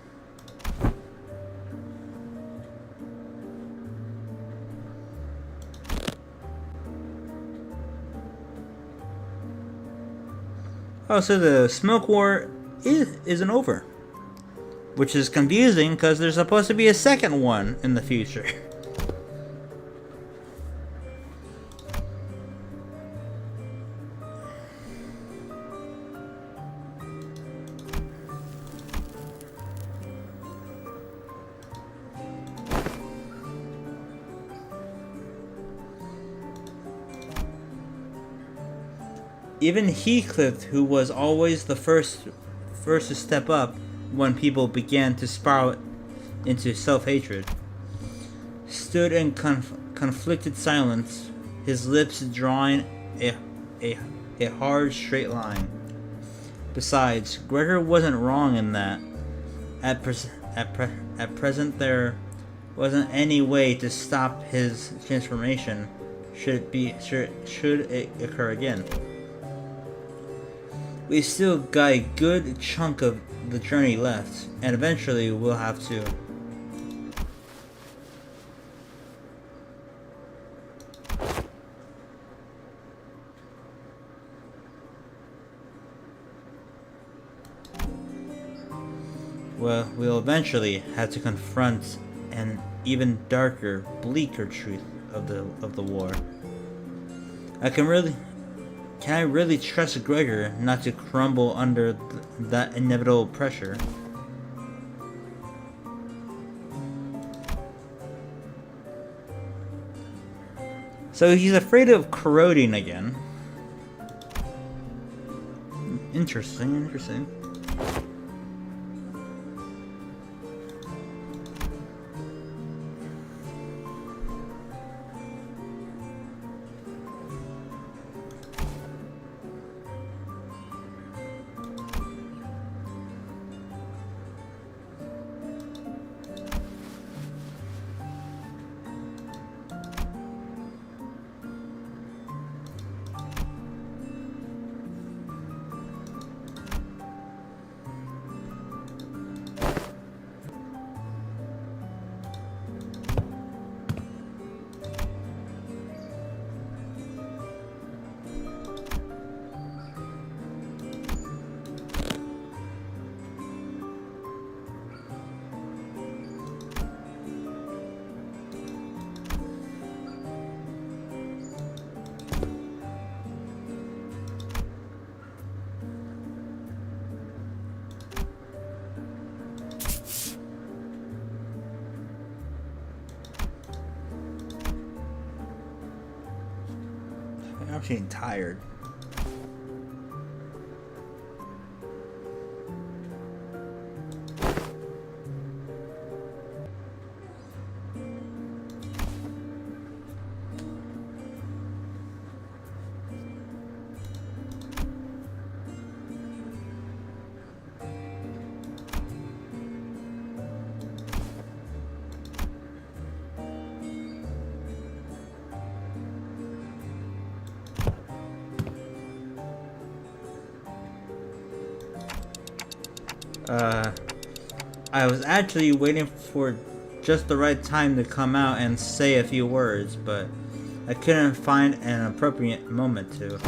Oh, so the smoke war isn't over. Which is confusing because there's supposed to be a second one in the future. Even Heathcliff, who was always the first to step up when people began to spiral into self-hatred, stood in conflicted silence, his lips drawing a hard straight line. Besides, Gregor wasn't wrong in that at present there wasn't any way to stop his transformation should it occur again. We still got a good chunk of the journey left, and eventually we'll have to. Well, we'll eventually have to confront an even darker, bleaker truth of the war. Can I really trust Gregor not to crumble under that inevitable pressure? So he's afraid of corroding again. Interesting. I'm getting tired. I was actually waiting for just the right time to come out and say a few words, but I couldn't find an appropriate moment to.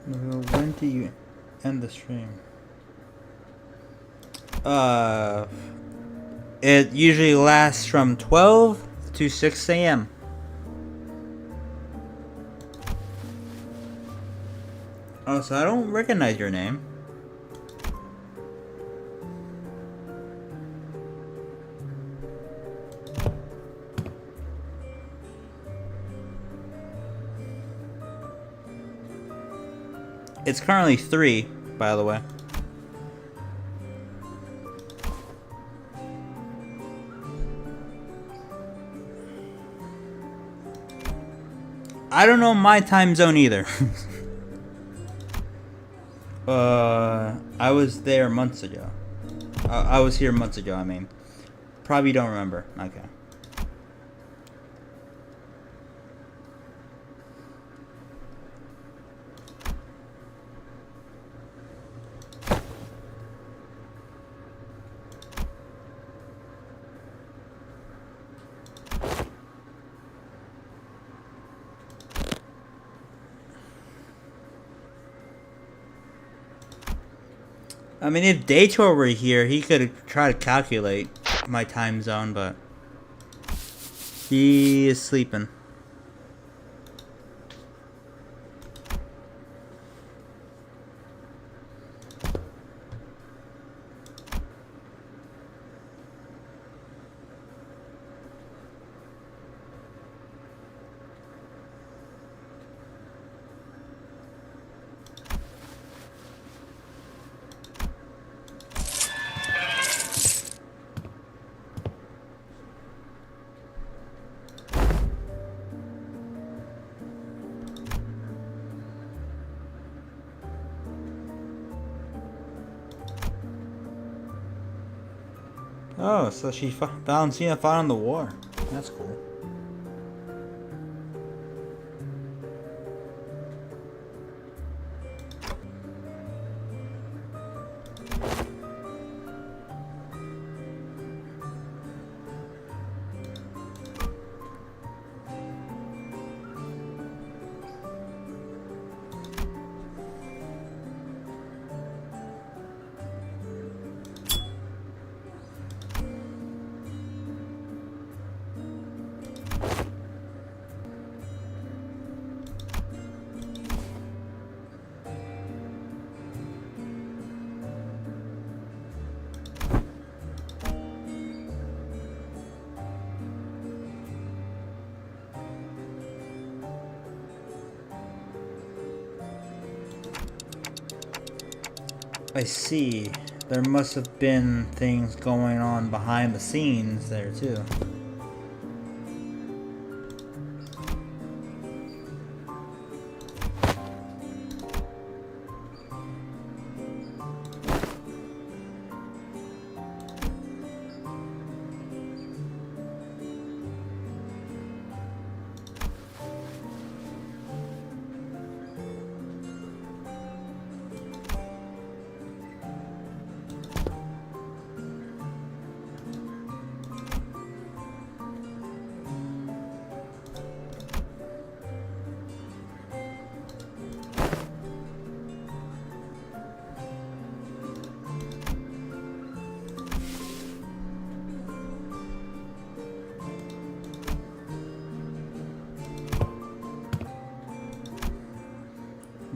When do you end the stream? It usually lasts from 12 to 6 a.m. Oh, so I don't recognize your name. It's currently 3, by the way. I don't know my time zone either. I was there months ago. I was here months ago, I mean. Probably don't remember. Okay. I mean, if Daytor were here, he could try to calculate my time zone, but he is sleeping. Oh, so Valentina fought in the war. That's cool. I see. There must have been things going on behind the scenes there too.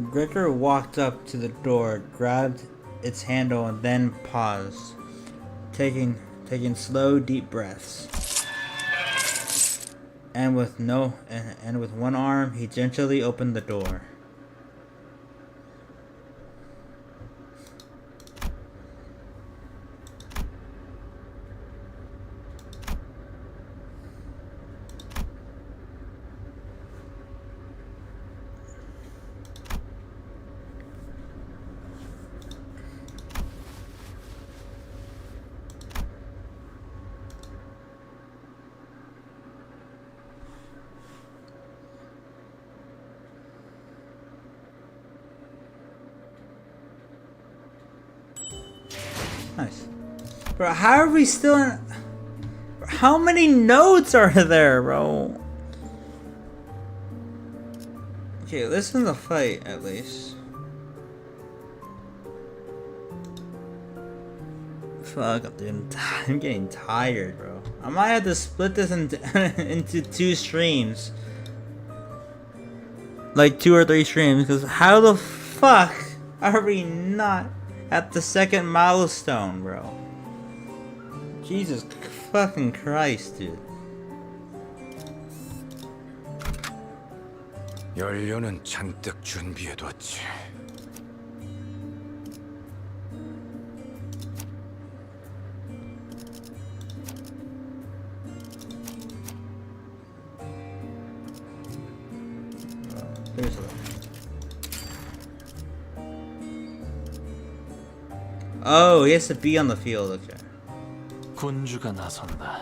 Gregor walked up to the door, grabbed its handle, and then paused, taking slow, deep breaths. And with one arm, he gently opened the door. Nice. Bro, how are we still in... How many nodes are there, bro? Okay, listen to the fight, at least. Fuck, dude, I'm getting tired, bro. I might have to split this into 2 streams. Like 2 or 3 streams, because how the fuck are we not at the second milestone, bro? Jesus fucking Christ, dude.
연료는 잔뜩 준비해뒀지.
There's a... Oh, he has to be on the field, okay.
군주가 나선다.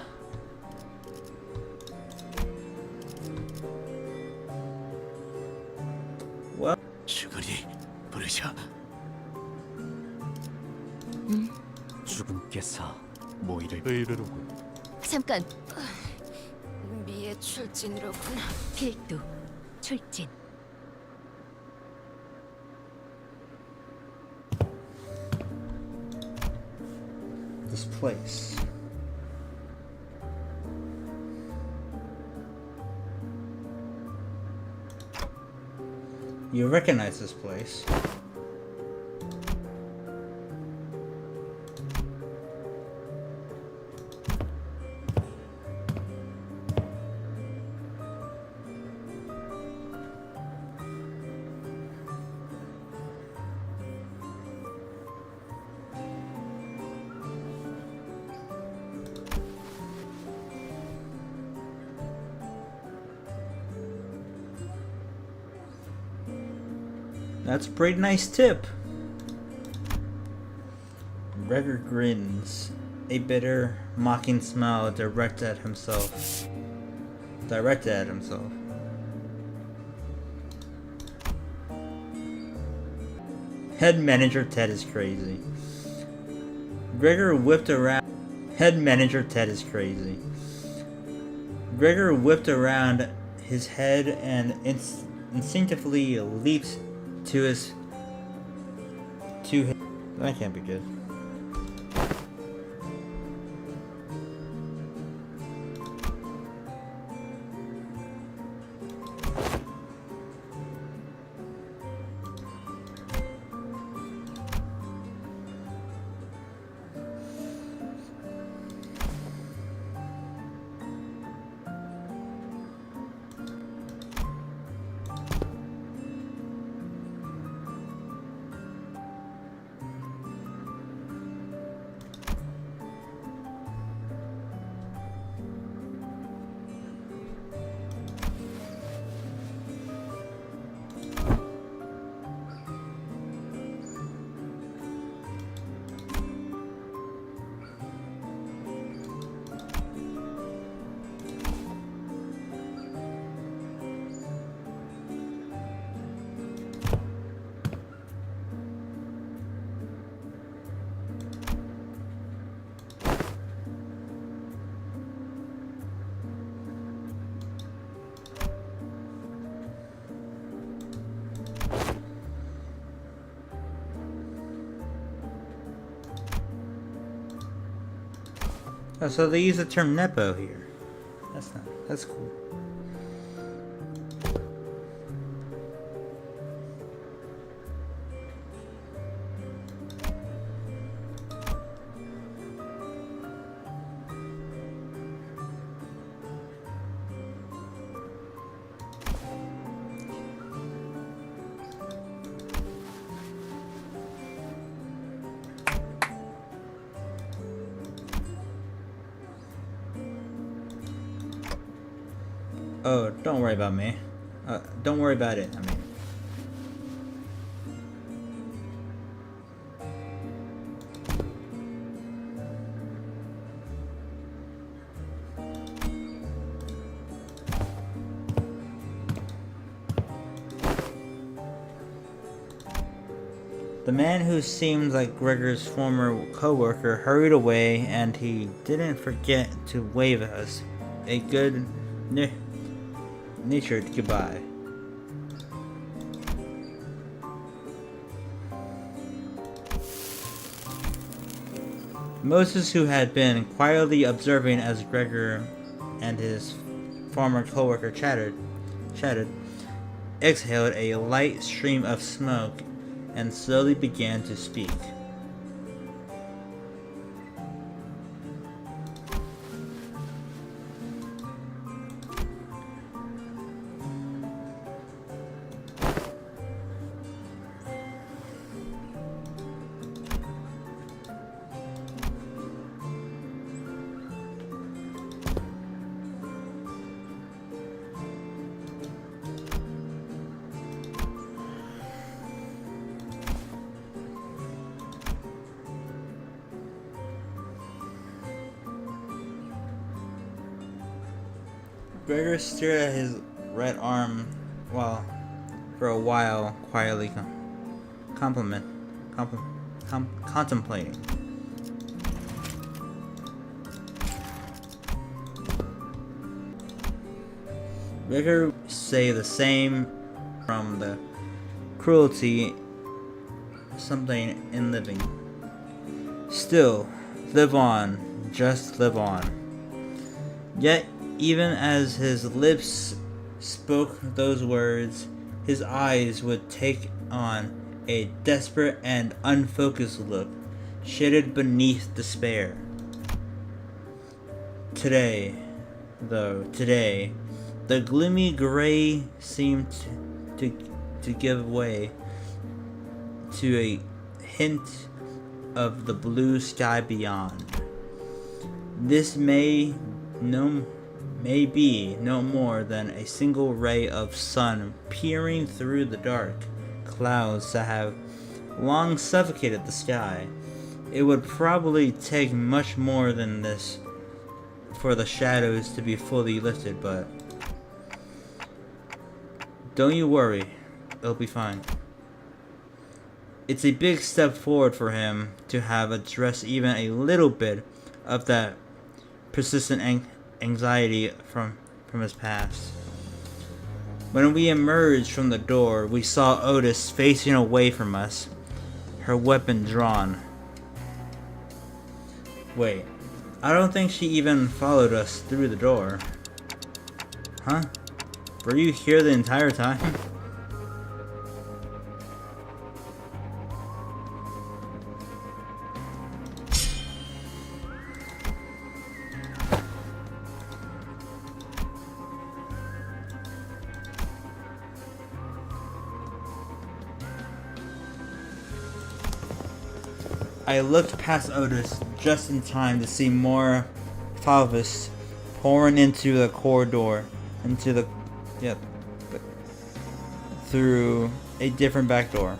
What?
슈그리 부르셔.
주군께서 모이를 의뢰로군.
잠깐. 미의 출진이로구나. 필두 출진.
This place. You recognize this place. That's a pretty nice tip. Gregor grins, a bitter, mocking smile directed at himself. Head manager Ted is crazy. Gregor whipped around. Head manager Ted is crazy. Gregor whipped around his head and instinctively leaped to his. That can't be good. Oh, so they use the term Nepo here. That's cool. Oh, don't worry about me. Don't worry about it, I mean. The man who seemed like Gregor's former co-worker hurried away, and he didn't forget to wave at us a good natured goodbye. Moses, who had been quietly observing as Gregor and his former co-worker chatted, exhaled a light stream of smoke and slowly began to speak. Gregor stared at his right arm for a while, quietly contemplating. Gregor say the same from the cruelty something in living. Still, live on, just live on. Yet, even as his lips spoke those words, his eyes would take on a desperate and unfocused look, shaded beneath despair. Today, the gloomy gray seemed to give way to a hint of the blue sky beyond. This may be no more than a single ray of sun peering through the dark clouds that have long suffocated the sky. It would probably take much more than this for the shadows to be fully lifted, but don't you worry, it'll be fine. It's a big step forward for him to have addressed even a little bit of that persistent anxiety from his past. When we emerged from the door, we saw Otis facing away from us, her weapon drawn. Wait, I don't think she even followed us through the door. Huh? Were you here the entire time? I looked past Otis just in time to see more Falvis pouring into the corridor, through a different back door.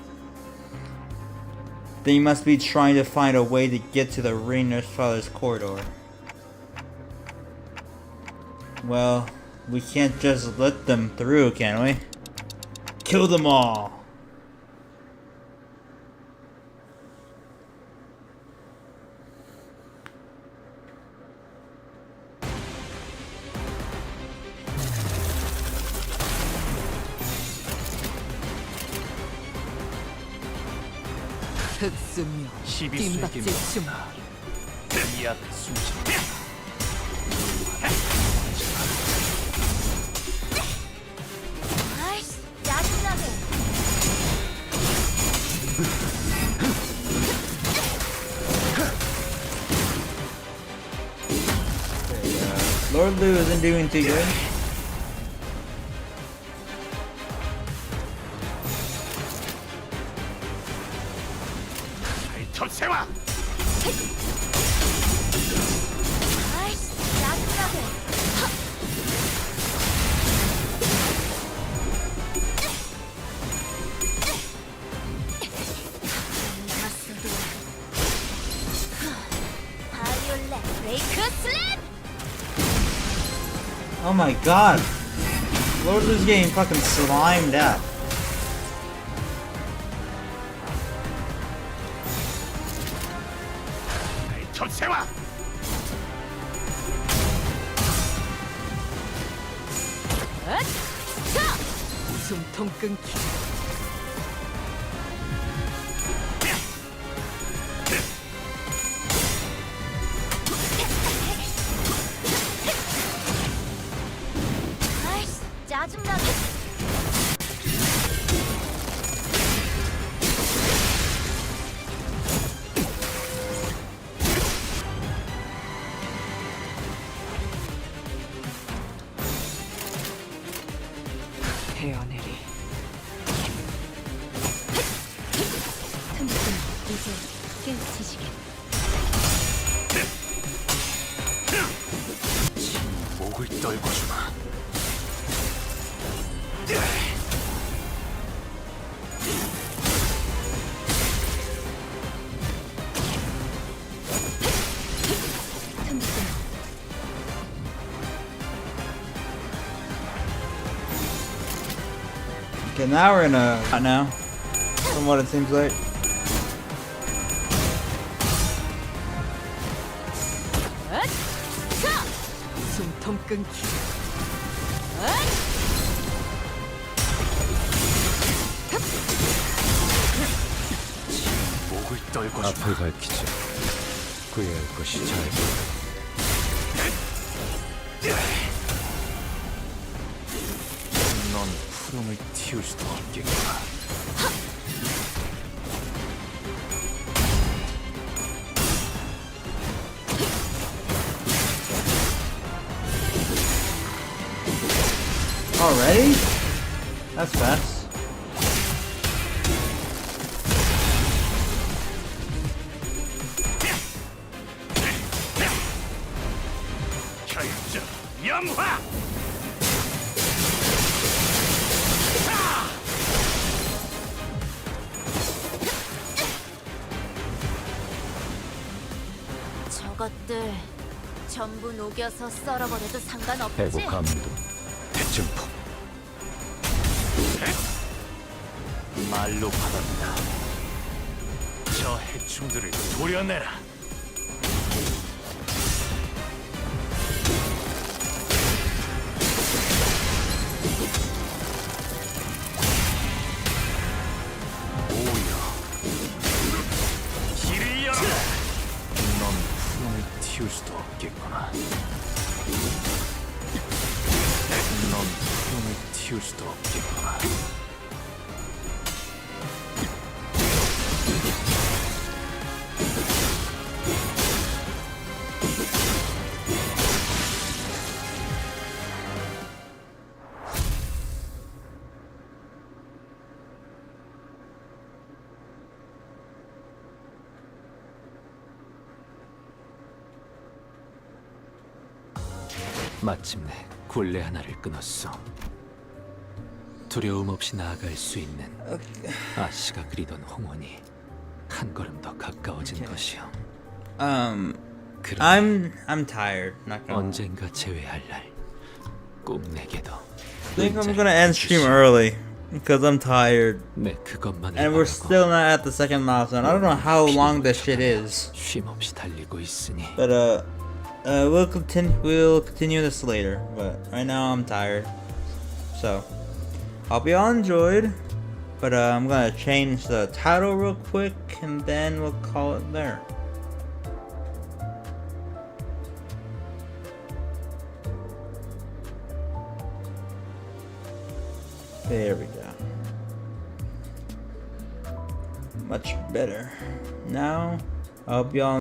They must be trying to find a way to get to the Rainer's father's corridor. Well, we can't just let them through, can we? Kill them all!
흑수며
시비
뒷박질
수에게
중
이 앞에 숨지
아이씨, 짜증나게.
Lord Lou isn't doing too good.
톱세와.
아이씨, 짜증나게. 남았어도. 바이올렛 브레이크 슬랩!
Oh my god! Lord Lou's getting fucking slimed out.
톱세와.
숨통 끊기.
아이씨, 짜증나게.
헤어내리.
틈틈 이제 깨우치시게.
목을 떨궈주마.
틈틈.
Okay, now we're in a now, from what it seems like.
숨통 끊기.
목을 떨궈주마.
앞을 밝히지. 후회할 것이 잘 보여.
넌 푸름을 틔울 수도 없겠구나.
Already? That's fast.
결정 염화.
저것들 전부 녹여서 썰어버려도 상관없지?
해고 감도. 대증폭.
말로 받았다. 저 해충들을 도려내라. 길을 열어라. 넌 푸름을 틔울 수도 없겠구나. 넌 푸름을 틔울 수도 없겠구나. 마침내 굴레 하나를 끊었어. 두려움 없이 나아갈 수 있는 아씨가 그리던 홍원이 한 걸음 더 가까워진 것이요. 그러나
I'm tired. Not gonna.
언젠가 재회할 날 꼭 내게도
I think I'm gonna end stream early because I'm tired,
내 그것만을
and we're
바라고
still not at the second milestone. I don't know how long this shit is,
쉼없이 달리고 있으니
but we'll continue this later. But right now I'm tired, so hope you all enjoyed. But I'm gonna change the title real quick, and then we'll call it there. There we go. Much better. Now, I hope y'all